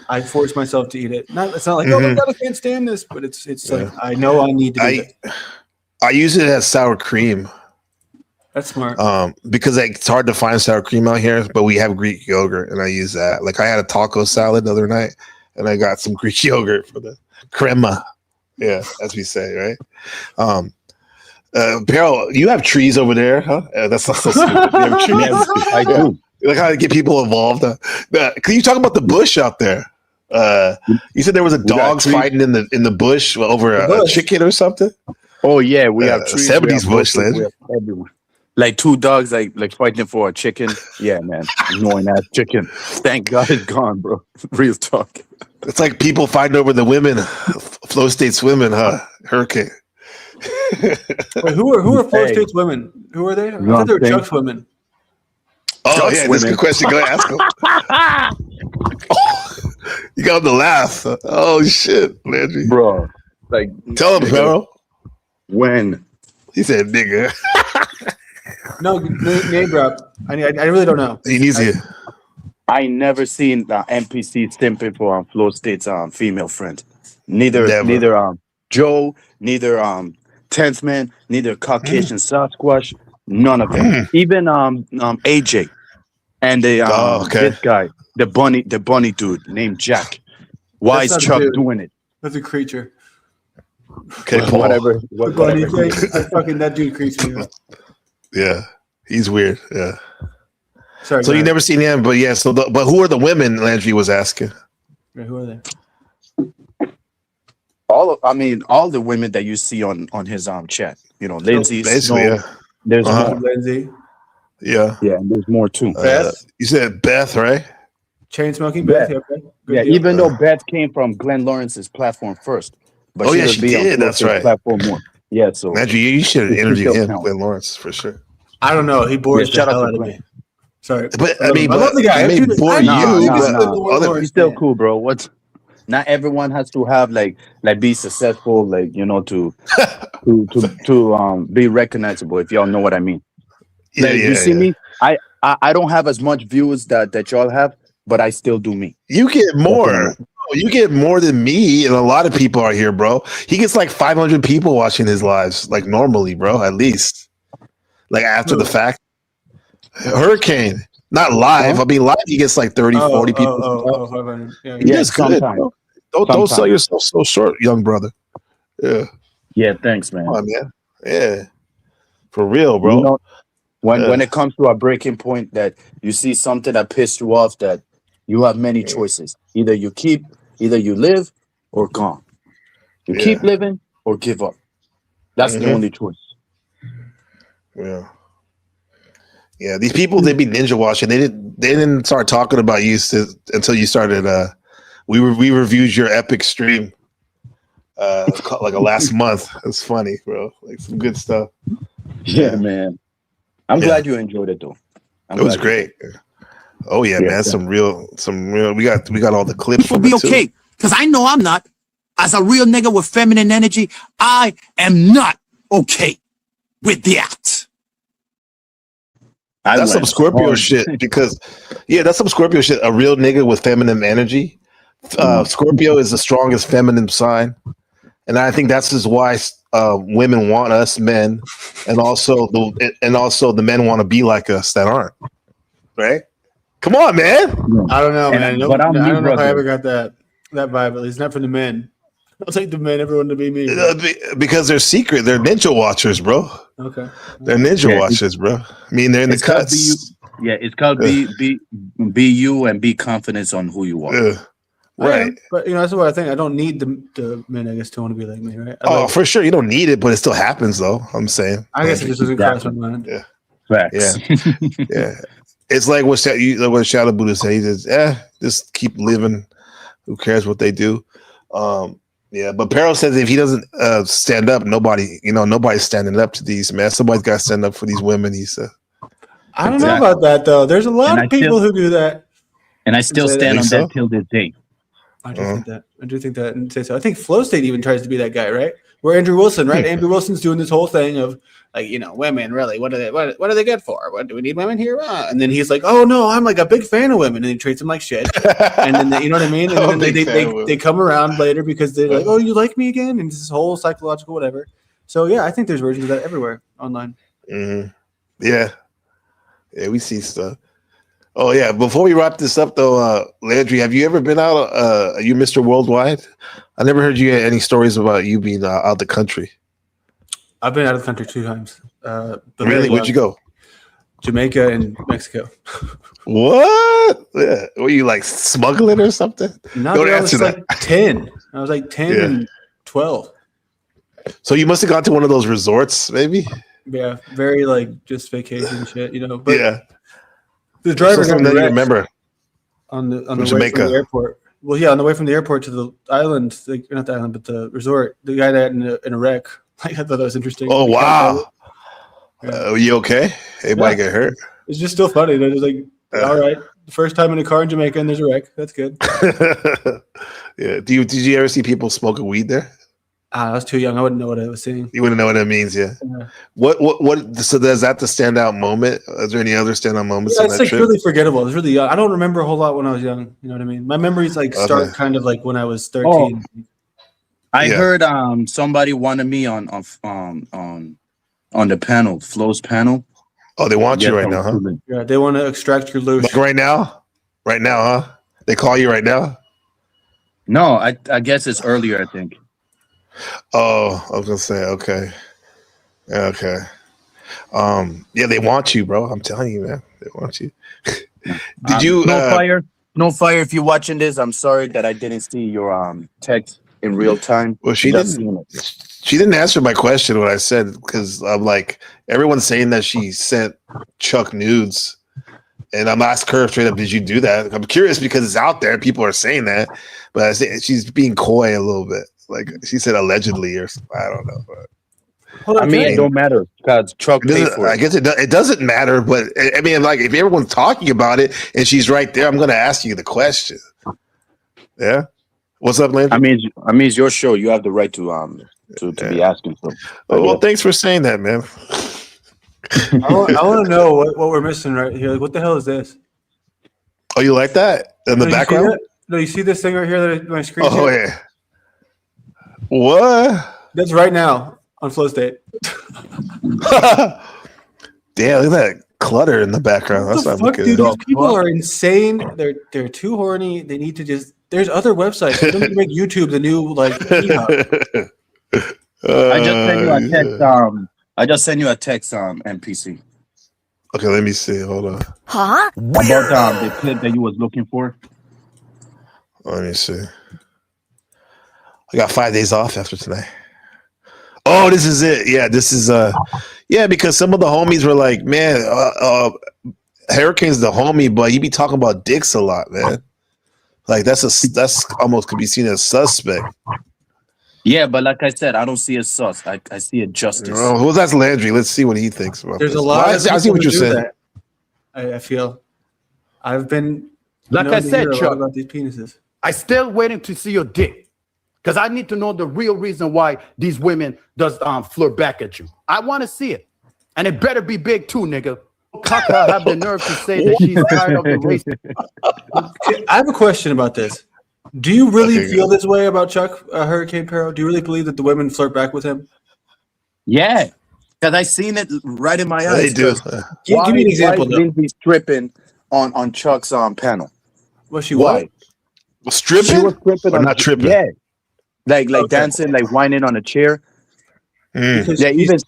I force myself to eat it. It's not like oh my God, I can't stand this, but it's like I know I need to.
I use it as sour cream.
That's smart.
Because it's hard to find sour cream out here, but we have Greek yogurt, and I use that. Like I had a taco salad the other night, and I got some Greek yogurt for the crema. Yeah, as we say, right? Peril, you have trees over there, huh? That's not so stupid. You have trees.
I do.
Like how to get people involved. Can you talk about the bush out there? You said there was a dogs fighting in the bush over a chicken or something.
Oh yeah, we have trees.
70s bushland.
Like two dogs, like fighting for a chicken. Yeah, man, annoying ass chicken. Thank God it's gone, bro. Real talk.
It's like people fighting over the women, Flow State's women, huh? Hurricane.
Wait, who are Flow State's women? Who are they? I thought they were Chuck's women.
Oh
Chuck's
yeah, that's a good question. Go ahead, ask them. You got them to laugh. Oh shit, Landry.
Bro. Like
tell him, bro.
When
he said nigga.
No, name drop. I really don't know.
He needs you.
I never seen NPC simping for Flow State's female friend. Neither Joe, neither 10th Man, neither Caucasian Sasquatch, none of them. Even AJ and this guy, the bunny dude named Jack. Why is Chuck doing it?
That's a creature.
Okay, Paul.
Whatever.
Fucking that dude creeps me out.
Yeah, he's weird. Yeah.
Sorry.
So you never seen him, but yeah. So, but who are the women? Landry was asking.
Yeah, who are they?
All the women that you see on his chat. Lindsay.
Basically,
There's more.
Lindsay.
Yeah.
Yeah, and there's more too.
Beth.
You said Beth, right?
Chain smoking Beth. Okay.
Good deal. Even though Beth came from Glenn Lawrence's platform first, but
she did. That's right.
Platform more. Yeah, so
Landry, you should interview him, Glenn Lawrence, for sure.
I don't know. He bores the hell out of me. Sorry,
but I love
the guy.
He's still cool, bro. Not everyone has to have like be successful, to be recognizable. If y'all know what I mean. You see me? I don't have as much views that y'all have, but I still do me.
You get more. You get more than me, and a lot of people are here, bro. He gets like 500 people watching his lives, like normally, bro. At least, like after the fact. Hurricane, not live. I mean, live he gets like 30, 40 people. That's good. Don't sell yourself so short, young brother. Yeah.
Yeah. Thanks, man.
Come on, man. Yeah. For real, bro.
When it comes to a breaking point that you see something that pissed you off, that you have many choices. Either you live or gone. You keep living or give up. That's the only choice.
Yeah. Yeah, these people, they be ninja watching. They didn't start talking about you until you started. We reviewed your epic stream like last month. It's funny, bro. Like some good stuff.
Yeah, man. I'm glad you enjoyed it though.
It was great. Oh yeah, man. Some real. We got all the clips.
Will be okay, because I know I'm not. As a real nigga with feminine energy, I am not okay with that.
That's some Scorpio shit because, that's some Scorpio shit. A real nigga with feminine energy. Scorpio is the strongest feminine sign, and I think that's just why women want us men, and also the men want to be like us that aren't. Right? Come on, man.
I don't know, man. I don't know if I ever got that vibe. At least not from the men. I'll take the men, everyone to be me.
Because they're secret. They're ninja watchers, bro.
Okay.
They're ninja watchers, bro. I mean, they're in the cuts.
It's called be you and be confident on who you are.
Right.
But that's what I think. I don't need the men, I guess, to want to be like me, right?
For sure. You don't need it, but it still happens, though. I'm saying.
I guess it just doesn't cross my mind.
Yeah.
Facts.
Yeah. It's like what Shadow Buddha said. He says, just keep living. Who cares what they do? Yeah, but Peril says if he doesn't stand up, nobody's standing up to these, man. Somebody's got to stand up for these women, he said.
I don't know about that, though. There's a lot of people who do that.
And I still stand on that till this day.
I do think that. I do think that. And say so. I think Flow State even tries to be that guy, right? Where Andrew Wilson, right? Andrew Wilson's doing this whole thing of like, women really. What are they good for? What do we need women here? And then he's like, oh no, I'm like a big fan of women, and he treats them like shit. And then you know what I mean? And then they come around later because they're like, oh, you like me again? And this whole psychological whatever. So yeah, I think there's versions of that everywhere online.
Mm-hmm. Yeah, we see stuff. Oh yeah, before we wrap this up though, Landry, have you ever been out? Are you Mr. Worldwide? I never heard you any stories about you being out the country.
I've been out of the country 2 times.
Really? Where'd you go?
Jamaica and Mexico.
What? Yeah. Were you like smuggling or something?
No, I was like 10. I was like 10 and 12.
So you must have gone to one of those resorts, maybe?
Yeah, very like just vacation shit, But
yeah.
The driver
that you remember
on the way from the airport. Well, yeah, on the way from the airport to the island, not the island, but the resort. The guy that in a wreck. I thought that was interesting.
Oh wow! Are you okay? Anybody get hurt?
It's just still funny. They're just like, all right, the first time in a car in Jamaica and there's a wreck. That's good.
Yeah. Did you ever see people smoking weed there?
I was too young. I wouldn't know what I was seeing.
You wouldn't know what that means, yeah. What? So is that the standout moment? Is there any other standout moments?
Yeah, it's like really forgettable. It's really young. I don't remember a whole lot when I was young. You know what I mean? My memories start kind of like when I was 13.
Oh. I heard somebody wanted me on the panel, Flow's panel.
Oh, they want you right now, huh?
Yeah, they want to extract your loose.
Like right now, huh? They call you right now.
No, I guess it's earlier. I think.
Oh, I was gonna say okay. Yeah, they want you, bro. I'm telling you, man. They want you. Did you?
No fire. If you're watching this, I'm sorry that I didn't see your text in real time.
Well, she didn't answer my question when I said, because I'm like, everyone's saying that she sent Chuck nudes, and I'm asking her straight up, did you do that? I'm curious because it's out there, people are saying that, but I say she's being coy a little bit. Like she said allegedly or something. I don't know. But
I mean, it don't matter because Chuck paid for it.
I guess it doesn't matter, but I mean, like if everyone's talking about it and she's right there, I'm going to ask you the question. Yeah. What's up, Landry?
I mean, it's your show. You have the right to be asking for.
Well, thanks for saying that, man.
I want to know what we're missing right here. Like, what the hell is this?
Oh, you like that in the background?
No, you see this thing right here that my screen?
Oh yeah. What?
That's right now on Flow State.
Damn, look at that clutter in the background. That's not
fuck, dude. These people are insane. They're too horny. They need to just. There's other websites. They don't need to make YouTube the new like.
I just sent you a text. I just sent you a text. NPC.
Okay, let me see. Hold on.
Huh? About the clip that you was looking for.
Let me see. I got 5 days off after tonight. Oh, this is it. Yeah, this is because some of the homies were like, man, Hurricane's the homie, but he be talking about dicks a lot, man. Like that's almost could be seen as suspect.
Yeah, but like I said, I don't see it sus. I see it justice.
Oh, who's that's Landry? Let's see what he thinks about
There's
this.
a lot of
I see what you're saying.
I feel I've been
like I said, Chuck,
about these penises.
I still waiting to see your dick. Because I need to know the real reason why these women does flirt back at you. I want to see it. And it better be big too, nigga. Kaka have the nerve to say that she's tired of the race.
I have a question about this. Do you really feel this way about Chuck Hurricane Perro? Do you really believe that the women flirt back with him?
Yeah. Because I seen it right in my eyes.
They do.
Give me an example.
Lindsay stripping on Chuck's panel.
Was she what?
Stripping?
She was stripping
or not tripping?
Yeah. Like dancing, like whining on a chair.
Mm.
Yeah, even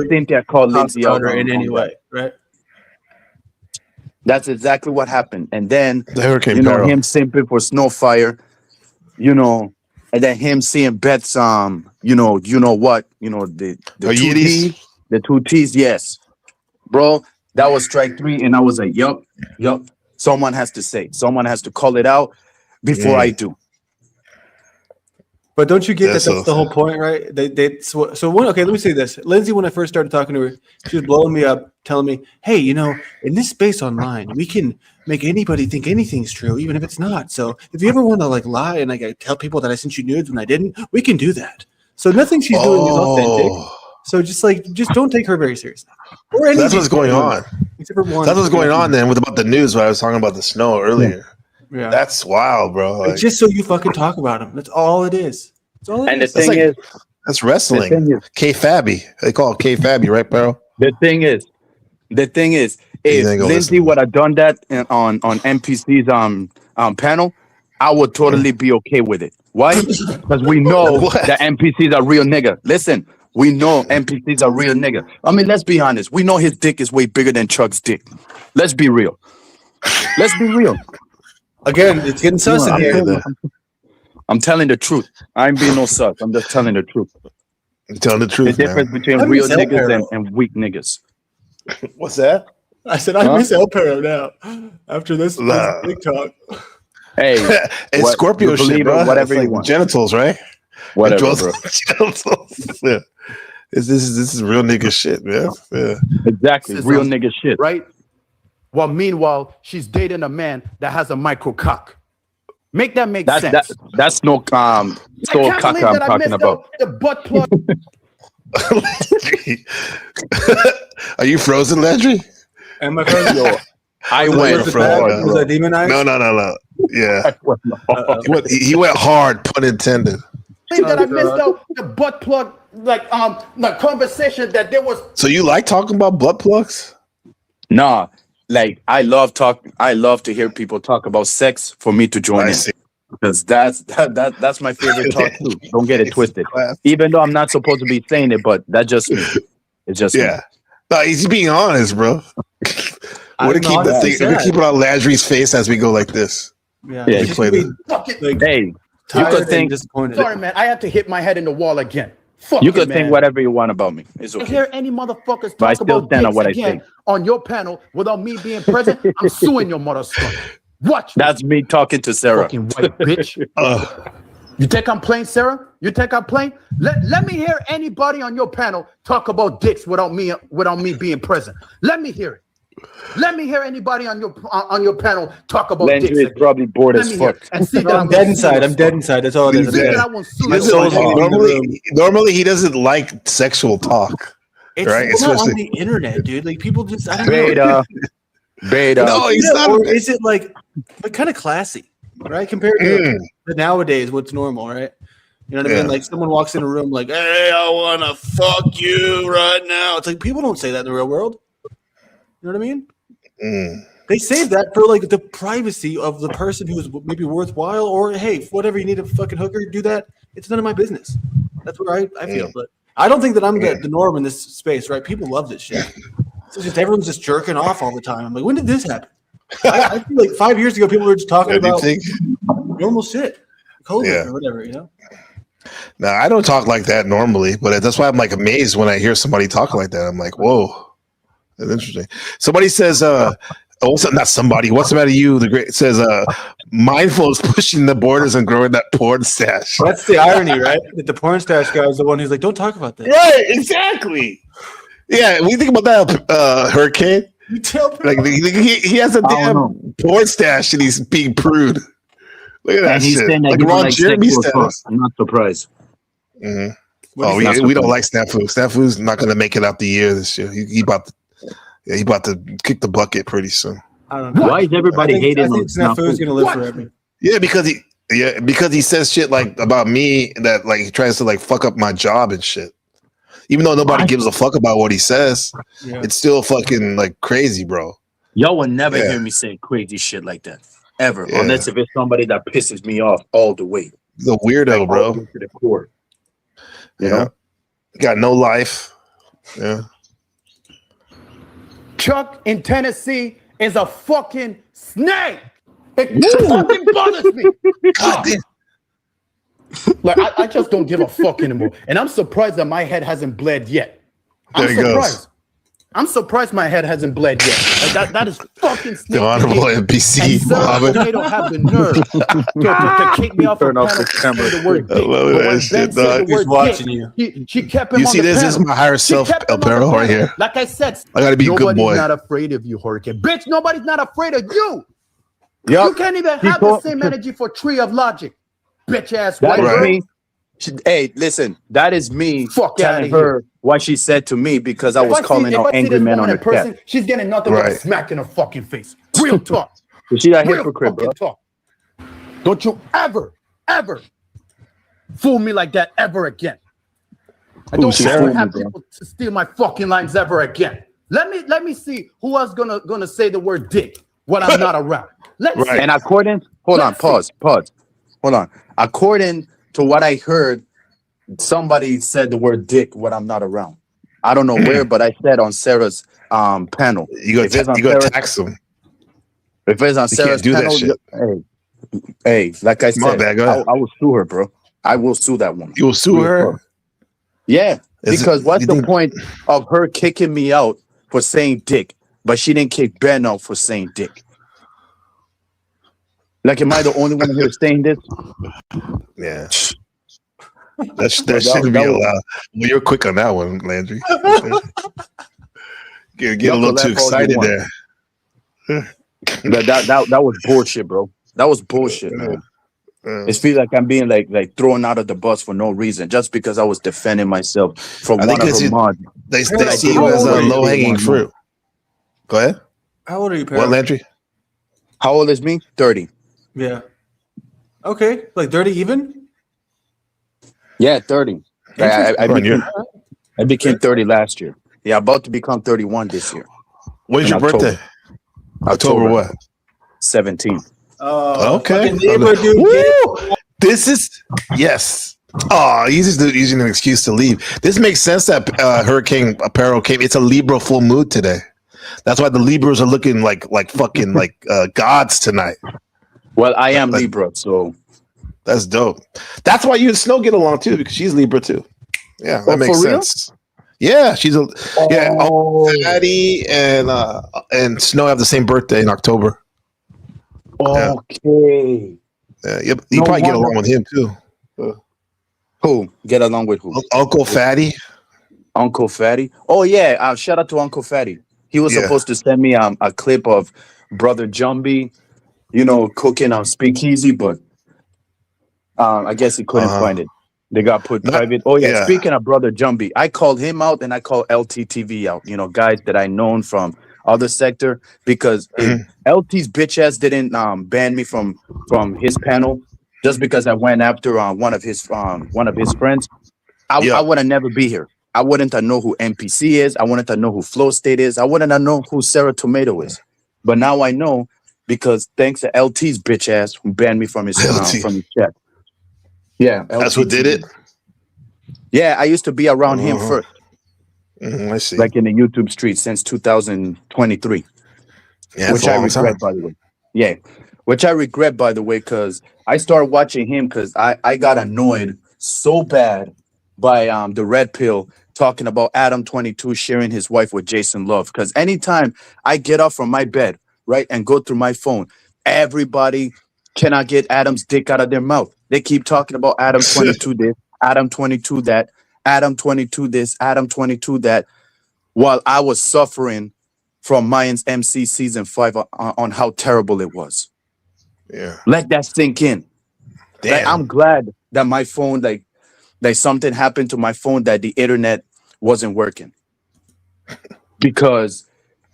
Cynthia called Lindsay out
in any way, right?
That's exactly what happened. And then
the Hurricane
him simping for Snowfire, and then him seeing Beth's the two T's, yes. Bro, that was strike 3, and I was like, yup. Someone has to say, someone has to call it out before I do.
But don't you get that's the whole point, right? So one. Okay, let me say this. Lindsay, when I first started talking to her, she was blowing me up, telling me, "Hey, you know, in this space online, we can make anybody think anything's true, even if it's not. So if you ever want to like lie and like I tell people that I sent you nudes when I didn't, we can do that. So nothing she's doing is authentic. So just don't take her very seriously.
So that's what's going on. Except for one. That's what's going on then with about the news. When I was talking about the snow earlier. Yeah, that's wild, bro.
Like, just so you fucking talk about him. That's all it is. That's all it
is. The thing is,
that's wrestling. K-Fabby. They call it K-Fabby, right, bro?
The thing is, if Lindsay would have done that on MPC's panel, I would totally be okay with it. Why? Because we know that MPC's a real nigga. Listen, we know MPC's a real nigga. I mean, let's be honest. We know his dick is way bigger than Chuck's dick. Let's be real. Let's be real.
Again, it's getting sus in here.
I'm telling the truth. I ain't being no sus. I'm just telling the truth.
You're telling the truth.
The difference between real niggas and weak niggas.
What's that?
I said I miss El Perro now. After this big talk.
Hey,
it's Scorpio shit, bro.
Whatever
it's
you want.
Genitals, right?
Whatever, bro.
Genitals. Yeah. This is real nigga shit, man. Yeah.
Exactly, real nigga shit,
right? Well, meanwhile, she's dating a man that has a micro cock. Make that make sense.
That's no so cock I'm talking about.
The butt plug.
Are you frozen, Landry?
Am I frozen?
I went frozen.
Was that demonized?
No. Yeah. He went hard, pun intended.
That I missed out the butt plug, like the conversation that there was.
So you like talking about butt plugs?
Nah. Like I love to hear people talk about sex for me to join in. Because that's my favorite talk too. Don't get it twisted. Even though I'm not supposed to be saying it, but that's just me. It's just me.
No, he's being honest, bro. We're gonna keep it on Landry's face as we go like this.
Yeah.
You could think
disappointed. Sorry, man. I have to hit my head in the wall again.
You could think whatever you want about me. It's okay.
If there any motherfuckers talk about dicks again on your panel without me being present, I'm suing your mother son. Watch.
That's me talking to Sarah.
Fucking white bitch. You think I'm playing, Sarah? You think I'm playing? Let me hear anybody on your panel talk about dicks without me being present. Let me hear it. Let me hear anybody on your panel talk about
Landry
dicks.
Is probably bored as fuck.
And see that
I'm dead inside. I'm dead inside. That's all it is.
Normally he doesn't like sexual talk.
It's
right?
Not on the internet, dude. Like people just
Beta.
No, he's not.
Or is it like kind of classy, right? Compared to nowadays, what's normal, right? You know what I mean? Like someone walks in a room like, "Hey, I want to fuck you right now." It's like people don't say that in the real world. You know what I mean? They save that for like the privacy of the person who's maybe worthwhile, or hey, whatever you need a fucking hooker, do that. It's none of my business. That's what I feel. But I don't think that I'm the norm in this space, right? People love this shit. It's just everyone's just jerking off all the time. I'm like, when did this happen? I feel like 5 years ago, people were just talking about normal shit, COVID or whatever, you know.
No, I don't talk like that normally, but that's why I'm like amazed when I hear somebody talk like that. I'm like, whoa. That's interesting. Somebody says, not somebody, what's the matter you? The great says, mindful is pushing the borders and growing that porn stash.
That's the irony, right? That the porn stash guy is the one who's like, don't talk about that.
Right, exactly. Yeah, when you think about that hurricane,
you tell
like he has a damn porn stash and he's being prude. Look at that shit. Like Ron Jeremy status.
I'm not surprised.
Mm-hmm. We don't like Snafu. Snafu's not going to make it out the year this year. He about to kick the bucket pretty soon.
I don't know.
Why is everybody hating
on Snafu? Is going to live forever.
Yeah, because he says shit like about me that like he tries to like fuck up my job and shit. Even though nobody gives a fuck about what he says, it's still fucking like crazy, bro.
Y'all will never hear me say crazy shit like that ever, unless if it's somebody that pisses me off all the way.
The weirdo, like, bro.
To the core.
You know, got no life. Yeah.
Chuck in Tennessee is a fucking snake. It fucking bothers me. God. Like I just don't give a fuck anymore, and I'm surprised that my head hasn't bled yet. I'm surprised. I'm surprised my head hasn't bled yet. Like that is fucking sneaky.
The honorable NPC,
Mohammed. They don't have the nerve to kick me off a panel for saying the word dick.
I love that shit, dog.
He's watching you. She kept him
You
on
see
the
this?
panel.
This is my higher self apparel right here.
Like I said,
I gotta be a good boy.
Nobody's not afraid of you, Hurricane. Bitch, nobody's not afraid of you.
Yep.
You can't even have the same energy for Tree of Logic. Bitch ass white
That is
girl.
me. Hey, listen, that is me
Fuck outta
telling her what she said to me because I was calling out angry men on the
person,
cat.
she's getting nothing but a smack in her fucking face. Real talk.
She a
Real
hypocrite, bro.
fucking talk. Don't you ever fool me like that ever again. I don't ever have people to steal my fucking lines ever again. Let me see who else gonna say the word dick when I'm not around. Let's see.
And according, pause. Hold on. According to what I heard, somebody said the word dick when I'm not around. I don't know where, but I said on Sarah's panel.
You go tax them.
If it's on Sarah's panel, hey, like I said, I will sue her, bro. I will sue that woman.
You will sue her?
Yeah, because what's the point of her kicking me out for saying dick, but she didn't kick Ben out for saying dick? Like, am I the only one here saying this?
Yeah. That shouldn't be allowed. Well, you're quick on that one, Landry. Get a little too excited there.
That was bullshit, bro. That was bullshit, man. It feels like I'm being like thrown out of the bus for no reason, just because I was defending myself from one of her mods.
They see you as a low hanging fruit. Go ahead.
How old are you, Perry?
What, Landry?
How old is me? 30.
Yeah. Okay, like 30 even?
Yeah, 30. I became 30 last year. Yeah, about to become 31 this year.
When's your birthday? October what?
17th.
Okay. This is yes. Oh, he's just using an excuse to leave. This makes sense that Hurricane Apparel came. It's a Libra full mood today. That's why the Libras are looking like fucking like gods tonight.
Well, I am Libra, so
that's dope. That's why you and Snow get along too, because she's Libra too. Yeah, that makes sense. Yeah, she's a Fatty and Snow have the same birthday in October.
Okay.
Yeah, you probably get along with him too.
Who? Get along with who?
Uncle Fatty.
Uncle Fatty. Oh yeah, shout out to Uncle Fatty. He was supposed to send me a clip of Brother Jumbie, cooking on Speakeasy, but I guess he couldn't find it. They got put private. Oh yeah. Speaking of Brother Jumbie, I called him out and I called LTTV out. Guys that I known from other sector, because if LT's bitch ass didn't ban me from his panel just because I went after one of his friends, I would have never be here. I wouldn't have know who NPC is. I wouldn't have know who Flow State is. I wouldn't have know who Sarah Tomato is. But now I know, because thanks to LT's bitch ass who banned me from his chat. Yeah,
that's what did it.
Yeah, I used to be around him first.
I see.
Like in the YouTube streets since 2023.
Yeah,
which I regret, by the way. Yeah, which I regret, by the way, because I started watching him because I got annoyed so bad by the Red Pill talking about Adam 22 sharing his wife with Jason Love. Because anytime I get up from my bed, right, and go through my phone, everybody cannot get Adam's dick out of their mouth. They keep talking about Adam 22 this, Adam 22 that, Adam 22 this, Adam 22 that, while I was suffering from Mayans MC season 5 on how terrible it was.
Yeah.
Let that sink in. Like, I'm glad that my phone, like something happened to my phone, that the internet wasn't working. Because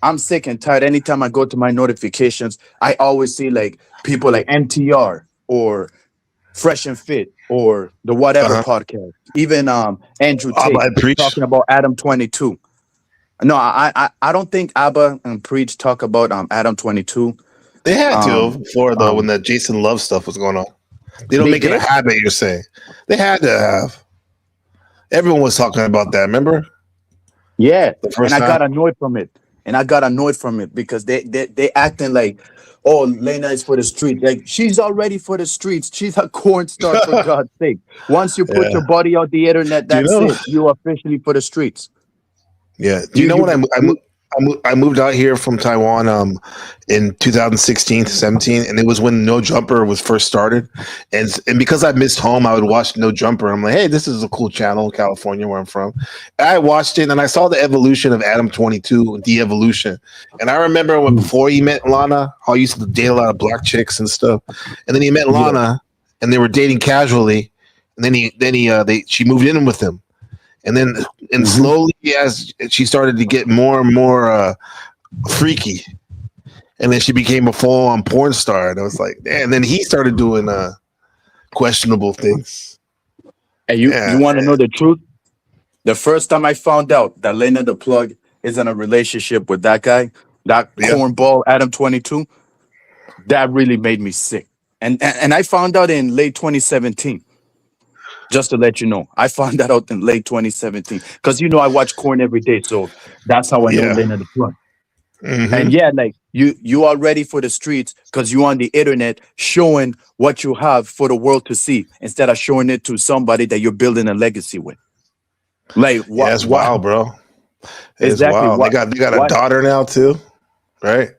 I'm sick and tired. Anytime I go to my notifications, I always see like people like MTR or Fresh and Fit or the whatever podcast. Even Andrew Tate talking about Adam 22. No, I don't think Abba and Preach talk about Adam 22.
They had to for when the Jason Love stuff was going on. They don't make it a habit, you're saying. They had to have. Everyone was talking about that, remember?
Yeah, and I got annoyed from it. Because they acting like, oh, Lena is for the street. Like, she's already for the streets. She's a corn star, for God's sake. Once you put your body on the internet, that's it. You're officially for the streets.
Yeah. Do you know what I moved out here from Taiwan in 2016 to 17, and it was when No Jumper was first started. And because I missed home, I would watch No Jumper. I'm like, hey, this is a cool channel in California where I'm from. And I watched it, and I saw the evolution of Adam 22, the evolution. And I remember when before he met Lana, how he used to date a lot of black chicks and stuff. And then he met Lana, and they were dating casually. And then she moved in with him. And slowly, as she started to get more and more freaky, and then she became a full-on porn star. And I was like, and then he started doing questionable things.
And you want to know the truth? The first time I found out that Lena the Plug is in a relationship with that guy, that cornball Adam 22, that really made me sick. And I found out in late 2017. Just to let you know, I found that out in late 2017 because I watch corn every day, so that's how I know Lena the Plug. And like you are ready for the streets because you on the internet showing what you have for the world to see instead of showing it to somebody that you're building a legacy with. Like,
that's wild, bro. It's
exactly.
wild. They got a daughter now too, right?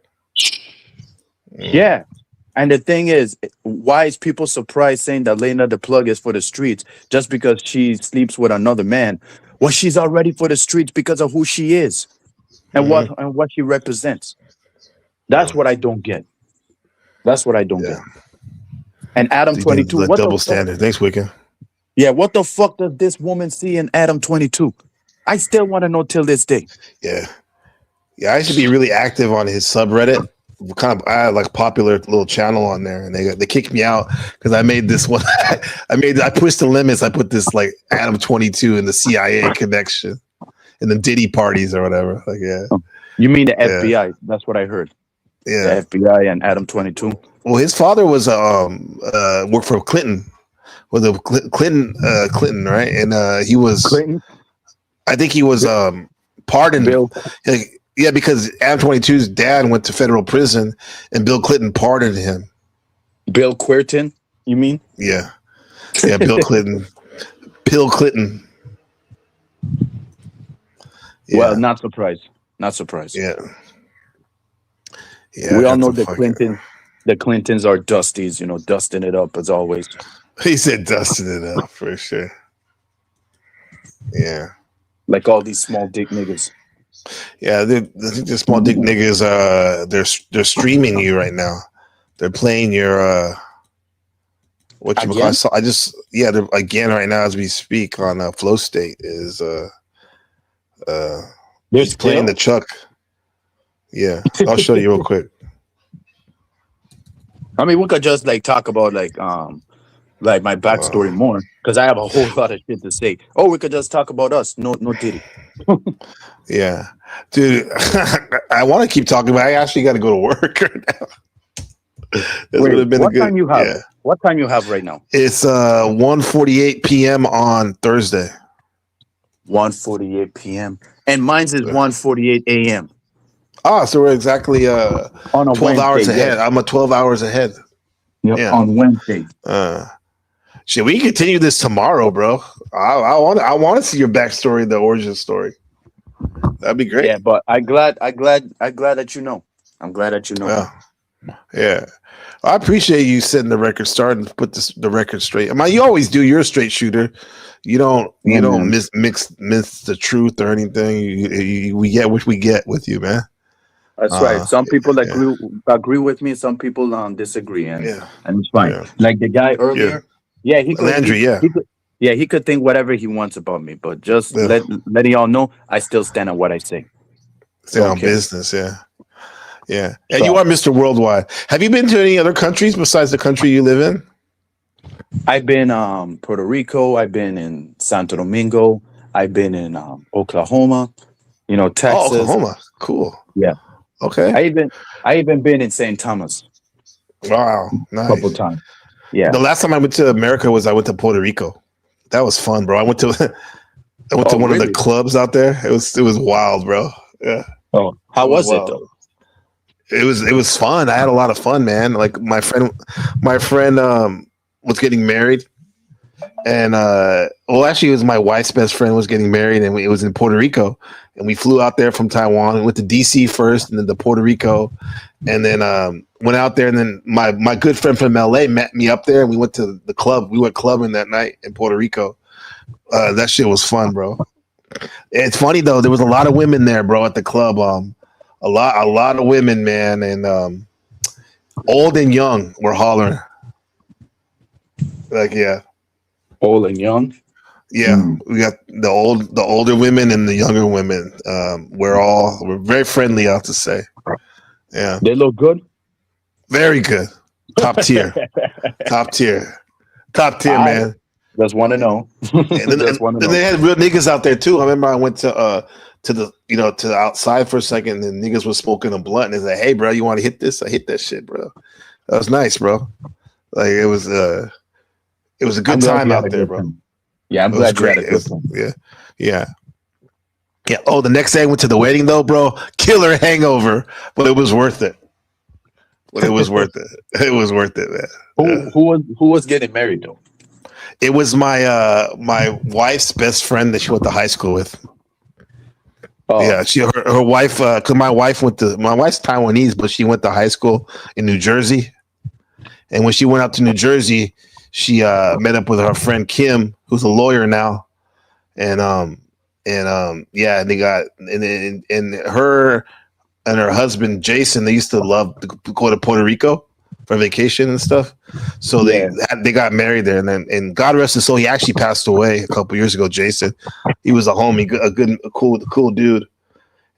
Yeah. And the thing is, why is people surprised saying that Lena the Plug is for the streets just because she sleeps with another man? Well, she's already for the streets because of who she is and what she represents. That's what I don't get. That's what I don't get. And Adam 22, what
double standard. Thanks, Wicked.
Yeah, what the fuck does this woman see in Adam 22? I still want to know till this day.
Yeah, I used to be really active on his subreddit. I had like popular little channel on there, and they kicked me out because I made this one. I pushed the limits. I put this like Adam 22 and the CIA connection, and the Diddy parties or whatever. Like,
you mean the FBI? That's what I heard.
Yeah,
the FBI and Adam 22.
Well, his father was worked for Clinton, Clinton, right? And he was
Clinton.
I think he was pardoned.
Bill.
Yeah, because Adam 22's dad went to federal prison, and Bill Clinton pardoned him.
Bill Quirton, you mean?
Yeah, Bill Clinton. Bill Clinton. Yeah.
Well, not surprised. Not surprised.
Yeah.
We all know the Clintons are dusties, dusting it up as always.
He said dusting it up for sure. Yeah.
Like all these small dick niggas.
Yeah, I think the small dick niggas they're streaming you right now. They're playing your what you call they're again right now as we speak on Flow State is he's playing the Chuck. Yeah, I'll show you real quick.
I mean, we could just talk about like my backstory more because I have a whole lot of shit to say. Oh, we could just talk about us. No Diddy.
Yeah, dude. I want to keep talking, but I actually got to go to work right now.
What time you have? Yeah. What time you have right now?
It's 1:48 p.m. on Thursday.
1:48 p.m. and mine's is 1:48 a.m.
So we're exactly
on a
12
Wednesday,
hours ahead. I'm 12 hours ahead.
Yep, yeah, on Wednesday.
Should we continue this tomorrow, bro? I want to see your backstory, the origin story. That'd be great.
Yeah, but I'm glad that you know. I'm glad that you know.
Yeah. I appreciate you setting the record straight and put the record straight. I mean, you always do. You're a straight shooter. You don't miss the truth or anything. We get what we get with you, man.
That's right. Some people agree with me. Some people disagree, and it's fine. Yeah. Like the guy earlier. Yeah, he could.
Landry,
he could think whatever he wants about me, but just letting y'all know, I still stand on what I say.
Stay on business, yeah. And you are Mr. Worldwide. Have you been to any other countries besides the country you live in?
I've been Puerto Rico. I've been in Santo Domingo. I've been in Oklahoma. Texas.
Oh, Oklahoma, cool.
Yeah.
Okay.
I even been in St. Thomas.
Wow, nice.
A couple times. Yeah.
The last time I went to America I went to Puerto Rico. That was fun, bro. I went to one of the clubs out there. It was wild, bro. Yeah.
Oh, how was it though?
It was fun. I had a lot of fun, man. Like my friend was getting married, And well, actually, it was my wife's best friend was getting married, and it was in Puerto Rico. And we flew out there from Taiwan and went to DC first, and then to Puerto Rico, and then went out there. And then my good friend from LA met me up there, and we went to the club. We went clubbing that night in Puerto Rico. That shit was fun, bro. It's funny though. There was a lot of women there, bro, at the club. A lot of women, man, and old and young were hollering. Like, yeah.
Old and young.
Yeah, we got the older women and the younger women. We're very friendly, I have to say. Yeah,
they look good.
Very good, top tier, top tier, man.
Just want to know.
And then they had real niggas out there too. I remember I went to the outside for a second, and niggas was smoking a blunt, and they said, "Hey, bro, you want to hit this?" I hit that shit, bro. That was nice, bro. Like it was a good time out there, bro.
Yeah, I'm glad you had a good time.
Yeah. Oh, the next day I went to the wedding though, bro. Killer hangover, but it was worth it. It was worth it. It was worth it, man.
Who was getting married though?
It was my wife's best friend that she went to high school with. Oh. Yeah, her wife. Cause my wife's Taiwanese, but she went to high school in New Jersey. And when she went out to New Jersey, she met up with her friend Kim, who's a lawyer now, and they got and her and her husband Jason. They used to love to go to Puerto Rico for vacation and stuff. So they got married there, and God rest his soul, he actually passed away a couple years ago. Jason, he was a homie, a cool dude,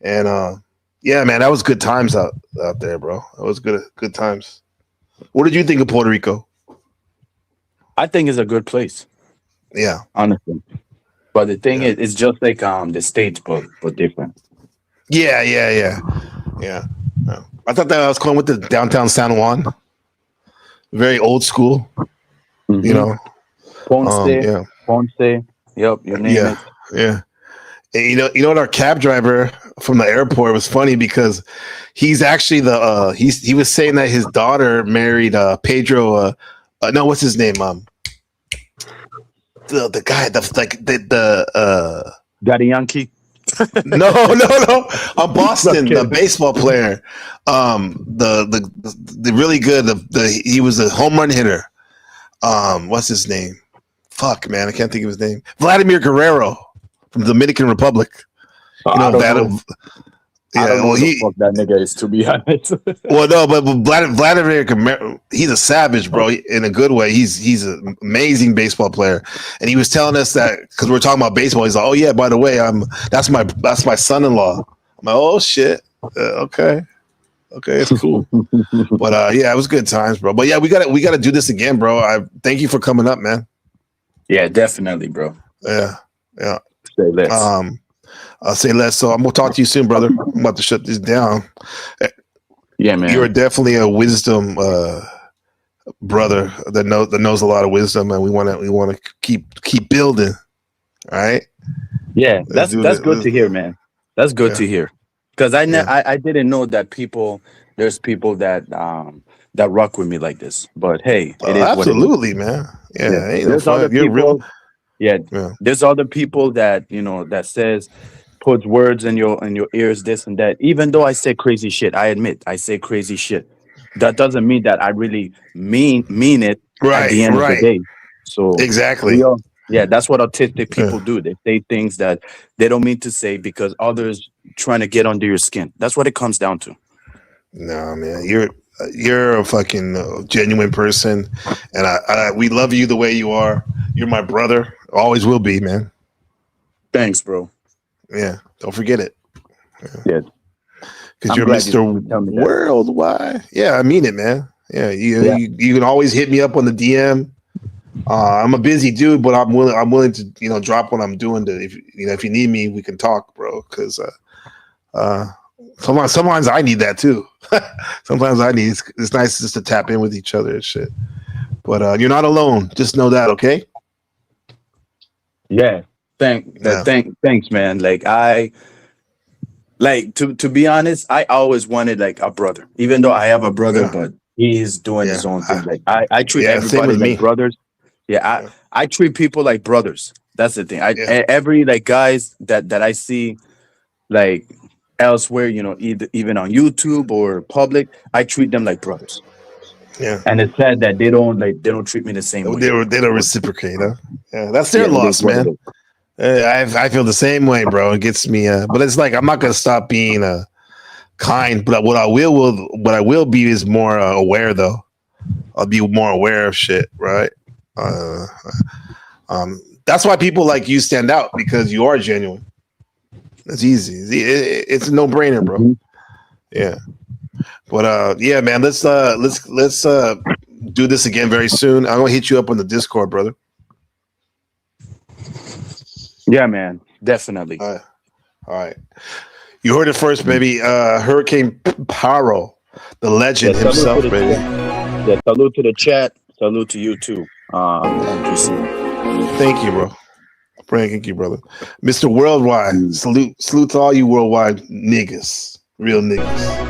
and yeah, man, that was good times out there, bro. That was good times. What did you think of Puerto Rico?
I think it's a good place.
Yeah,
honestly. But the thing is, it's just like the States, but different.
Yeah. I thought that I was going with the downtown San Juan. Very old school, you know.
Ponce. Yep, you name it.
Yeah. And you know what? Our cab driver from the airport was funny because he's actually he was saying that his daughter married Pedro. No, what's his name? The guy,
Daddy Yankee.
No. Boston, the baseball player. The really good. He was a home run hitter. What's his name? Fuck, man, I can't think of his name. Vladimir Guerrero from the Dominican Republic.
I don't know who the fuck that nigga is, to be honest.
Well, no, but Vladimir, he's a savage, bro, in a good way. He's an amazing baseball player, and he was telling us that because we're talking about baseball. He's like, "Oh yeah, by the way, that's my son-in-law." I'm like, "Oh shit, okay, it's cool." But yeah, it was good times, bro. But yeah, we got to do this again, bro. I thank you for coming up, man.
Yeah, definitely, bro.
Yeah.
Say less.
I'll say less. So I'm gonna talk to you soon, brother. I'm about to shut this down.
Yeah, man.
You're definitely a wisdom brother that knows a lot of wisdom, and we want to keep building. All right.
Yeah, that's good to hear, man. That's good to hear. Because I didn't know that there's people that rock with me like this. But hey, it is
absolutely, man. Yeah, ain't
there's
no
other
fun. You're
people.
real.
Yeah, there's other people that that says puts words in your ears, this and that. Even though I say crazy shit, I admit I say crazy shit. That doesn't mean that I really mean it at the end of the day. So
exactly.
That's what autistic people do. They say things that they don't mean to say because others trying to get under your skin. That's what it comes down to.
No, man, you're a fucking genuine person, and we love you the way you are. You're my brother, always will be, man.
Thanks, bro.
Yeah, don't forget it.
Yeah,
because you're Mr. Worldwide. Yeah, I mean it, man. Yeah, you can always hit me up on the DM. I'm a busy dude, but I'm willing to drop what I'm doing. If you need me, we can talk, bro. Because sometimes I need that too. Sometimes it's nice just to tap in with each other and shit. But you're not alone. Just know that, okay?
Yeah. Thanks, man. To be honest, I always wanted like a brother, even though I have a brother, but he's doing his own thing. Like I treat everybody like brothers. Yeah, I treat people like brothers. That's the thing. Every like guys that I see like elsewhere, you know, even on YouTube or public, I treat them like brothers.
Yeah.
And it's sad that they don't treat me the same way.
They don't reciprocate, huh? Yeah, that's their loss, man. I feel the same way, bro. It gets me, but it's like I'm not gonna stop being kind. But what I will be is more aware, though. I'll be more aware of shit, right? That's why people like you stand out, because you are genuine. It's easy. It's a no-brainer, bro. Yeah. But yeah, man, let's do this again very soon. I'm gonna hit you up on the Discord, brother.
Yeah, man, definitely.
All right. You heard it first, baby. Hurricane Paro, the legend himself, baby.
Yeah, salute to the chat. Salute to you too.
Thank you, bro. Thank you, brother. Mr. Worldwide, salute to all you worldwide niggas, real niggas.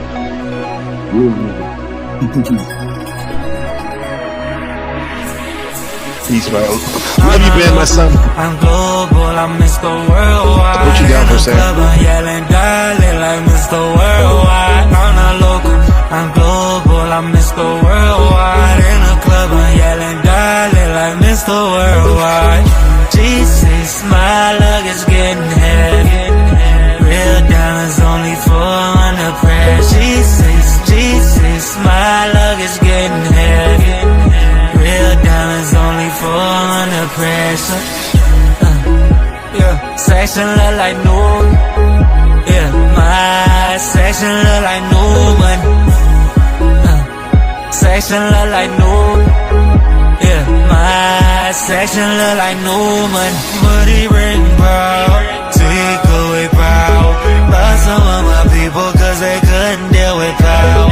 Peace, man. Love you, man, my son.
I'm global, I'm Mr. Worldwide.
I'll put you down for a second.
I'm yelling, darling, like Mr. Worldwide. I'm not local, I'm global, I'm Mr. Worldwide. In a club, I'm yelling, darling, like Mr. Worldwide. G6, my luggage getting heavy. Real diamonds only 400 press. G6, my luggage getting heavy. Real diamonds only 400 pressure. Yeah, section look like new. Yeah, my section look like new money. Section look like new. Yeah, my section look like new money. Money ring proud, take away proud. Lost some of my people cause they couldn't deal with power.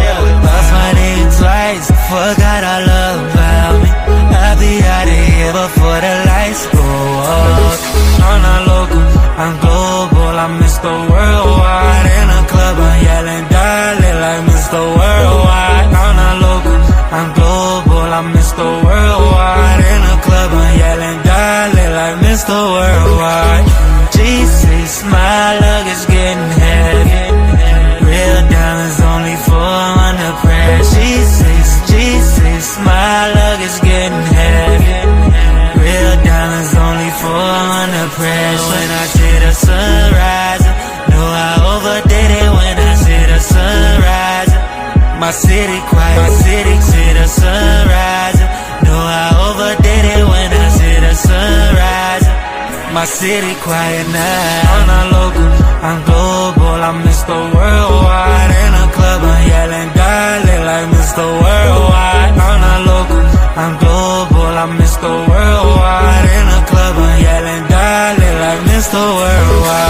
Lost my name twice, forgot all about me. I'll be out of here before the lights go up. I'm not local, I'm global, I'm Mr. Worldwide. In a club, I'm yelling, darling, like Mr. Worldwide. I'm not local, I'm global, I'm Mr. Worldwide. In a club, I'm yelling, darling, like Mr. Worldwide. G6, my luggage getting heavy. Real diamonds only 400 press. G6, my luggage getting heavy. Real diamonds only 400 press. When I see the sunrise, know I overdid it. When I see the sunrise, my city quiet, my city see the sunrise. Know I overdid it. When I see the sunrise, my city quiet now. I'm not local, I'm global, I'm Mr. Worldwide. In a club, I'm yelling, darling, like Mr. Worldwide. I'm not local, I'm global, I'm Mr. Worldwide. In a club, I'm yelling, darling, like Mr. Worldwide.